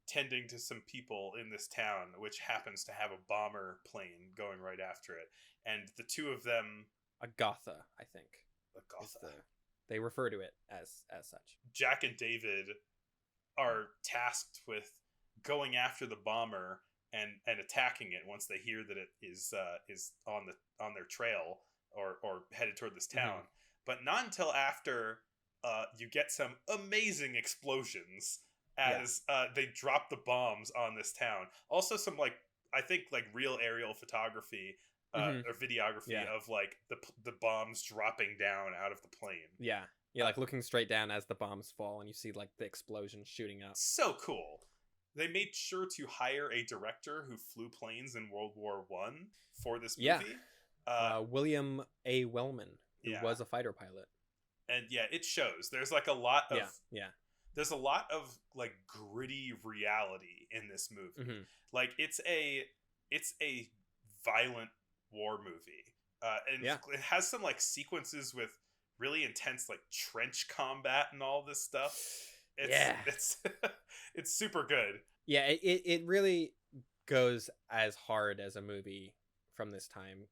tending to some people in this town, which happens to have a bomber plane going right after it, and the two of them, a Gotha, I think. A Gotha. They refer to it as such. Jack and David are tasked with going after the bomber and attacking it once they hear that it is on their trail or headed toward this town. But not until after you get some amazing explosions as they drop the bombs on this town. Also some I think real aerial photography or videography of like the bombs dropping down out of the plane. Yeah, like looking straight down as the bombs fall, and you see like the explosion shooting up. So cool. They made sure to hire a director who flew planes in World War One for this movie. William A. Wellman, who was a fighter pilot. And it shows. There's like a lot of there's a lot of like gritty reality in this movie. Like it's a violent war movie. And it has some like sequences with really intense like trench combat and all this stuff. It's it's super good. Yeah, it really goes as hard as a movie from this time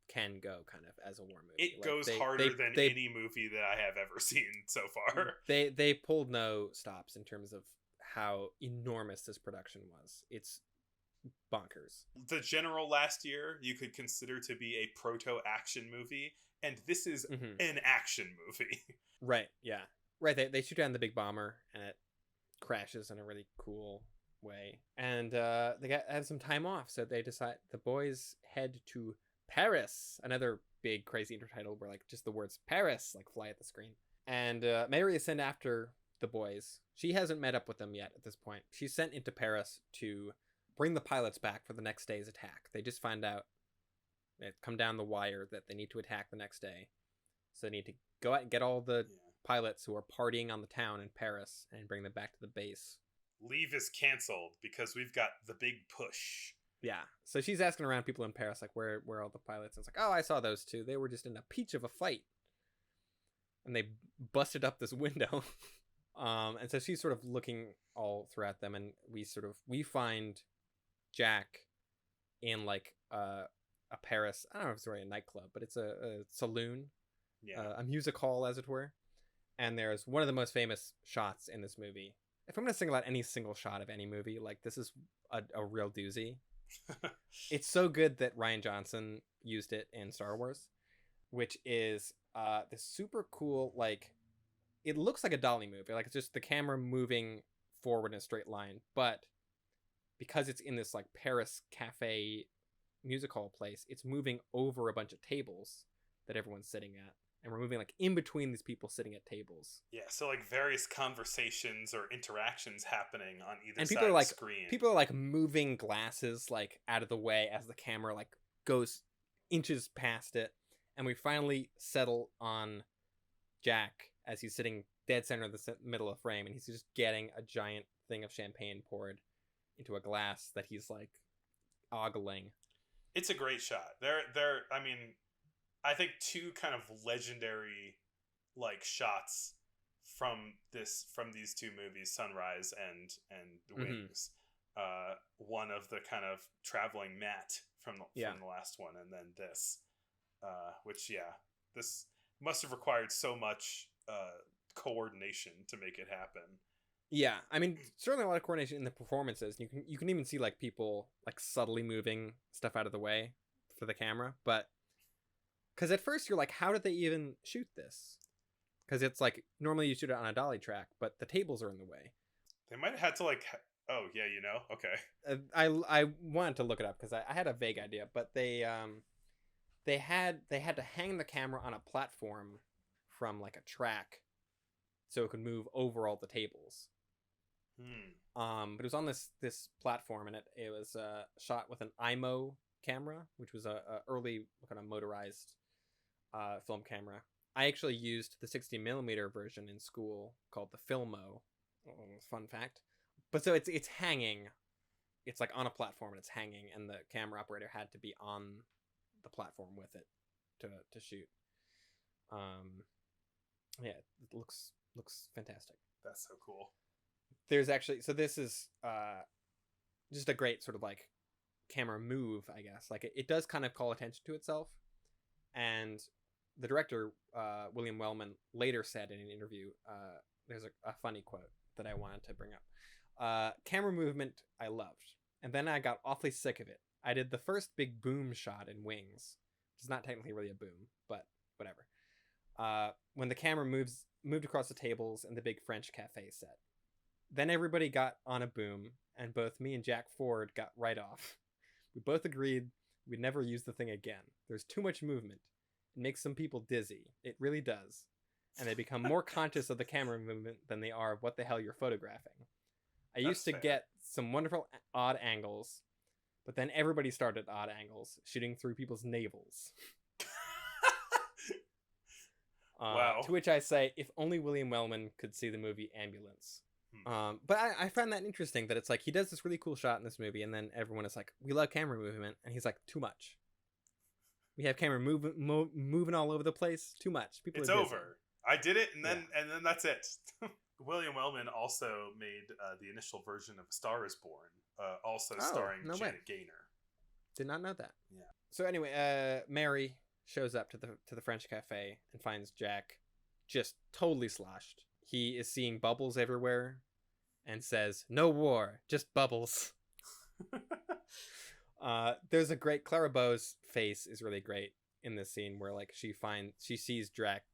can go, kind of, as a war movie. It goes harder than any movie that I have ever seen so far. They pulled no stops in terms of how enormous this production was. It's bonkers. The General last year you could consider to be a proto-action movie, and this is an action movie. Right, yeah. Right, they shoot down the big bomber, and it crashes in a really cool way. And they have some time off, so they decide the boys head to Paris. Another big crazy intertitle where like just the words Paris like fly at the screen. And Mary is sent after the boys. She hasn't met up with them yet at this point. She's sent into Paris to bring the pilots back for the next day's attack. They just find out, they come down the wire that they need to attack the next day. So they need to go out and get all the pilots who are partying on the town in Paris and bring them back to the base. Leave is canceled because we've got the big push. Yeah. So she's asking around people in Paris, like, where are all the pilots? And it's like, oh, I saw those two. They were just in a peach of a fight. And they busted up this window. And so she's sort of looking all throughout them, and we find Jack in like a Paris, I don't know if it's really a nightclub, but it's a saloon, a music hall, as it were. And there's one of the most famous shots in this movie. If I'm going to single out any single shot of any movie, like this is a real doozy. It's so good that Rian Johnson used it in Star Wars, which is this super cool, like, it looks like a dolly movie. Like, it's just the camera moving forward in a straight line, but because it's in this like Paris cafe music hall place, it's moving over a bunch of tables that everyone's sitting at, and we're moving like in between these people sitting at tables. Yeah, so like various conversations or interactions happening on either And side people are of like the screen. people are like moving glasses like out of the way as the camera like goes inches past it, and we finally settle on Jack as he's sitting dead center of the middle of the frame, and he's just getting a giant thing of champagne poured into a glass that he's like ogling. It's a great shot. I mean, I think two kind of legendary like shots from these two movies, Sunrise and The Wings. One of the kind of traveling Matt from the last one, and then this, which this must have required so much coordination to make it happen. Yeah, I mean, certainly a lot of coordination in the performances. You can even see like people like subtly moving stuff out of the way for the camera, but because at first you're like, how did they even shoot this? Because it's like normally you shoot it on a dolly track, but the tables are in the way. They might have had to like, oh yeah, okay. I wanted to look it up because I had a vague idea, but they had to hang the camera on a platform from like a track so it could move over all the tables. But it was on this platform, and it was shot with an IMO camera, which was a early kind of motorized film camera. I actually used the 60mm version in school called the Filmo. Fun fact. But so it's hanging. It's like on a platform and it's hanging, and the camera operator had to be on the platform with it to shoot. Yeah, it looks fantastic. That's so cool. There's actually, so this is just a great sort of like camera move, I guess. Like it does kind of call attention to itself, and the director William Wellman later said in an interview, there's a funny quote that I wanted to bring up. Camera movement I loved, and then I got awfully sick of it. I did the first big boom shot in Wings, which is not technically really a boom, but whatever. When the camera moved across the tables in the big French cafe set. Then everybody got on a boom, and both me and Jack Ford got right off. We both agreed we'd never use the thing again. There's too much movement. It makes some people dizzy. It really does. And they become more conscious of the camera movement than they are of what the hell you're photographing. I used to get some wonderful odd angles, but then everybody started odd angles, shooting through people's navels. Wow. To which I say, if only William Wellman could see the movie Ambulance. But I find that interesting that it's like he does this really cool shot in this movie, and then everyone is like, we love camera movement, and he's like, too much. We have camera moving all over the place. Too much. People. It's over. I did it, and then that's it. William Wellman also made the initial version of A Star Is Born, also starring Janet Gaynor. Did not know that. Yeah. So anyway, Mary shows up to the French cafe and finds Jack just totally sloshed. He is seeing bubbles everywhere and says, "No war, just bubbles." There's a great, Clara Bow's face is really great in this scene where like she sees Jack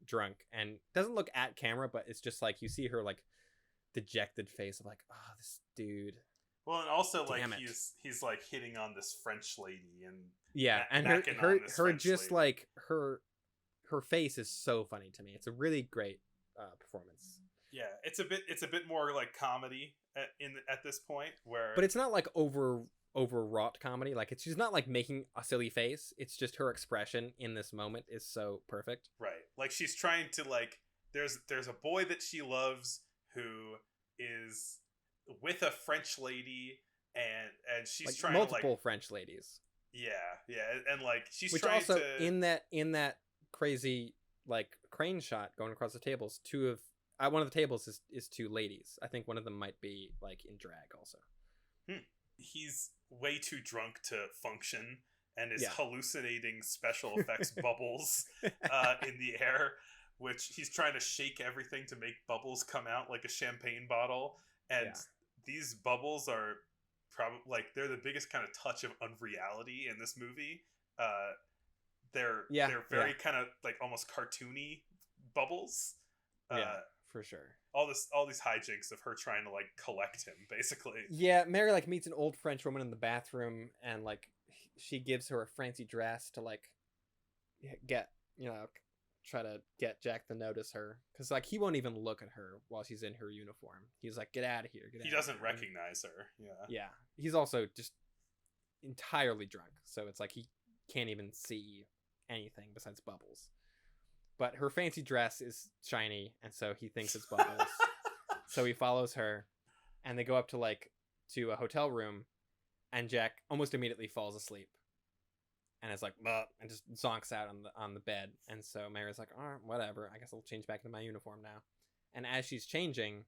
drunk and doesn't look at camera, but it's just like you see her like dejected face of like, oh, this dude. Well, and also like Damn it. he's like hitting on this French lady and and her just lady. like her face is so funny to me. It's a really great performance. Yeah, it's a bit more like comedy at this point where, but it's not like overwrought comedy. Like she's not like making a silly face. It's just her expression in this moment is so perfect. Right, like she's trying to like there's a boy that she loves who is with a French lady and she's like trying multiple to like French ladies. Yeah, and like she's which trying also to in that crazy like crane shot going across the tables, one of the tables is two ladies. I think one of them might be like in drag also. He's way too drunk to function and is hallucinating special effects bubbles in the air, which he's trying to shake everything to make bubbles come out like a champagne bottle, and these bubbles are probably like they're the biggest kind of touch of unreality in this movie. They're very kind of like almost cartoony bubbles. Yeah, for sure. all these hijinks of her trying to like collect him, basically. Yeah, Mary like meets an old French woman in the bathroom, and like she gives her a fancy dress to like get, you know, try to get Jack to notice her, because like he won't even look at her while she's in her uniform. He's like, get out of here, He doesn't recognize her. Yeah, he's also just entirely drunk, so it's like he can't even see anything besides bubbles. But her fancy dress is shiny, and so he thinks it's bubbles. So he follows her, and they go up to a hotel room, and Jack almost immediately falls asleep, and is like, "Bah," and just zonks out on the bed. And so Mary's like, "All right, whatever. I guess I'll change back into my uniform now." And as she's changing,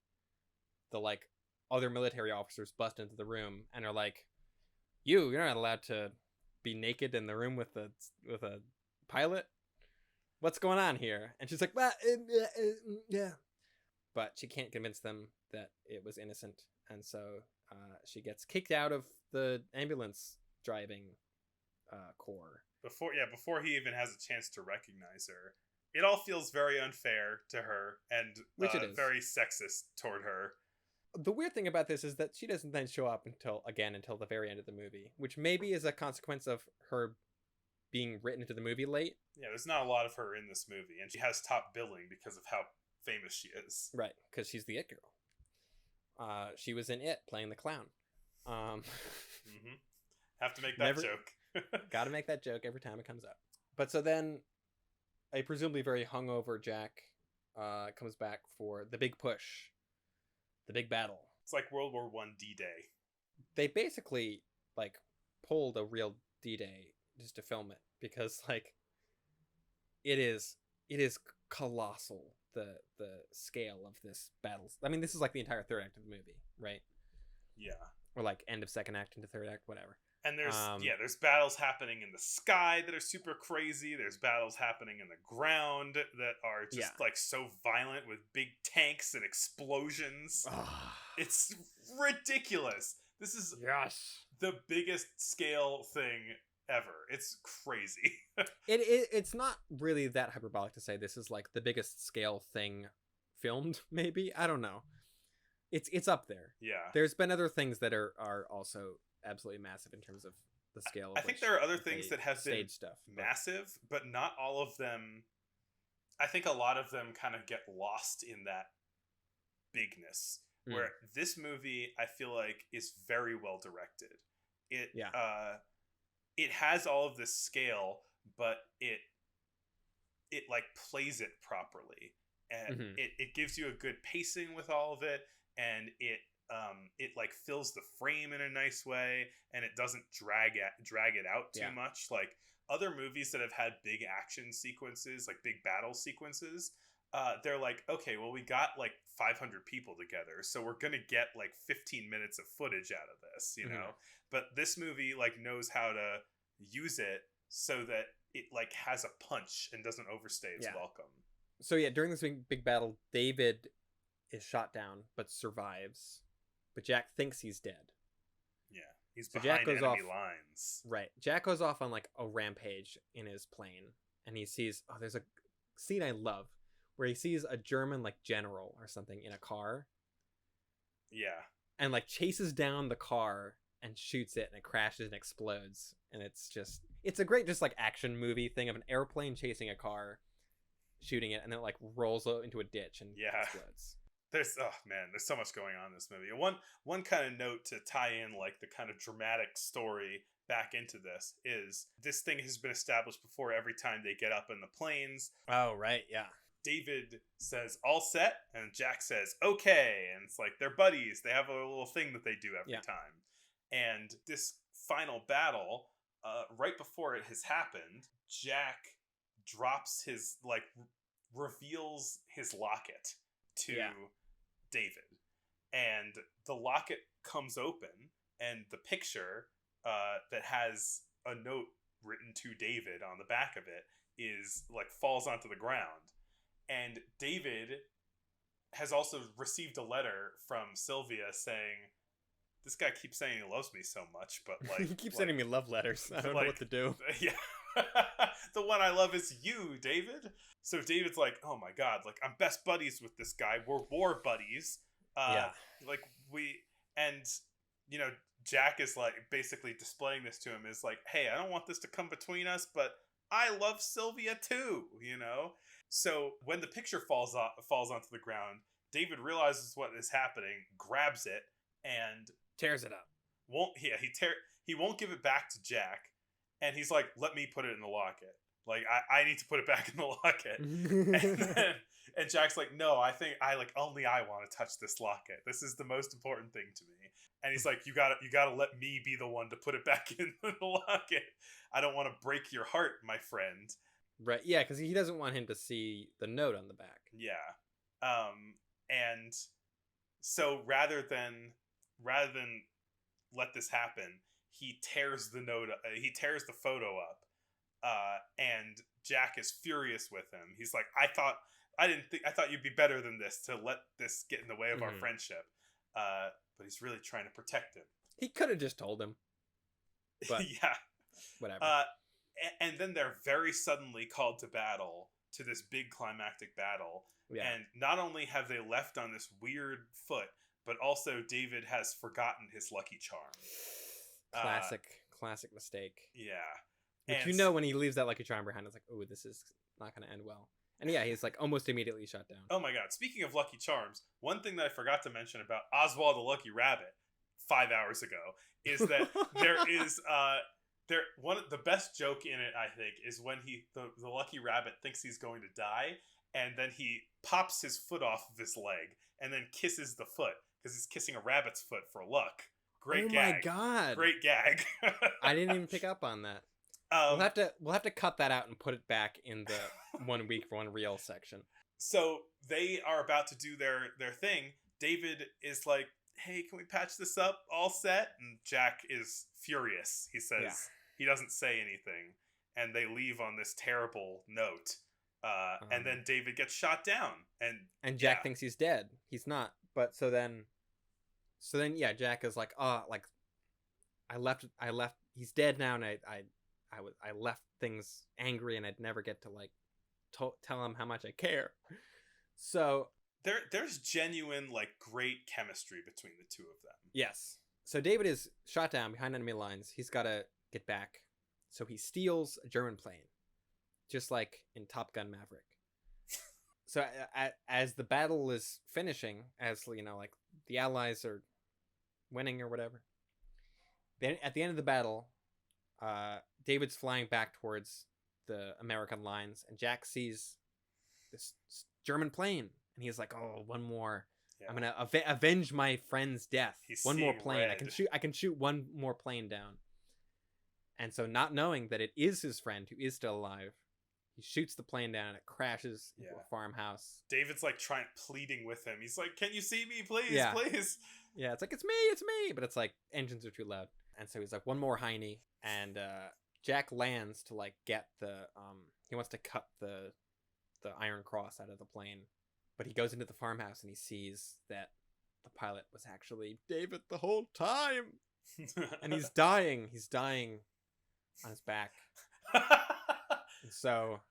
the like other military officers bust into the room and are like, You're not allowed to be naked in the room with a pilot. What's going on here?" And she's like, yeah. But she can't convince them that it was innocent, and so she gets kicked out of the ambulance driving corps. Before he even has a chance to recognize her. It all feels very unfair to her, and Which it is. very sexist toward her. The weird thing about this is that she doesn't then show up until the very end of the movie, which maybe is a consequence of her being written into the movie late. Yeah, there's not a lot of her in this movie, and she has top billing because of how famous she is. Right, because she's the It Girl. She was in It, playing the clown. Mm-hmm. Have to make that joke. Gotta make that joke every time it comes up. But so then, a presumably very hungover Jack comes back for the big push, the big battle. It's like World War I D-Day. They basically like pulled a real D-Day just to film it, because like it is colossal, the scale of this battle. I mean, this is like the entire third act of the movie, right? Yeah. Or like end of second act into third act, whatever. And there's battles happening in the sky that are super crazy. There's battles happening in the ground that are just like so violent, with big tanks and explosions. It's ridiculous. This is the biggest scale thing ever. It's crazy. It's not really that hyperbolic to say this is like the biggest scale thing filmed, maybe. I don't know. It's up there. Yeah. There's been other things that are also absolutely massive in terms of the scale. I think there are other things that have been stuff, massive, but not all of them. I think a lot of them kind of get lost in that bigness. Where this movie, I feel like, is very well directed. It has all of this scale, but it like plays it properly, and it gives you a good pacing with all of it, and it like fills the frame in a nice way, and it doesn't drag it out too much. Like other movies that have had big action sequences, like big battle sequences, they're like, okay, well, we got like 500 people together, so we're gonna get like 15 minutes of footage out of this, you know. But this movie like knows how to use it so that it like has a punch and doesn't overstay its welcome. So during this big battle, David is shot down but survives, but Jack thinks he's dead. Yeah, he's behind enemy lines. Right. Jack goes off on like a rampage in his plane, and he sees, there's a scene I love where he sees a German like general or something in a car. Yeah. And like chases down the car and shoots it, and it crashes and explodes. And it's a great just like action movie thing of an airplane chasing a car, shooting it, and then it like rolls into a ditch and explodes. There's so much going on in this movie. One kind of note to tie in like the kind of dramatic story back into this is this thing has been established before every time they get up in the planes. Oh, right, yeah. David says, all set, and Jack says, okay, and it's like they're buddies. They have a little thing that they do every time. And this final battle, right before it has happened, Jack drops his, like, reveals his locket to David. And the locket comes open, and the picture that has a note written to David on the back of it is, like, falls onto the ground. And David has also received a letter from Sylvia saying, this guy keeps saying he loves me so much, but like... he keeps sending me love letters. I don't know what to do. Yeah. The one I love is you, David. So David's like, oh my god, like I'm best buddies with this guy. We're war buddies. Yeah. Like and you know, Jack is like basically displaying this to him is like, hey, I don't want this to come between us, but I love Sylvia too, you know? So when the picture falls onto the ground, David realizes what is happening, grabs it, and Tears it up. he won't give it back to Jack, and he's like, let me put it in the locket. Like I need to put it back in the locket. and Jack's like, no, I think only I want to touch this locket. This is the most important thing to me. And he's like, you gotta let me be the one to put it back in the locket. I don't want to break your heart, my friend. Right, yeah, because he doesn't want him to see the note on the back. Yeah. And so rather than let this happen, he tears the the photo up. And Jack is furious with him. He's like, I thought you'd be better than this to let this get in the way of our friendship. But he's really trying to protect him. He could have just told him. But yeah. Whatever. And then they're very suddenly called to battle, to this big climactic battle. Yeah. And not only have they left on this weird foot, but also David has forgotten his lucky charm. Classic mistake. Yeah. Which, you know, when he leaves that lucky charm behind, it's like, oh, this is not going to end well. And yeah, he's like almost immediately shut down. Oh my god. Speaking of lucky charms, one thing that I forgot to mention about Oswald the Lucky Rabbit 5 hours ago is that there is one of the best joke in it, I think, is when the Lucky Rabbit thinks he's going to die, and then he pops his foot off of his leg and then kisses the foot because he's kissing a rabbit's foot for luck. Great gag. Oh my god. Great gag. I didn't even pick up on that. We'll have to cut that out and put it back in the 1 week for 1 reel section. So they are about to do their thing. David is like, hey, can we patch this up? All set? And Jack is furious. He says he doesn't say anything. And they leave on this terrible note. And then David gets shot down. And Jack thinks he's dead. He's not. But so then yeah, Jack is like, oh, like I left he's dead now, and I left things angry, and I'd never get to like tell him how much I care. So there's genuine like great chemistry between the two of them. Yes. So David is shot down behind enemy lines. He's got to get back. So he steals a German plane, just like in Top Gun Maverick. So as the battle is finishing, as you know, like the Allies are winning or whatever, then at the end of the battle, David's flying back towards the American lines, and Jack sees this German plane, and he's like, "Oh, one more! Yeah. I'm gonna avenge my friend's death. One more plane. Red. I can shoot one more plane down." And so, not knowing that it is his friend who is still alive, he shoots the plane down, and it crashes into a farmhouse. David's like pleading with him. He's like, "Can you see me, please, please?" Yeah, it's like, it's me, but it's like engines are too loud, and so he's like, one more Heine, and Jack lands to like get he wants to cut the Iron Cross out of the plane, but he goes into the farmhouse and he sees that the pilot was actually David the whole time, and he's dying on his back. And so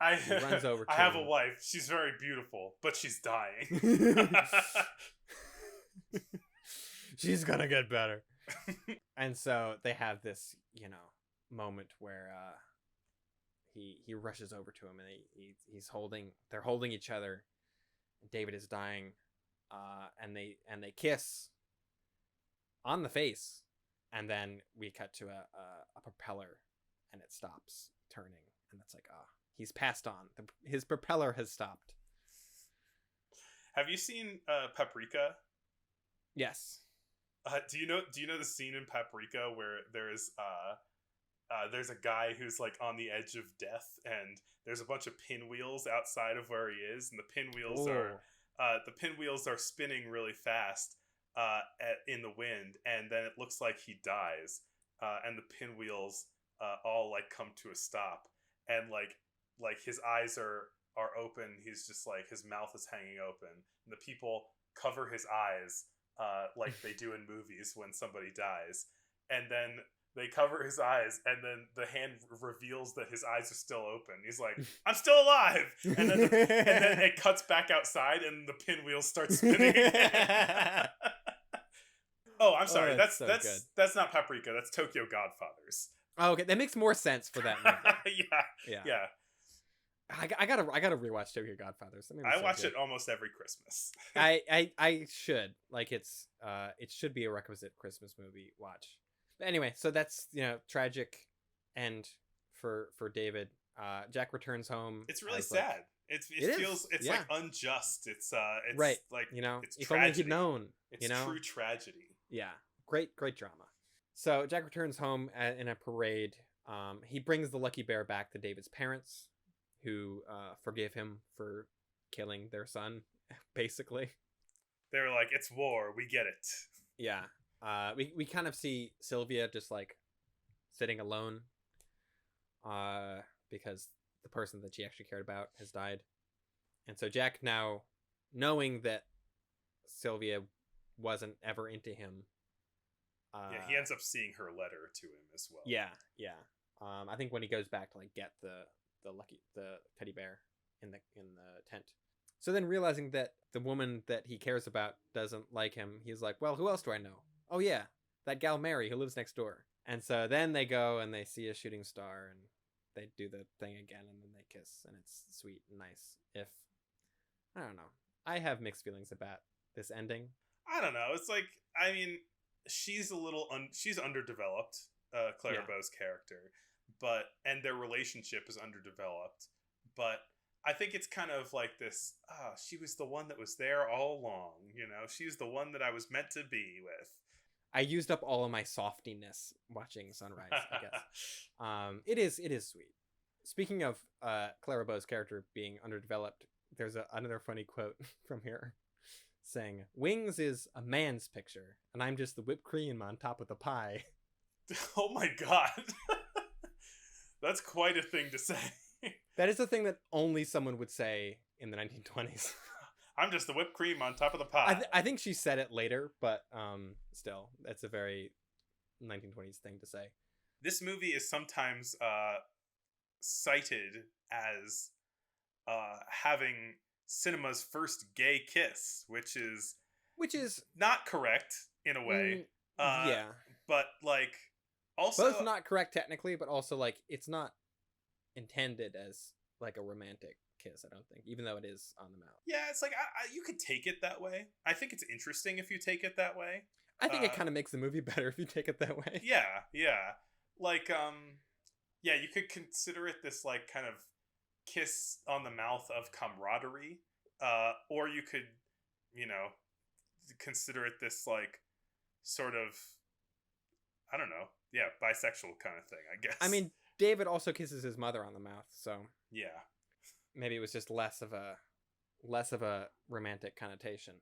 he runs over to I have a wife. She's very beautiful, but she's dying. She's gonna get better. And so they have this, you know, moment where he rushes over to him, and they're holding each other. David is dying, and they kiss on the face, and then we cut to a propeller, and it stops turning, and it's like, he's passed on. His propeller has stopped. Have you seen Paprika? Yes. Do you know the scene in Paprika where there's a guy who's like on the edge of death, and there's a bunch of pinwheels outside of where he is, and the pinwheels are spinning really fast in the wind, and then it looks like he dies, and the pinwheels all like come to a stop, and like his eyes are open. He's just like, his mouth is hanging open, and the people cover his eyes like they do in movies when somebody dies, and then They cover his eyes, and then the hand reveals that his eyes are still open. He's like, "I'm still alive!" And then it cuts back outside, and the pinwheel starts spinning. Oh, I'm sorry. That's not Paprika. That's Tokyo Godfathers. Oh, okay, that makes more sense for that movie. Yeah. I gotta rewatch Tokyo Godfathers. I watch it almost every Christmas. I should, like, it should be a requisite Christmas movie watch. But anyway, so that's, tragic end for David. Jack returns home. It's really sad. It feels like unjust. It's right. Like, it's if tragedy. only he'd known. It's true tragedy. Yeah, great drama. So Jack returns home in a parade. He brings the lucky bear back to David's parents, who forgive him for killing their son, basically. They were like, "It's war. We get it." Yeah. We kind of see Sylvia just like sitting alone, because the person that she actually cared about has died. And so Jack, now knowing that Sylvia wasn't ever into him, he ends up seeing her letter to him as well. Yeah. I think when he goes back to like get the teddy bear in the tent. So then, realizing that the woman that he cares about doesn't like him, he's like, "Well, who else do I know? Oh yeah, that gal Mary who lives next door." And so then they go and they see a shooting star, and they do the thing again, and then they kiss, and it's sweet and nice. I don't know. I have mixed feelings about this ending. I don't know. It's like, I mean, she's a little she's underdeveloped, Clara Bow's character, and their relationship is underdeveloped, but I think it's kind of like this, she was the one that was there all along, she's the one that I was meant to be with. I used up all of my softiness watching Sunrise, I guess. It is sweet. Speaking of Clara Bow's character being underdeveloped, there's another funny quote from here saying, "Wings is a man's picture, and I'm just the whipped cream on top of the pie." Oh my god. That's quite a thing to say. That is a thing that only someone would say in the 1920s. I'm just the whipped cream on top of the pie. I think she said it later, but still, that's a very 1920s thing to say. This movie is sometimes cited as having cinema's first gay kiss, which is not correct in a way. Yeah. But like, also both not correct technically, but also like it's not intended as like a romantic kiss, I don't think, even though it is on the mouth. Yeah, it's like you could take it that way. I think it's interesting if you take it that way. I think it kind of makes the movie better if you take it that way. Yeah. Like, you could consider it this like kind of kiss on the mouth of camaraderie, or you could, consider it this like sort of, I don't know, bisexual kind of thing, I guess. I mean, David also kisses his mother on the mouth, so yeah, maybe it was just less of a romantic connotation.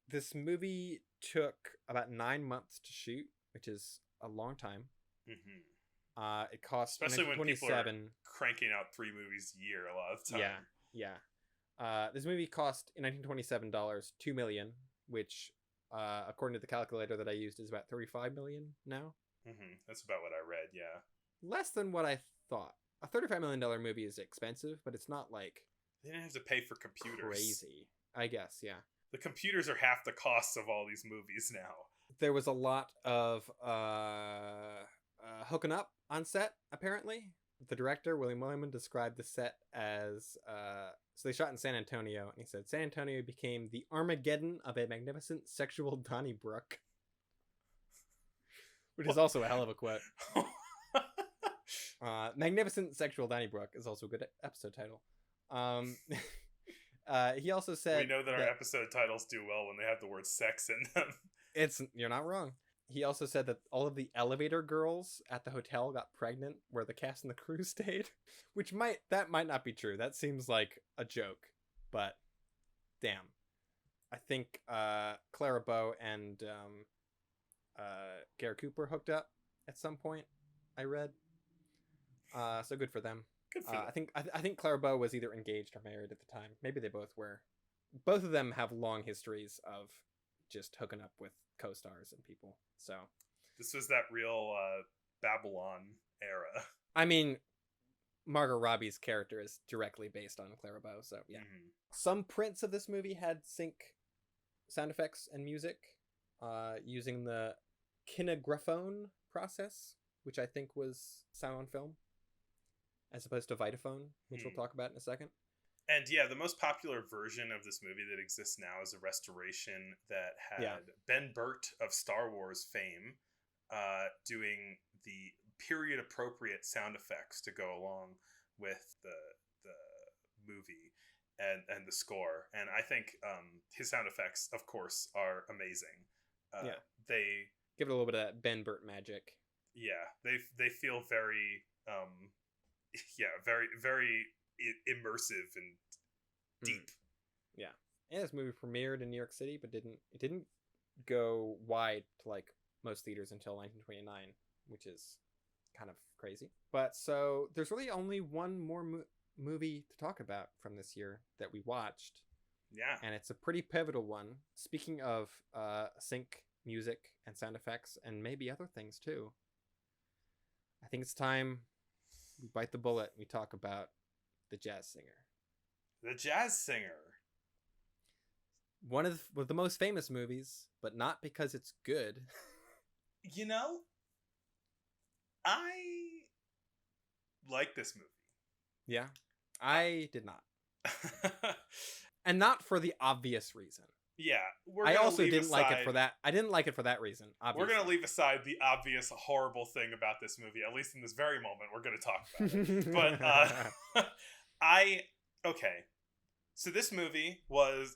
This movie took about 9 months to shoot, which is a long time. Mm-hmm. It cost, especially when people are cranking out 3 movies a year a lot of the time. Yeah. This movie cost in 1927 $2 million, which according to the calculator that I used is about $35 million now. Mm-hmm. That's about what I read. Yeah. Less than what I thought. A $35 million movie is expensive, but it's not like they didn't have to pay for computers. Crazy, I guess. Yeah. The computers are half the cost of all these movies now. There was a lot of hooking up on set, apparently. The director, William Wyman, described the set as so they shot in San Antonio, and he said San Antonio became the Armageddon of a magnificent sexual Donnybrook, which is also a hell of a quote. Magnificent Sexual Donnybrook is also a good episode title. He also said, we know that our episode titles do well when they have the word sex in them. You're not wrong. He also said that all of the elevator girls at the hotel got pregnant where the cast and the crew stayed, which might not be true. That seems like a joke, but damn. I think Clara Bow and Gary Cooper hooked up at some point, I read. So good for them. Good for them. I think Clara Bow was either engaged or married at the time. Maybe they both were. Both of them have long histories of just hooking up with co-stars and people. So this was that real Babylon era. I mean, Margot Robbie's character is directly based on Clara Bow, so yeah. Mm-hmm. Some prints of this movie had sync sound effects and music using the kinegraphone process, which I think was sound on film, as opposed to Vitaphone, which we'll talk about in a second. And yeah, the most popular version of this movie that exists now is a restoration that had Ben Burt of Star Wars fame doing the period appropriate sound effects to go along with the movie and the score. And I think his sound effects, of course, are amazing. They give it a little bit of that Ben Burt magic. Yeah, they feel very very very immersive and deep. Yeah. And this movie premiered in New York City, but it didn't go wide to like most theaters until 1929, which is kind of crazy. But so there's really only one more movie to talk about from this year that we watched. Yeah. And it's a pretty pivotal one. Speaking of sync music and sound effects and maybe other things too, I think it's time we bite the bullet and we talk about The Jazz Singer. The Jazz Singer. One of the most famous movies, but not because it's good. You know, I like this movie. Yeah, I did not. And not for the obvious reason. Yeah, I also didn't like it for that. I didn't like it for that reason, obviously. We're going to leave aside the obvious horrible thing about this movie, at least in this very moment. We're going to talk about it. But okay. So this movie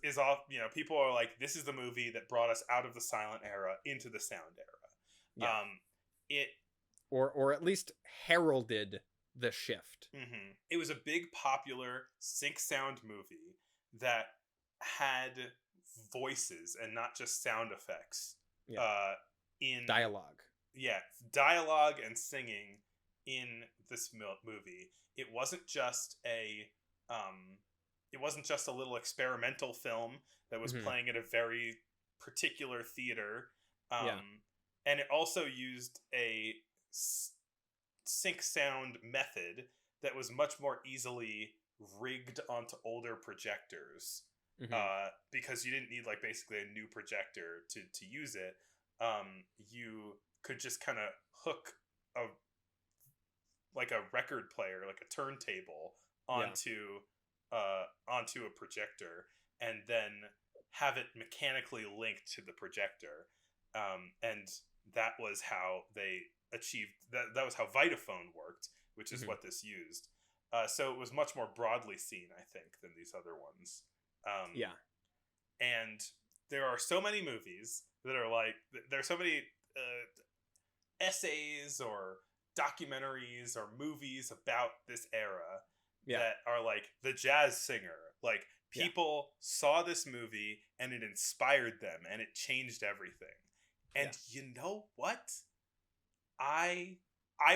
is off, people are like, this is the movie that brought us out of the silent era into the sound era. Yeah. Or at least heralded the shift. Mm-hmm. It was a big popular sync sound movie that had voices and not just sound effects. In dialogue. Yeah, dialogue and singing in this movie. It wasn't just a little experimental film that was playing at a very particular theater. And it also used a sync sound method that was much more easily rigged onto older projectors. Because you didn't need basically a new projector to use it. You could just kind of hook a record player, like a turntable, onto a projector, and then have it mechanically linked to the projector. And that was how they achieved that. That was how Vitaphone worked, which is what this used. So it was much more broadly seen, I think, than these other ones. And there are so many movies that are there are so many essays or documentaries or movies about this era that are The Jazz Singer. People saw this movie and it inspired them and it changed everything. And you know what? I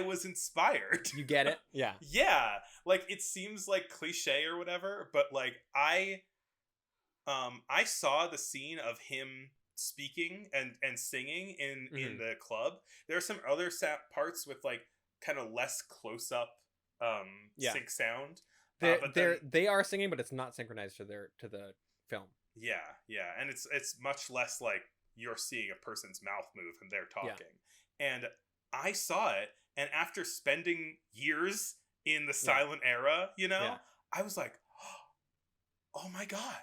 was inspired. You get it? Yeah. Yeah. It seems cliche or whatever, but I saw the scene of him speaking and singing in the club. There are some other parts with kind of less close up sync sound. They are singing, but it's not synchronized to the film. Yeah, and it's much less you're seeing a person's mouth move and they're talking. And I saw it, and after spending years in the silent era, I was like, oh my god,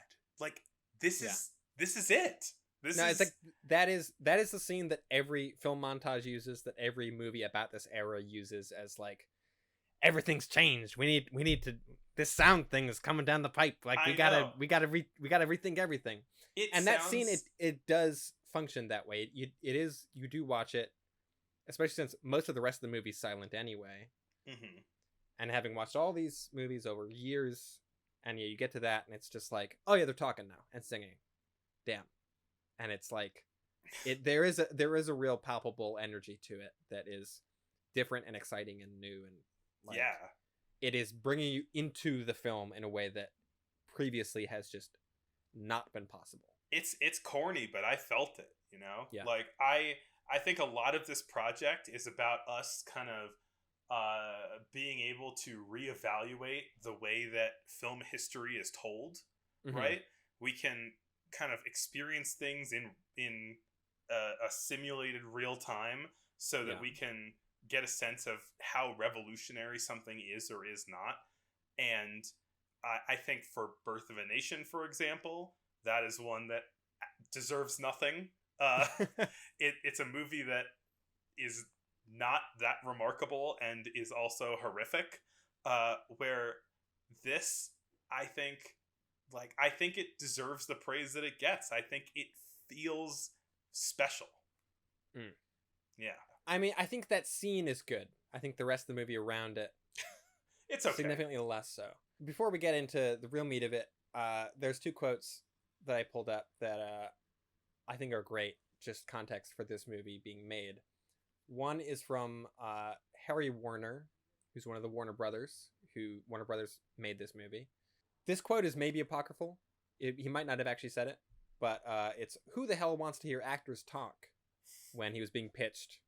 this is it. It's that is the scene that every film montage uses, that every movie about this era uses as everything's changed. We need to. This sound thing is coming down the pipe. We gotta rethink everything. That scene, it does function that way. You do watch it, especially since most of the rest of the movie's silent anyway. And having watched all these movies over years, and you get to that, and it's just oh yeah, they're talking now and singing. Damn. And it's there is a real palpable energy to it that is different and exciting and new, and it is bringing you into the film in a way that previously has just not been possible. It's corny, but I felt it, Yeah. I think a lot of this project is about us kind of being able to reevaluate the way that film history is told, right? We can kind of experience things in a simulated real time so that we can get a sense of how revolutionary something is or is not. And I think for Birth of a Nation, for example, that is one that deserves nothing. It's a movie that is not that remarkable and is also horrific. Where this, I think it deserves the praise that it gets. I think it feels special. Yeah. I mean, I think that scene is good. I think the rest of the movie around it, it's okay. Significantly less so. Before we get into the real meat of it, there's two quotes that I pulled up that I think are great, just context for this movie being made. One is from Harry Warner, who's one of the Warner Brothers, who Warner Brothers made this movie. This quote is maybe apocryphal. He might not have actually said it, but it's, "Who the hell wants to hear actors talk?" when he was being pitched,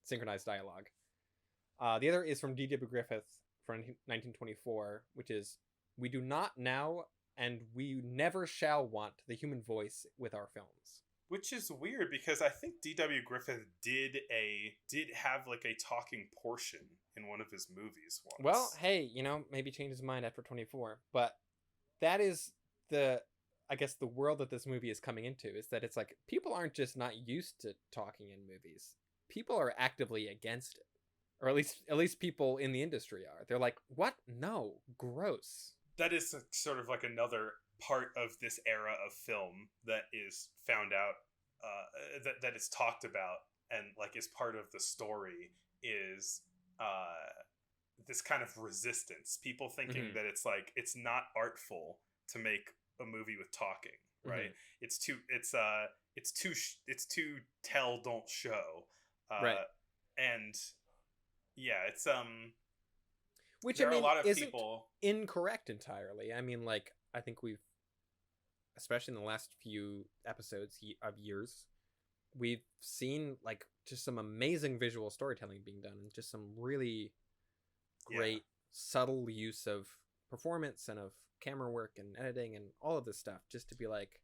synchronized dialogue. The other is from D.W. Griffith from 1924, which is, "We do not now and we never shall want the human voice with our films." Which is weird because I think D.W. Griffith did have like a talking portion in one of his movies once. Well, hey, maybe change his mind after 24, but that is the world that this movie is coming into, is that it's like people aren't just not used to talking in movies. People are actively against it. Or at least people in the industry are. They're like, "What? No, gross." That is sort of like another part of this era of film that is found out, that is talked about and like is part of the story, is this kind of resistance. People thinking that it's like it's not artful to make a movie with talking, right? It's too tell, don't show, right? And yeah, it's which there I mean are a lot of isn't people incorrect entirely. I mean, like, I think we've, especially in the last few episodes of years, we've seen like just some amazing visual storytelling being done and just some really great subtle use of performance and of camera work and editing and all of this stuff, just to be like,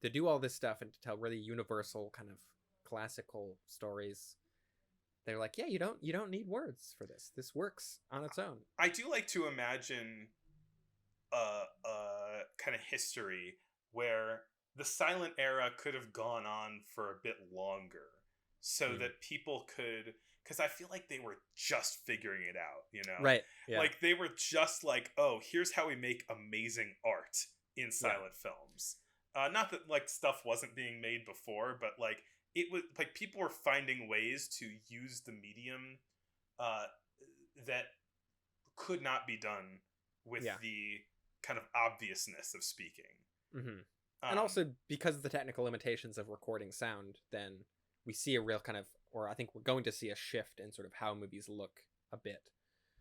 to do all this stuff and to tell really universal kind of classical stories. They're like, yeah, you don't need words for this. This works on its own. I do like to imagine a kind of history where the silent era could have gone on for a bit longer, so that people could, because I feel like they were just figuring it out, Right? Yeah. Like they were just like, oh, here's how we make amazing art in silent films. Not that like stuff wasn't being made before, but like it was like people were finding ways to use the medium that could not be done with the kind of obviousness of speaking. And also because of the technical limitations of recording sound, then we see a real kind of, or I think we're going to see a shift in sort of how movies look a bit.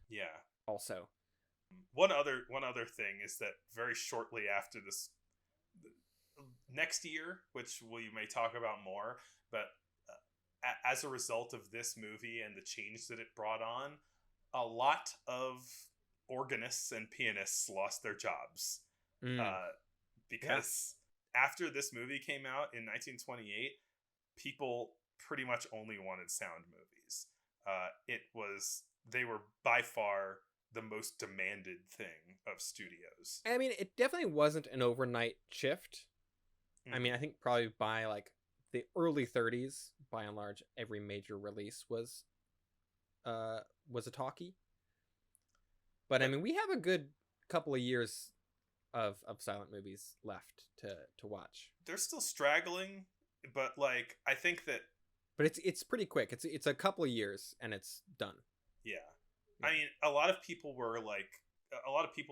Yeah. Also, one other thing is that very shortly after this, next year, which we may talk about more, but as a result of this movie and the change that it brought on, a lot of organists and pianists lost their jobs. Because after this movie came out in 1928, people pretty much only wanted sound movies. They were by far the most demanded thing of studios. I mean, it definitely wasn't an overnight shift. I mean, I think probably by like the early 30s, by and large, every major release was a talkie. But I mean, we have a good couple of years of silent movies left to watch. They're still straggling, but like I think that. But it's pretty quick. It's a couple of years and it's done. Yeah. I mean, a lot of people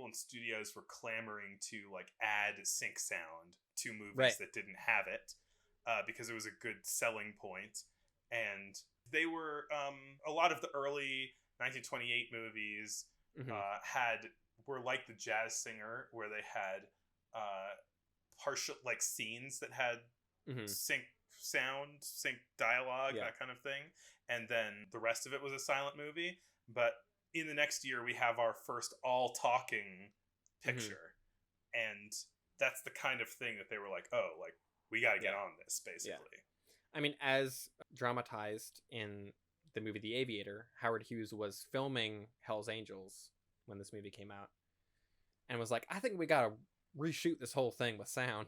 in studios were clamoring to like add sync sound to movies that didn't have it, because it was a good selling point. And they were a lot of the early 1928 movies were like The Jazz Singer, where they had partial like scenes that had sync sound, sync dialogue, that kind of thing. And then the rest of it was a silent movie. But in the next year, we have our first all talking picture. And that's the kind of thing that they were like, oh, like, we got to get on this, basically. I mean, as dramatized in the movie The Aviator, Howard Hughes was filming Hell's Angels when this movie came out and was like, I think we got to reshoot this whole thing with sound.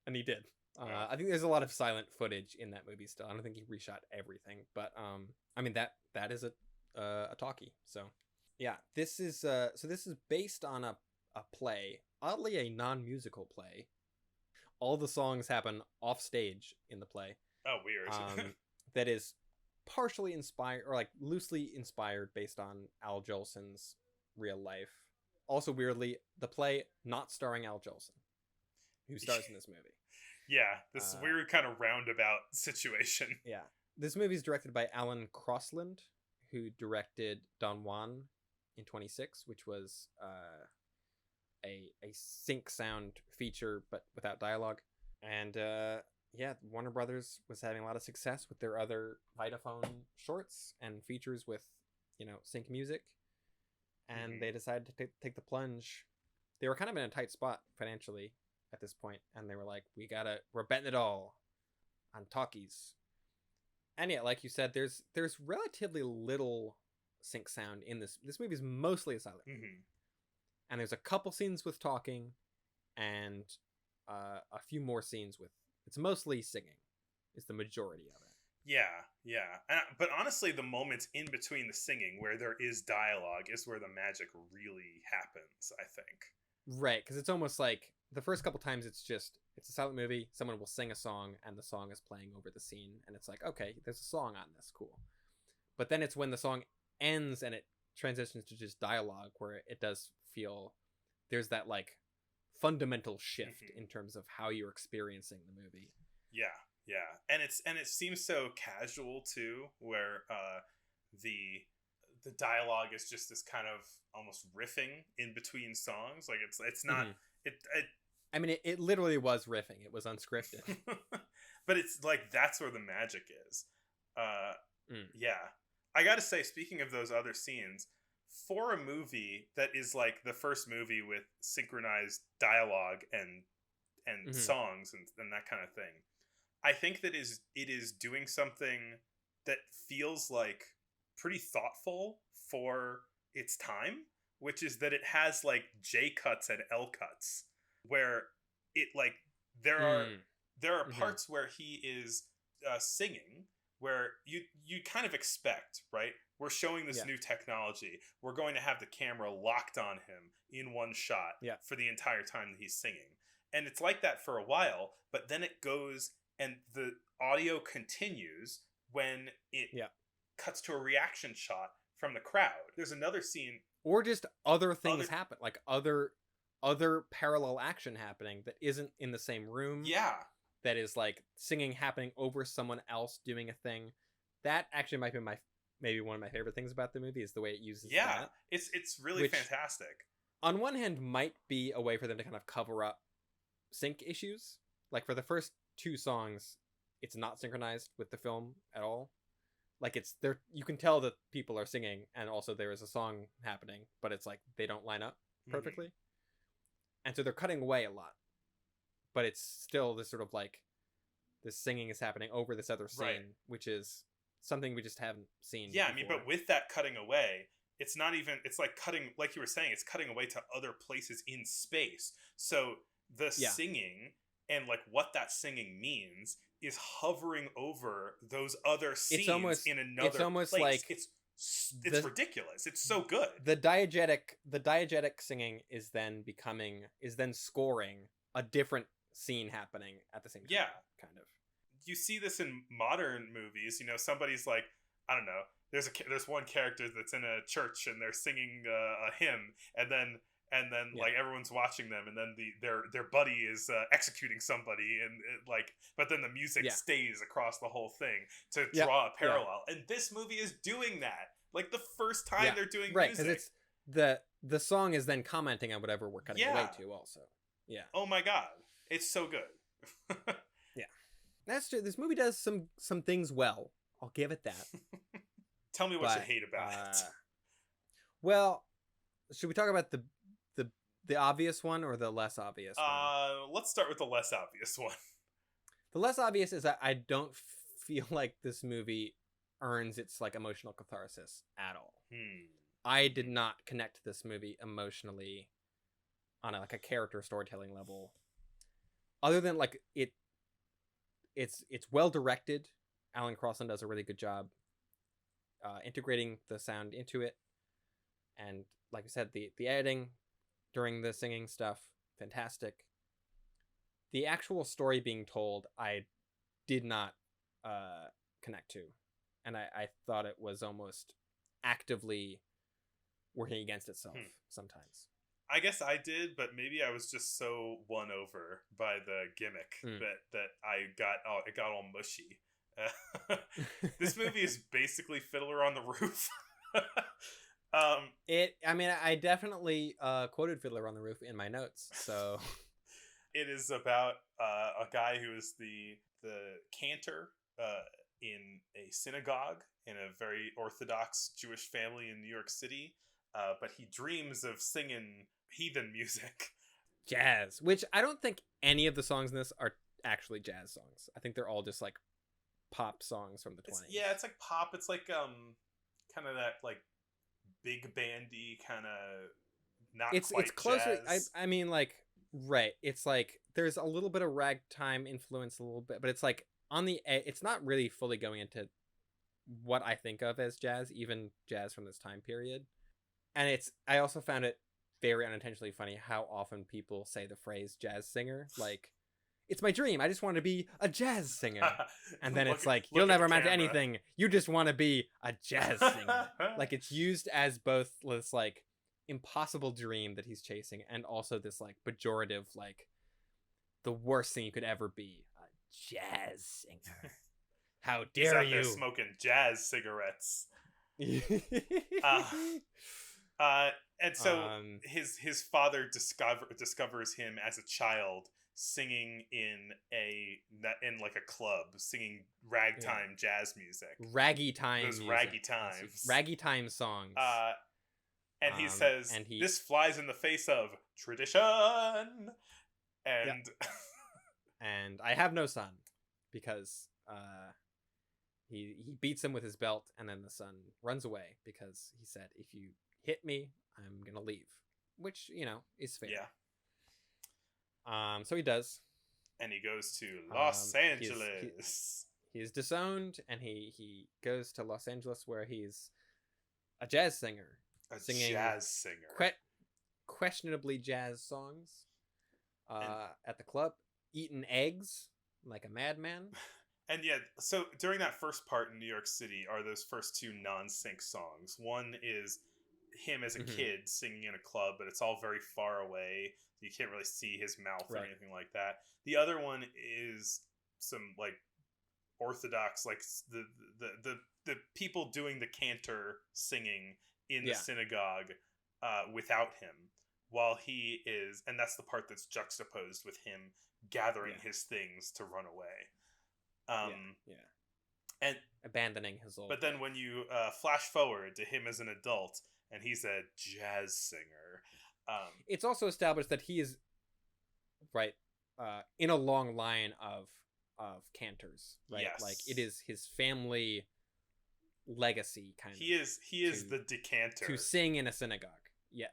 And he did. I think there's a lot of silent footage in that movie still. I don't think he reshot everything, but I mean that is a talkie. So yeah, this is based on a play, oddly a non-musical play. All the songs happen off stage in the play. Oh, weird. That is partially inspired, or like loosely inspired, based on Al Jolson's real life. Also, weirdly, the play not starring Al Jolson, who stars in this movie. Yeah, this weird kind of roundabout situation. Yeah. This movie is directed by Alan Crosland, who directed Don Juan in 26, which was a sync sound feature, but without dialogue. And yeah, Warner Brothers was having a lot of success with their other Vitaphone shorts and features with, sync music. And they decided to take the plunge. They were kind of in a tight spot financially at this point, and they were like, we're betting it all on talkies. And yeah, like you said, there's relatively little sync sound in this. This movie is mostly a silent movie. And there's a couple scenes with talking, and a few more scenes with, it's mostly singing is the majority of it. Yeah. But honestly, the moments in between the singing where there is dialogue is where the magic really happens, I think. Right, because it's almost like the first couple times it's a silent movie, someone will sing a song, and the song is playing over the scene, and it's like, okay, there's a song on this, cool. But then it's when the song ends and it transitions to just dialogue, where it does feel there's that like fundamental shift in terms of how you're experiencing the movie. Yeah. And it seems so casual too, where the dialogue is just this kind of almost riffing in between songs. Like it's not I mean, it literally was riffing. It was unscripted. But it's like, that's where the magic is. Yeah. I gotta say, speaking of those other scenes, for a movie that is like the first movie with synchronized dialogue and songs and that kind of thing, I think that it is doing something that feels like pretty thoughtful for its time, which is that it has like J cuts and L cuts, where it like there are parts where he is singing where you kind of expect, right? We're showing this new technology. We're going to have the camera locked on him in one shot for the entire time that he's singing. And it's like that for a while, but then it goes and the audio continues when it cuts to a reaction shot from the crowd. There's another scene. Or just other things happen, like other parallel action happening that isn't in the same room. Yeah. That is like singing happening over someone else doing a thing. That actually might be maybe one of my favorite things about the movie, is the way it uses that. It's really fantastic. On one hand, might be a way for them to kind of cover up sync issues. Like for the first two songs, it's not synchronized with the film at all. Like it's there, you can tell that people are singing, and also there is a song happening, but it's like they don't line up perfectly. And so they're cutting away a lot. But it's still this sort of like, this singing is happening over this other scene, which is something we just haven't seen before. I mean, but with that cutting away, it's not even, it's like cutting, like you were saying, it's cutting away to other places in space. So the singing and like what that singing means is hovering over those other scenes in another place. Like it's ridiculous. It's so good. The diegetic singing is then scoring a different scene happening at the same time. Yeah. Kind of. You see this in modern movies. Somebody's like, I don't know, there's one character that's in a church and they're singing a hymn, and then like everyone's watching them, and then their buddy is executing somebody, and but then the music stays across the whole thing to draw a parallel. And this movie is doing that. Like the first time they're doing music, because it's the song is then commenting on whatever we're cutting away to also. Yeah. Oh my god, it's so good. That's true. This movie does some things well. I'll give it that. Tell me what But, you hate about it. Well, should we talk about the obvious one or the less obvious one? Let's start with the less obvious one. The less obvious is that I don't feel like this movie earns its like emotional catharsis at all. I did not connect to this movie emotionally on a character storytelling level, other than like it's well directed. Alan Crosland does a really good job integrating the sound into it, and like I said, the editing during the singing stuff, fantastic. The actual story being told, I did not connect to, and I thought it was almost actively working against itself sometimes. I guess I did, but maybe I was just so won over by the gimmick that it got all mushy. This movie is basically Fiddler on the Roof. I definitely quoted Fiddler on the Roof in my notes, so it is about a guy who is the cantor in a synagogue in a very Orthodox Jewish family in New York City, but he dreams of singing heathen music. Jazz, which I don't think any of the songs in this are actually jazz songs. I think they're all just like pop songs from the 20s. It's like pop. It's like kind of that like big bandy kind of not it's quite closer. Jazz. I mean, like, right. It's like there's a little bit of ragtime influence, a little bit, but it's like it's not really fully going into what I think of as jazz, even jazz from this time period. And I also found it very unintentionally funny how often people say the phrase jazz singer, like, it's my dream, I just want to be a jazz singer. And then it's like, you'll never amount to anything, you just want to be a jazz singer. Like, it's used as both this like impossible dream that he's chasing and also this like pejorative, like the worst thing you could ever be, a jazz singer. How dare He's out you there smoking jazz cigarettes. And so his father discovers him as a child singing in like a club, singing ragtime jazz music, raggy times, raggy time songs. And he says, "This flies in the face of tradition." And and I have no son because he beats him with his belt, and then the son runs away because he said, "If you hit me, I'm gonna leave," which, you know, is fair. So he does, and he goes to Los Angeles. He's disowned, and he goes to Los Angeles, where he's a jazz singer, singing questionably jazz songs at the club, eating eggs like a madman. And yeah, so during that first part in New York City are those first two non-sync songs. One is him as a kid singing in a club, but it's all very far away. You can't really see his mouth or anything like that. The other one is some like Orthodox, like the people doing the cantor singing in the synagogue without him, while he is, and that's the part that's juxtaposed with him gathering his things to run away. And abandoning his old. But then when you flash forward to him as an adult, and he's a jazz singer, it's also established that he is in a long line of cantors, right? Yes. Like, it is his family legacy kind of. He is the decanter to sing in a synagogue. Yeah.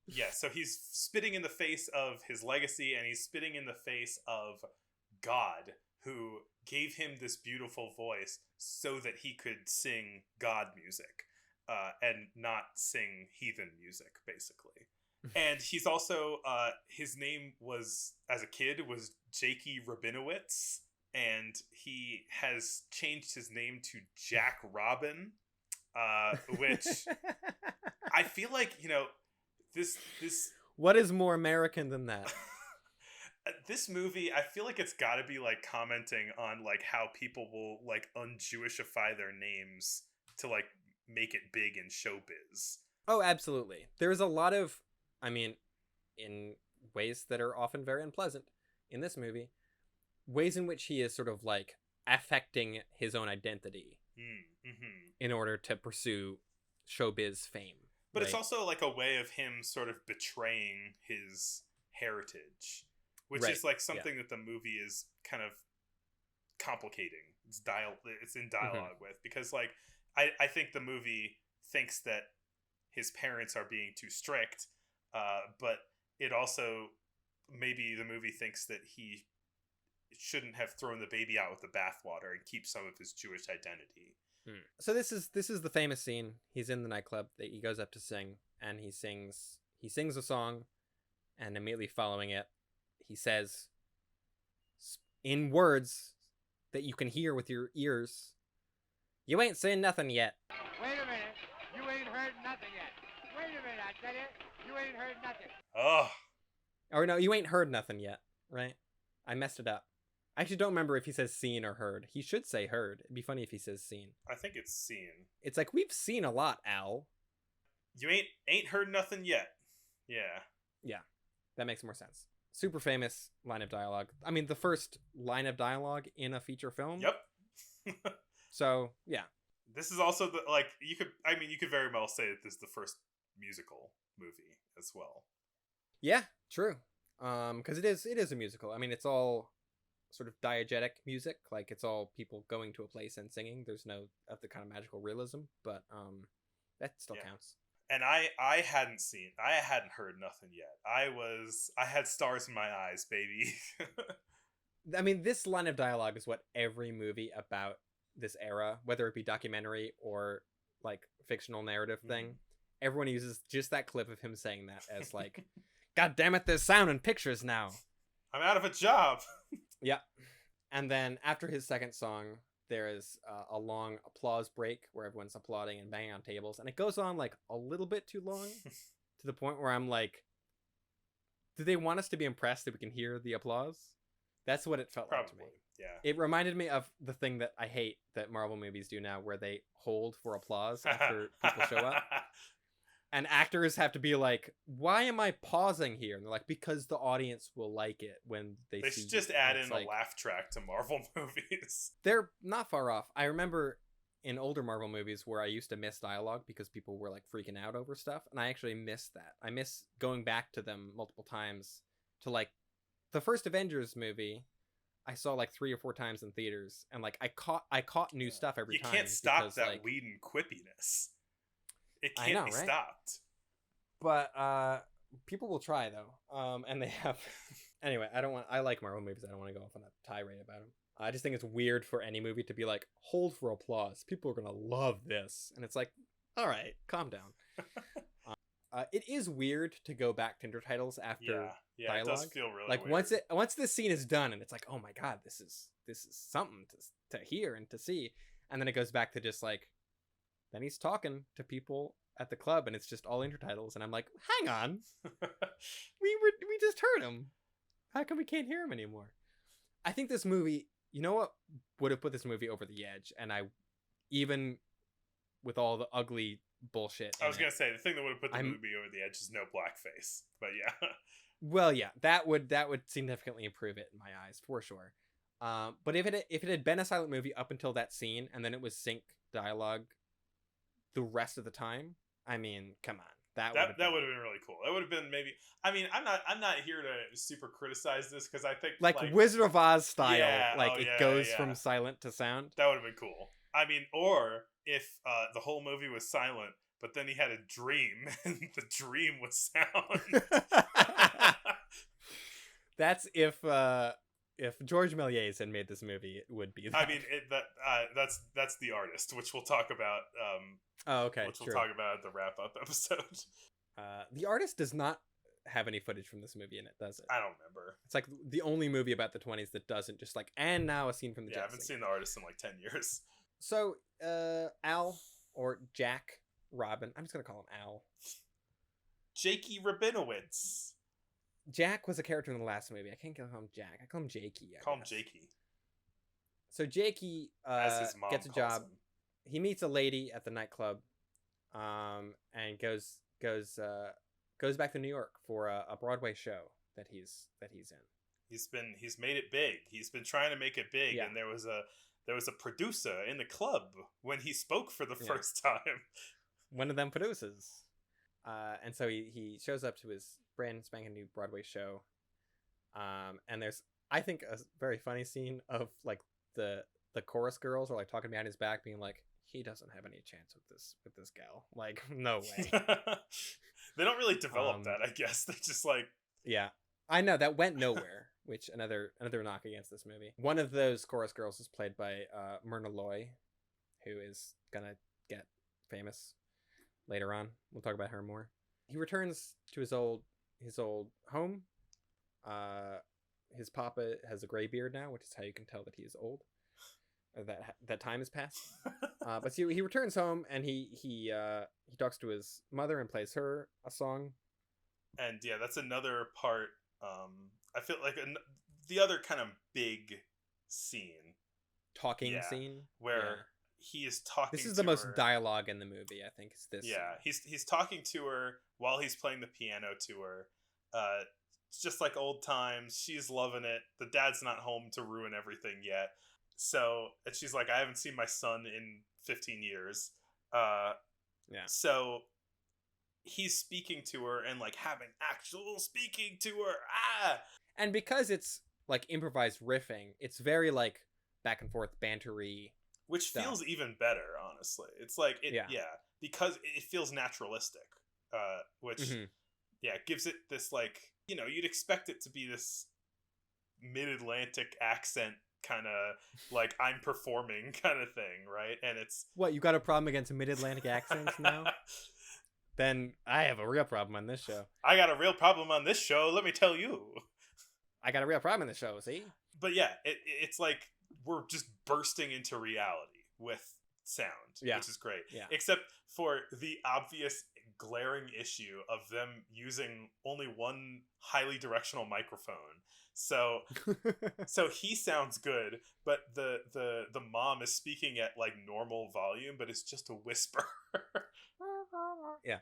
Yeah, so he's spitting in the face of his legacy, and he's spitting in the face of God, who gave him this beautiful voice so that he could sing God music and not sing heathen music, basically. And he's also, his name was, as a kid, was Jakey Rabinowitz, and he has changed his name to Jack Robin, which I feel like, you know, this what is more American than that? This movie, I feel like it's got to be like commenting on like how people will like un-Jewishify their names to like make it big in showbiz. Oh, absolutely. There's a lot of, I mean, in ways that are often very unpleasant in this movie, ways in which he is sort of like affecting his own identity in order to pursue showbiz fame. But right? it's also like a way of him sort of betraying his heritage, which Right, is like something that the movie is kind of complicating. It's in dialogue with, because like I think the movie thinks that his parents are being too strict, but it also, maybe the movie thinks that he shouldn't have thrown the baby out with the bathwater and keep some of his Jewish identity. So this is the famous scene. He's in the nightclub that he goes up to sing, and he sings a song, and immediately following it, he says, in words that you can hear with your ears, "You ain't saying nothing yet." Wait a minute. You ain't heard nothing yet. Wait a minute, I tell you. You ain't heard nothing. Oh, Or no, you ain't heard nothing yet, right? I messed it up. I actually don't remember if he says seen or heard. He should say heard. It'd be funny if he says seen. I think it's seen. It's like, we've seen a lot, Al. You ain't heard nothing yet. Yeah. Yeah, that makes more sense. Super famous line of dialogue. I mean, the first line of dialogue in a feature film. Yep. So, yeah. This is also you could very well say that this is the first musical movie as well. Yeah, true. Because it is a musical. I mean, it's all sort of diegetic music. Like, it's all people going to a place and singing. There's no of the kind of magical realism, but that still counts. And I hadn't heard nothing yet. I had stars in my eyes, baby. I mean, this line of dialogue is what every movie about this era, whether it be documentary or like fictional narrative thing, everyone uses just that clip of him saying that as like, God damn it, there's sound and pictures now. I'm out of a job. Yeah. And then after his second song, there is a long applause break where everyone's applauding and banging on tables. And it goes on like a little bit too long to the point where I'm like, do they want us to be impressed that we can hear the applause? That's what it felt like to me. Yeah. It reminded me of the thing that I hate that Marvel movies do now, where they hold for applause after people show up. And actors have to be like, why am I pausing here? And they're like, because the audience will like it when they see. They should just add in like, a laugh track to Marvel movies. They're not far off. I remember in older Marvel movies where I used to miss dialogue because people were like freaking out over stuff. And I actually miss that. I miss going back to them multiple times to like the first Avengers movie. I saw like 3 or 4 times in theaters, and like I caught new stuff every time. You can't stop because, that like, Whedon quippiness. It I can't know, be right? stopped. But people will try though. And they have. Anyway, I like Marvel movies. I don't want to go off on a tirade about them. I just think it's weird for any movie to be like, hold for applause. People are gonna love this, and it's like, all right, calm down. It is weird to go back to intertitles after dialogue. It does feel really like weird. once this scene is done and it's like, oh my god, this is something to hear and to see, and then it goes back to just like, then he's talking to people at the club and it's just all intertitles, and I'm like, hang on, we just heard him. How come we can't hear him anymore? I think this movie, you know what would have put this movie over the edge, and I, even with all the ugly bullshit, I was gonna say the thing that would have put the movie over the edge is no blackface, but yeah. Well, yeah, that would significantly improve it in my eyes for sure. But if it had been a silent movie up until that scene, and then it was sync dialogue the rest of the time, I mean, come on, that would have been really cool. That would have been maybe. I mean, I'm not here to super criticize this because I think like Wizard of Oz style, it goes from silent to sound. That would have been cool. I mean, or if the whole movie was silent, but then he had a dream, and the dream was sound. That's if George Méliès had made this movie, it would be that. I mean, that's The Artist, which we'll talk about. Which we'll talk about at the wrap up episode. The Artist does not have any footage from this movie in it, does it? I don't remember. It's like the only movie about the 20s that doesn't just like, and now a scene from the I haven't seen The Artist in like 10 years. So, Al or Jack Robin, I'm just gonna call him Al. Jakey Rabinowitz. Jack was a character in the last movie. I can't call him Jack. I call him Jakey. Call him Jakey. So Jakey as his mom gets a job. Him. He meets a lady at the nightclub, and goes back to New York for a Broadway show that he's in. He's made it big. He's been trying to make it big, Yeah. and there was a producer in the club when he spoke for the first time. One of them produces. And so he shows up to his brand spanking new Broadway show. And there's, I think, a very funny scene of like the chorus girls are like talking behind his back, being like, he doesn't have any chance with this gal. Like, no way. They don't really develop that, I guess. They just like, yeah, I know that went nowhere. Which another knock against this movie. One of those chorus girls is played by Myrna Loy, who is gonna get famous later on. We'll talk about her more. He returns to his old home. His papa has a gray beard now, which is how you can tell that he is old. That time has passed. But he returns home and he talks to his mother and plays her a song. And yeah, that's another part. I feel like the other kind of big scene, scene where he is talking. This is the most dialogue in the movie, I think. Is this? Yeah, he's talking to her while he's playing the piano to her. It's just like old times. She's loving it. The dad's not home to ruin everything yet. So, and she's like, I haven't seen my son in 15 years. So he's speaking to her and like having actual speaking to her. And because it's like improvised riffing, it's very like back and forth bantery. Which stuff. Feels even better, honestly. It's like, because it feels naturalistic. Which, gives it this like, you'd expect it to be this mid-Atlantic accent kind of like I'm performing kind of thing, right? And it's what, you got a problem against mid-Atlantic accents now? Then I have a real problem on this show. I got a real problem on this show, let me tell you. I got a real problem in the show, see? But yeah, it's like we're just bursting into reality with sound, which is great. Yeah. Except for the obvious glaring issue of them using only one highly directional microphone. So he sounds good, but the mom is speaking at like normal volume, but it's just a whisper. Yeah.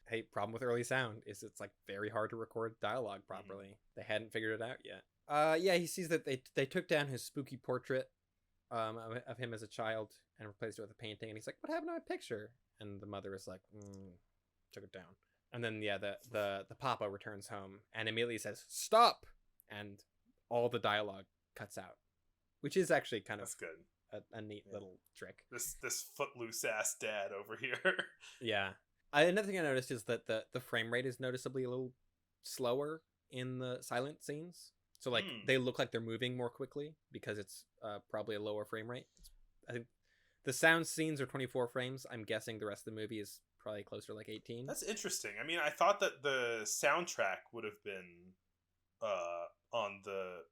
Hey, problem with early sound is it's like very hard to record dialogue properly. They hadn't figured it out yet. He sees that they took down his spooky portrait of him as a child and replaced it with a painting, and he's like, what happened to my picture? And the mother is like, took it down. And then the papa returns home and immediately says, stop, and all the dialogue cuts out, which is actually kind of good. A neat little trick. This footloose ass dad over here. Yeah. Another thing I noticed is that the frame rate is noticeably a little slower in the silent scenes. So like they look like they're moving more quickly because it's probably a lower frame rate. I think the sound scenes are 24 frames. I'm guessing the rest of the movie is probably closer to like 18. That's interesting. I mean, I thought that the soundtrack would have been on the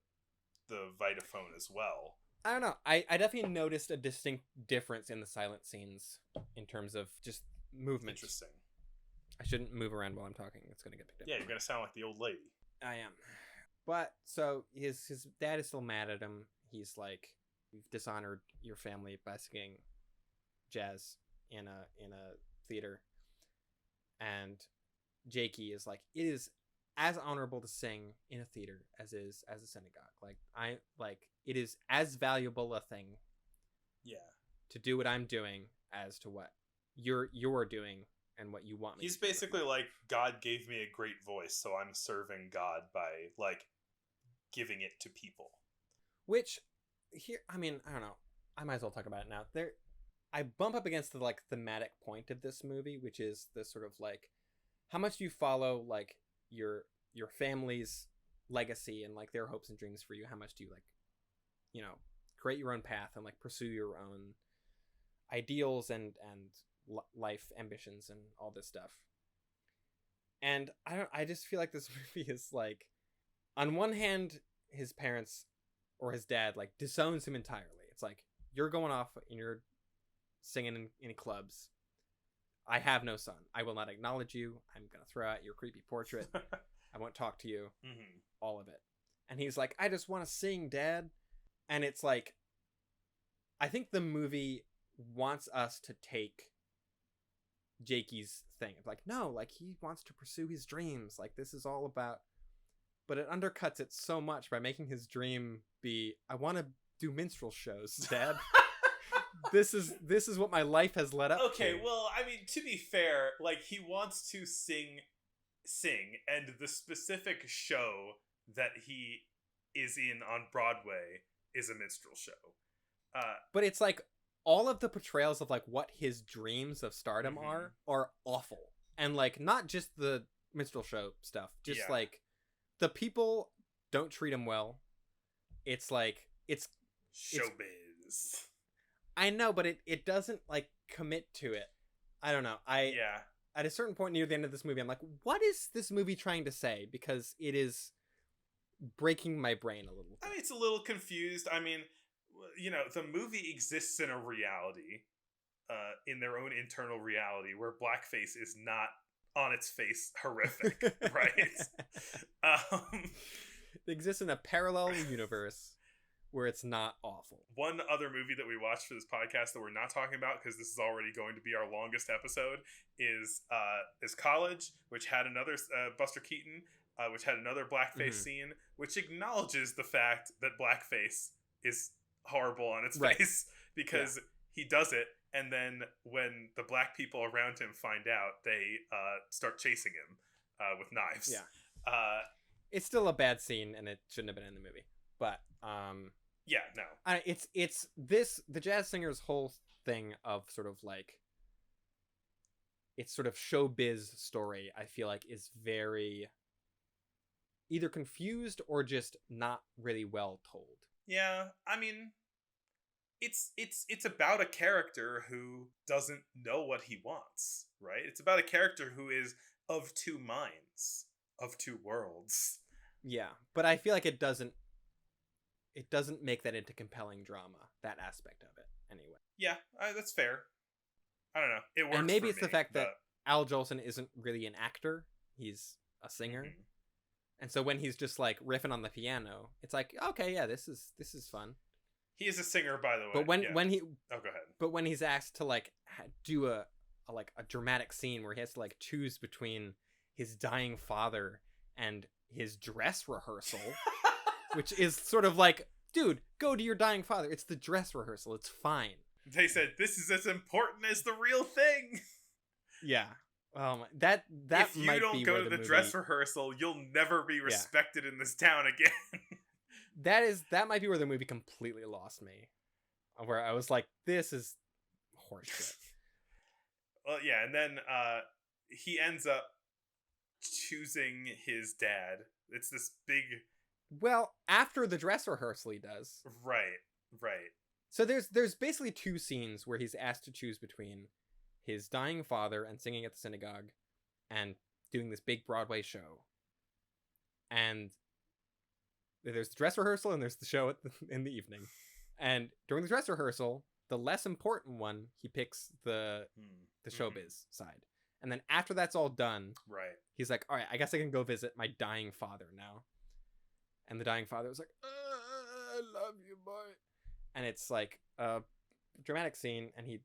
Vitaphone as well. I don't know. I definitely noticed a distinct difference in the silent scenes in terms of just movement. Interesting. I shouldn't move around while I'm talking. It's going to get picked up. Yeah, you're going to sound like the old lady. I am. But, so, his dad is still mad at him. He's like, you've dishonored your family by singing jazz in a theater. And Jakey is like, it is as honorable to sing in a theater as is as a synagogue. It is as valuable a thing to do what I'm doing as to what you're doing and what you want me He's to do. basically like, God gave me a great voice, so I'm serving God by like giving it to people. Which here, I mean, I don't know. I might as well talk about it now. I bump up against the like thematic point of this movie, which is this sort of like, how much do you follow like your family's legacy and like their hopes and dreams for you? How much do you like, create your own path and like pursue your own ideals and life ambitions and all this stuff? And I just feel like this movie is like, on one hand, his parents or his dad like disowns him entirely. It's like, you're going off and you're singing in clubs. I have no son. I will not acknowledge you. I'm going to throw out your creepy portrait. I won't talk to you. Mm-hmm. All of it. And he's like, I just want to sing, Dad. And it's like, I think the movie wants us to take Jakey's thing. Like, no, like he wants to pursue his dreams. Like this is all about but it undercuts it so much by making his dream be, I want to do minstrel shows, Dad. This is what my life has led up to. Okay, well, I mean, to be fair, like, he wants to sing, and the specific show that he is in on Broadway is a minstrel show. But it's like all of the portrayals of like what his dreams of stardom Mhm. are awful, and like not just the minstrel show stuff, just Yeah. like the people don't treat him well. It's like it's Showbiz. I know, but it doesn't like commit to it. I don't know. Yeah. At a certain point near the end of this movie, I'm like, what is this movie trying to say? Because it is breaking my brain a little I bit. mean, it's a little confused. I mean, you know, the movie exists in a reality, in their own internal reality, where blackface is not on its face horrific, right? It exists in a parallel universe where it's not awful. One other movie that we watched for this podcast that we're not talking about, because this is already going to be our longest episode, is College, which had another Buster Keaton, which had another blackface scene, which acknowledges the fact that blackface is horrible on its face, because he does it, and then when the black people around him find out, they start chasing him with knives. Yeah. It's still a bad scene, and it shouldn't have been in the movie. But yeah, no. It's this, the jazz singer's whole thing of sort of like, it's sort of showbiz story, I feel like, is very either confused or just not really well told. Yeah, I mean, it's about a character who doesn't know what he wants, right? It's about a character who is of two minds, of two worlds. Yeah, but I feel like it doesn't make that into compelling drama, that aspect of it, anyway. Yeah, that's fair. I don't know. It works. And maybe for it's the me, fact that but Al Jolson isn't really an actor; he's a singer, and so when he's just like riffing on the piano, it's like, okay, yeah, this is fun. he is a singer, by the way. But when he oh, go ahead. but when he's asked to like do a dramatic scene where he has to like choose between his dying father and his dress rehearsal, which is sort of like, dude, go to your dying father. It's the dress rehearsal. It's fine. They said this is as important as the real thing. Yeah. That if you might don't be go where to the movie, dress rehearsal, you'll never be respected in this town again. that might be where the movie completely lost me, where I was like, this is horseshit. Well, yeah, and then he ends up choosing his dad. It's this big... Well, after the dress rehearsal he does. Right. So there's basically two scenes where he's asked to choose between his dying father and singing at the synagogue and doing this big Broadway show. And there's the dress rehearsal and there's the show in the evening. And during the dress rehearsal, the less important one, he picks the showbiz side. And then after that's all done, right, he's like, all right, I guess I can go visit my dying father now. And the dying father was like, I love you, boy. And it's like a dramatic scene, and he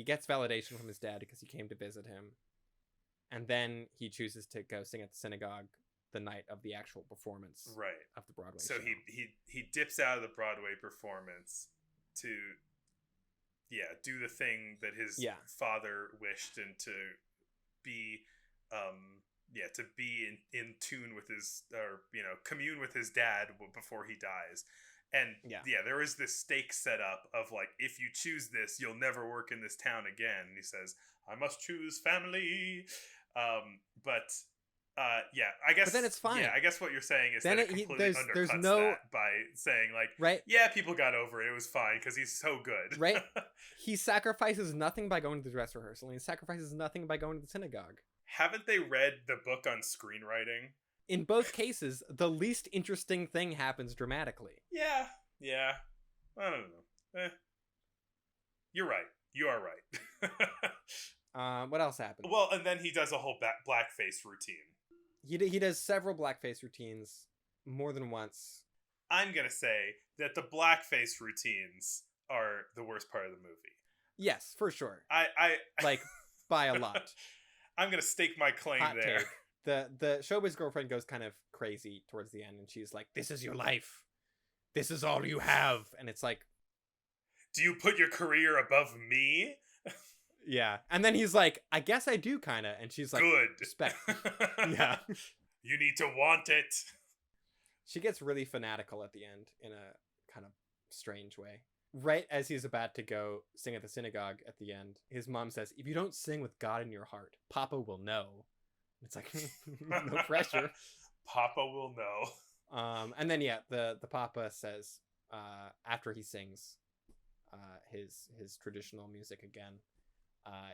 gets validation from his dad because he came to visit him. And then he chooses to go sing at the synagogue the night of the actual performance of the Broadway show. So he dips out of the Broadway performance to do the thing that his father wished, and to be in tune with his, or commune with his dad before he dies. And there is this stake set up of like, if you choose this, you'll never work in this town again. And he says, I must choose family. I guess. But then it's fine. Yeah, I guess what you're saying is then that it completely there's undercuts no, that by saying like, right? Yeah, people got over it. It was fine because he's so good. Right? He sacrifices nothing by going to the dress rehearsal, and he sacrifices nothing by going to the synagogue. Haven't they read the book on screenwriting? In both cases, the least interesting thing happens dramatically. Yeah. I don't know. You're right. You are right. What else happened? Well, and then he does a whole blackface routine. He does several blackface routines more than once. I'm gonna say that the blackface routines are the worst part of the movie. Yes, for sure. I like by a lot. I'm gonna stake my claim Hot there. take. the showbiz girlfriend goes kind of crazy towards the end, and she's like, "This is your life. This is all you have." And it's like, do you put your career above me? yeah. And then he's like, "I guess I do, kind of." And she's like, Good. "Respect." Yeah. You need to want it. She gets really fanatical at the end in a kind of strange way. Right as he's about to go sing at the synagogue at the end, his mom says, "If you don't sing with God in your heart, Papa will know." It's like, no pressure. Papa will know. And then the Papa says, after he sings his traditional music again,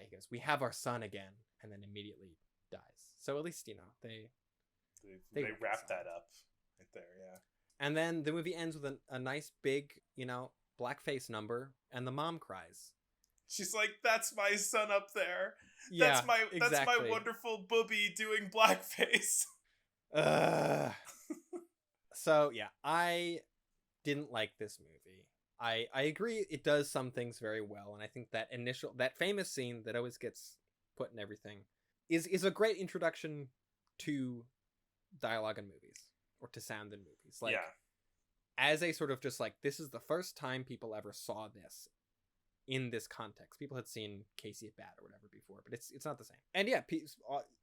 he goes, "We have our son again," and then immediately dies. So at least, they wrap that up right there, yeah. And then the movie ends with a nice big, blackface number, and the mom cries. She's like, "That's my son up there. Yeah, that's my wonderful booby doing blackface." So yeah, I didn't like this movie. I agree it does some things very well, and I think that famous scene that always gets put in everything is a great introduction to dialogue in movies, or to sound in movies. Like, yeah. As a sort of just like, this is the first time people ever saw this in this context. People had seen Casey at Bat or whatever before, but it's not the same. And yeah,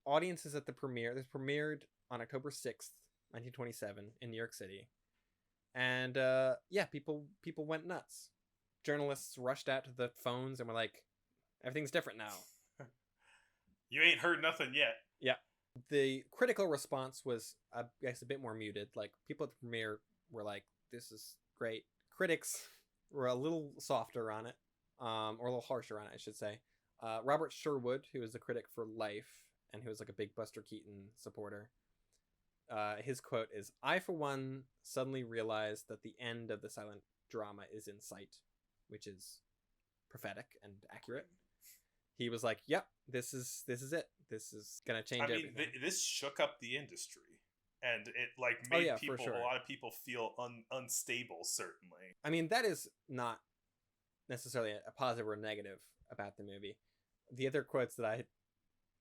audiences at the premiere. This premiered on October 6th, 1927 in New York City. And yeah, people went nuts. Journalists rushed out to the phones and were like, "Everything's different now." You ain't heard nothing yet. Yeah. The critical response was, I guess, a bit more muted. Like, people at the premiere were like, "This is great." Critics were a little softer on it, or a little harsher on it, I should say. Robert Sherwood, who was a critic for Life, and who was like a big Buster Keaton supporter, his quote is, "I, for one, suddenly realized that the end of the silent drama is in sight," which is prophetic and accurate. He was like, "Yep, this is it. This is gonna change everything." This shook up the industry, and it made a lot of people feel unstable. Certainly, I mean, that is not necessarily a positive or a negative about the movie. The other quotes that I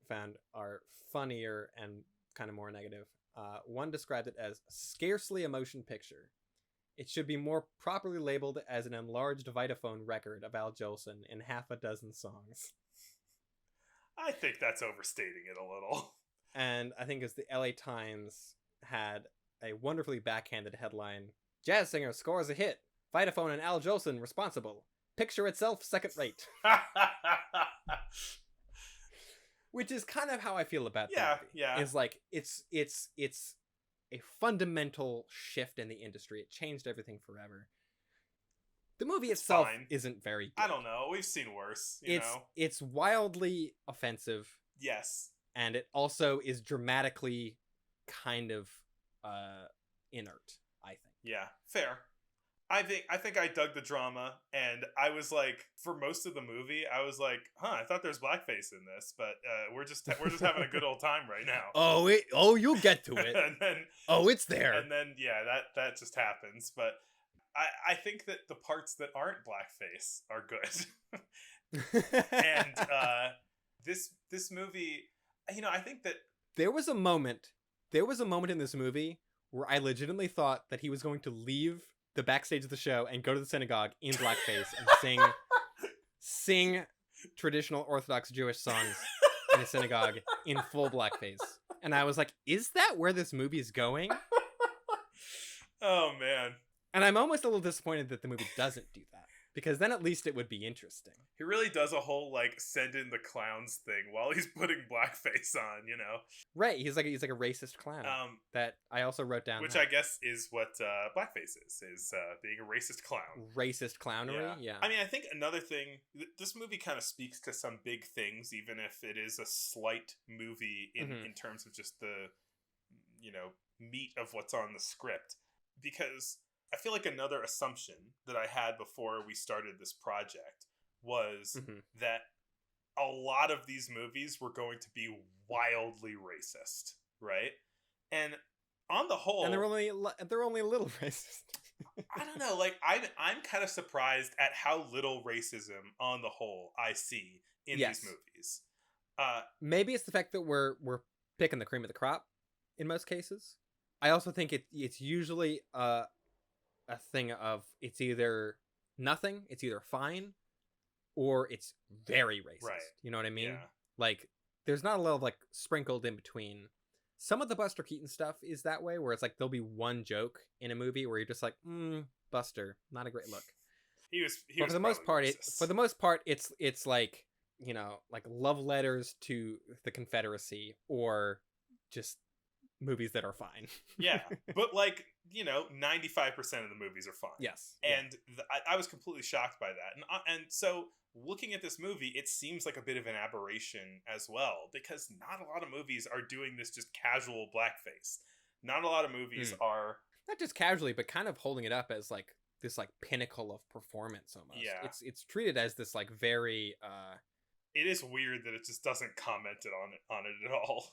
found are funnier and kind of more negative. One described it as scarcely a motion picture. It should be more properly labeled as an enlarged Vitaphone record of Al Jolson in half a dozen songs. I think that's overstating it a little. And I think as the LA Times had a wonderfully backhanded headline, "Jazz singer scores a hit. Vitaphone and Al Jolson responsible. Picture itself second rate." Which is kind of how I feel about that movie. Yeah. It's like, it's a fundamental shift in the industry. It changed everything forever. The movie itself isn't very good. I don't know. We've seen worse. It's wildly offensive. Yes. And it also is dramatically kind of inert, I think. Yeah, fair. I think I dug the drama, and I was like, for most of the movie, I was like, I thought there's blackface in this, but we're just having a good old time right now. You'll get to it. And then, it's there. And then yeah, that just happens. But I think that the parts that aren't blackface are good. And this movie, I think that there was a moment in this movie where I legitimately thought that he was going to leave the backstage of the show and go to the synagogue in blackface and sing traditional Orthodox Jewish songs in a synagogue in full blackface. And I was like, is that where this movie's going? Oh, man. And I'm almost a little disappointed that the movie doesn't do that, because then at least it would be interesting. He really does a whole, send in the clowns thing while he's putting blackface on, Right, he's like a racist clown. That I also wrote down. Which I guess is what blackface is being a racist clown. Racist clownery, yeah. I mean, I think another thing, this movie kind of speaks to some big things, even if it is a slight movie in terms of just the, meat of what's on the script. Because I feel like another assumption that I had before we started this project was that a lot of these movies were going to be wildly racist, right? And on the whole, and they're only a little racist. I don't know. I'm kind of surprised at how little racism on the whole I see in these movies. Maybe it's the fact that we're picking the cream of the crop in most cases. I also think it's usually a thing of it's either nothing, it's either fine, or it's very racist. Right. You know what I mean? Yeah. Like, there's not a lot of, like, sprinkled in between. Some of the Buster Keaton stuff is that way, where it's like there'll be one joke in a movie where you're just like, Buster, not a great look. But for the most part, it's like, you know, like love letters to the Confederacy or just movies that are fine. Yeah, but like, you know, 95% of the movies are fine. Yes. And I was completely shocked by that. And so looking at this movie, it seems like a bit of an aberration as well, because not a lot of movies are doing this just casual blackface. Not a lot of movies are not just casually, but kind of holding it up as like this like pinnacle of performance almost. Yeah. It's treated as this like very it is weird that it just doesn't comment on it at all.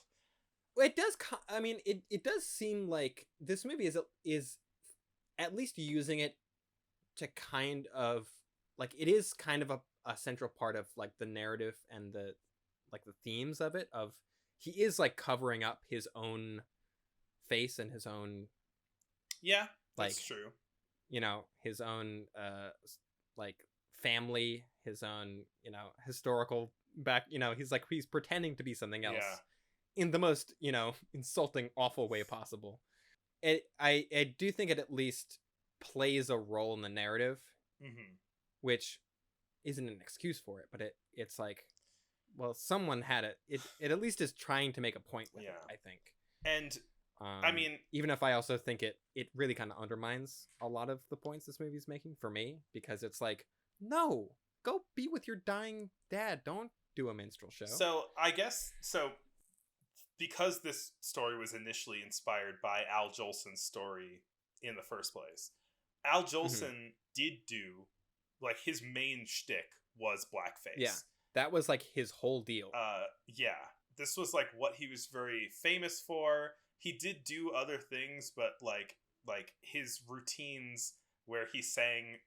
It does. I mean, it does seem like this movie is at least using it to kind of like it is kind of a central part of like the narrative and the like the themes of it. Of he is like covering up his own face and his own that's true. You know, his own like family, his own, you know, historical back. You know, he's pretending to be something else. Yeah. In the most, you know, insulting, awful way possible. I do think it at least plays a role in the narrative, which isn't an excuse for it, but it's like, well, someone had it. It at least is trying to make a point with it, I think. And I mean, even if I also think it really kind of undermines a lot of the points this movie's making for me, because it's like, no, go be with your dying dad. Don't do a minstrel show. So I guess because this story was initially inspired by Al Jolson's story in the first place, Al Jolson did do, like, his main shtick was blackface. Yeah, that was, like, his whole deal. Yeah. This was, like, what he was very famous for. He did do other things, but, like his routines where he sang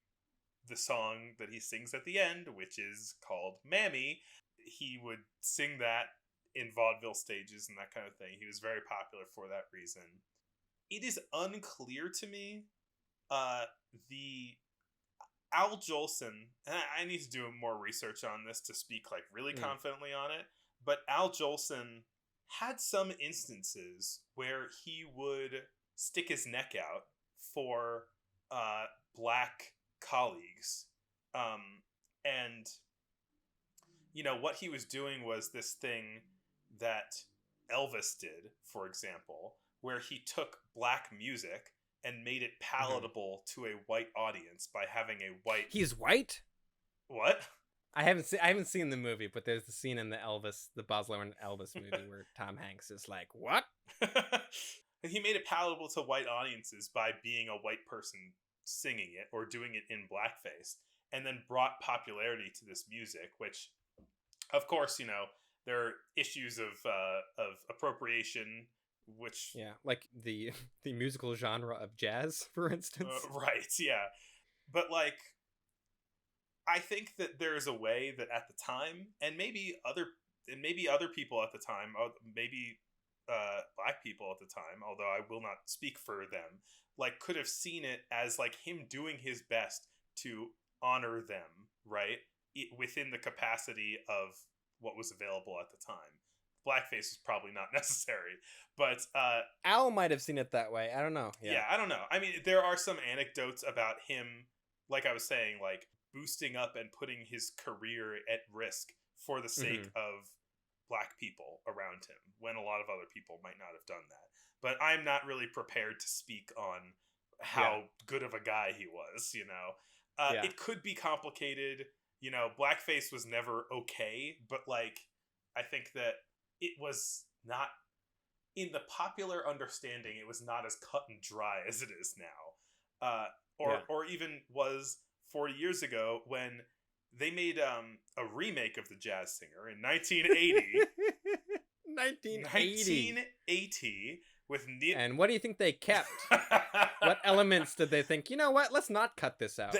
the song that he sings at the end, which is called Mammy, he would sing that in vaudeville stages and that kind of thing. He was very popular for that reason. It is unclear to me, the Al Jolson, and I need to do more research on this to speak like really confidently on it, but Al Jolson had some instances where he would stick his neck out for black colleagues, and you know what he was doing was this thing that Elvis did, for example, where he took black music and made it palatable to a white audience by having a white. He's white? What? I haven't seen the movie, but there's the scene in the Baz Luhrmann Elvis movie where Tom Hanks is like, "What?" He made it palatable to white audiences by being a white person singing it or doing it in blackface, and then brought popularity to this music, which, of course, you know, there are issues of appropriation, which like the musical genre of jazz, for instance. Right, yeah, but like, I think that there is a way that at the time, and maybe other people at the time, maybe black people at the time, although I will not speak for them, like could have seen it as like him doing his best to honor them, right, within the capacity of what was available at the time. Blackface is probably not necessary, but Al might have seen it that way. I don't know. Yeah, I don't know. I mean, there are some anecdotes about him, like I was saying, like boosting up and putting his career at risk for the sake of black people around him, when a lot of other people might not have done that. But I'm not really prepared to speak on how good of a guy he was, you know. It could be complicated. You know, blackface was never okay, but like, I think that it was not, in the popular understanding, it was not as cut and dry as it is now. Or even was 40 years ago when they made a remake of The Jazz Singer in 1980. 1980 with Neil. And what do you think they kept? What elements did they think, you know what, let's not cut this out?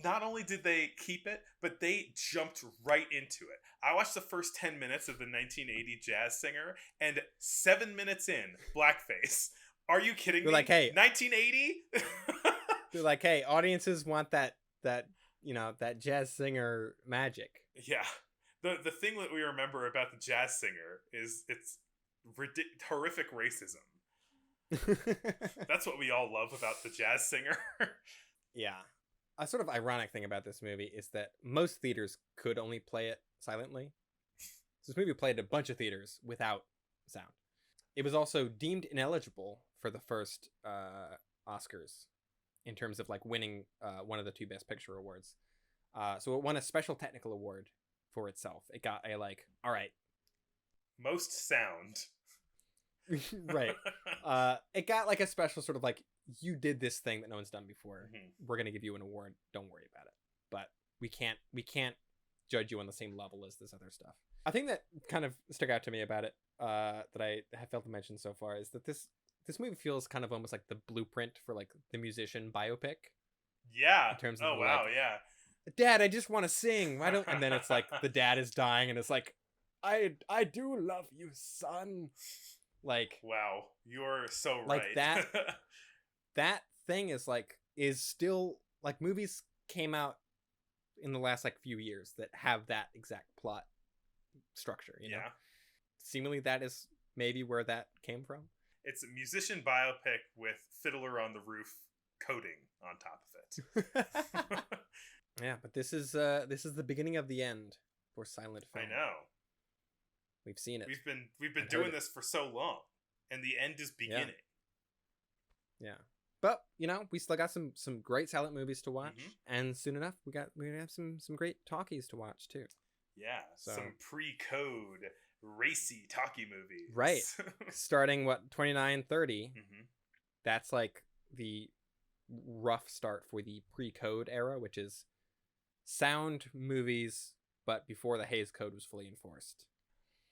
not only did they keep it, but they jumped right into it. I watched the first 10 minutes of the 1980 Jazz Singer, and 7 minutes in, blackface. Are you kidding me? Like, hey, 1980? they're like, hey, audiences want that Jazz Singer magic. Yeah. The thing that we remember about the Jazz Singer is its horrific racism. That's what we all love about the Jazz Singer. Yeah. A sort of ironic thing about this movie is that most theaters could only play it silently. So this movie played at a bunch of theaters without sound. It was also deemed ineligible for the first Oscars in terms of like winning one of the 2 Best Picture awards. So it won a special technical award for itself. It got a like, all right, most sound. right. It got like a special sort of like, you did this thing that no one's done before. Mm-hmm. We're gonna give you an award. Don't worry about it. But we can't judge you on the same level as this other stuff. I think that kind of stuck out to me about it, that I have failed to mention so far, is that this movie feels kind of almost like the blueprint for like the musician biopic. Yeah. In terms of wow, like, yeah. Dad, I just want to sing. Why don't? And then it's like the dad is dying, and it's like, I do love you, son. Like, wow, you're so right. Like that thing is still like, movies came out in the last like few years that have that exact plot structure. You know, seemingly that is maybe where that came from. It's a musician biopic with Fiddler on the Roof coding on top of it. Yeah, but this is the beginning of the end for silent film. I know. We've seen it. We've been doing this for so long, and the end is beginning. Yeah. But, we still got some great silent movies to watch, and soon enough we're gonna have some great talkies to watch too. Yeah, some pre-code racy talkie movies. Right. Starting 29, 30. That's like the rough start for the pre-code era, which is sound movies, but before the Hays Code was fully enforced.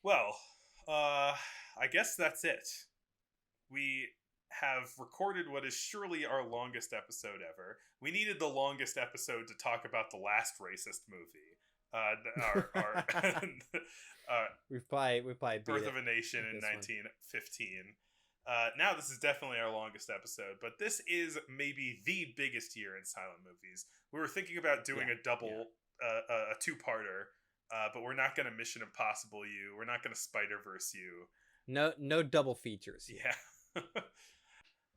Well, I guess that's it. We have recorded what is surely our longest episode ever. We needed the longest episode to talk about the last racist movie. We probably Birth of a Nation in 1915. Now this is definitely our longest episode, but this is maybe the biggest year in silent movies. We were thinking about doing a double, a 2-parter, but we're not going to Mission Impossible you. We're not going to Spider-Verse you. No double features. Yeah.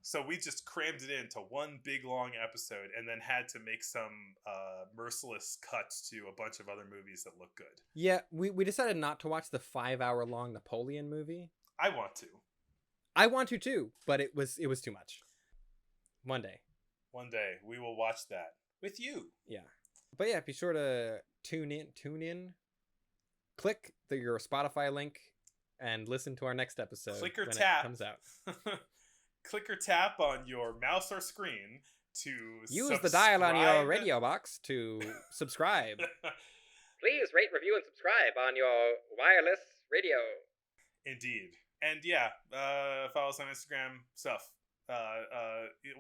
So we just crammed it into one big long episode and then had to make some merciless cuts to a bunch of other movies that look good. Yeah, we decided not to watch the 5-hour-long Napoleon movie. I want to too, but it was too much. One day we will watch that with you. Yeah. But yeah, be sure to tune in. Click your Spotify link and listen to our next episode. Click or when tap. It comes out. Click or tap on your mouse or screen to use the dial on your radio box to subscribe. Please rate, review, and subscribe on your wireless radio. Indeed. And yeah, follow us on Instagram stuff.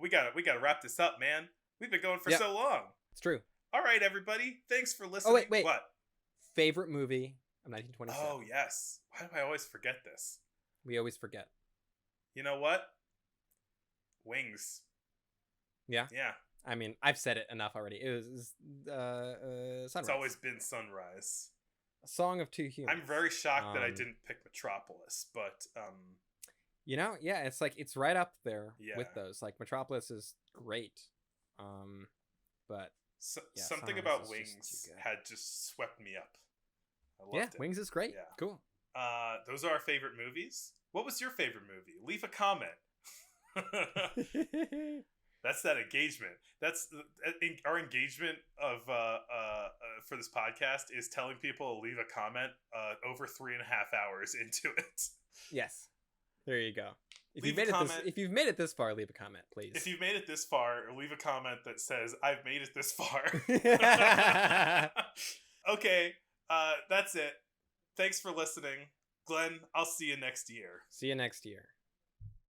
We gotta wrap this up, man. We've been going for so long. It's true. All right, everybody. Thanks for listening. Oh wait. What? Favorite movie of 1927. Oh yes. Why do I always forget this? We always forget. You know what? Wings. Yeah. Yeah. I mean, I've said it enough already. It was Sunrise. It's always been Sunrise. A Song of Two Humans. I'm very shocked that I didn't pick Metropolis, but yeah, it's like it's right up there with those. Like Metropolis is great. But something about Wings had just swept me up. I loved it. Wings is great. Yeah. Cool. Those are our favorite movies. What was your favorite movie? Leave a comment. That's that engagement. That's our engagement of for this podcast is telling people to leave a comment over 3.5 hours into it. Yes, there you go. If you've made it this far, leave a comment, please. If you've made it this far, leave a comment that says "I've made it this far." Okay, that's it. Thanks for listening, Glenn. I'll see you next year. See you next year.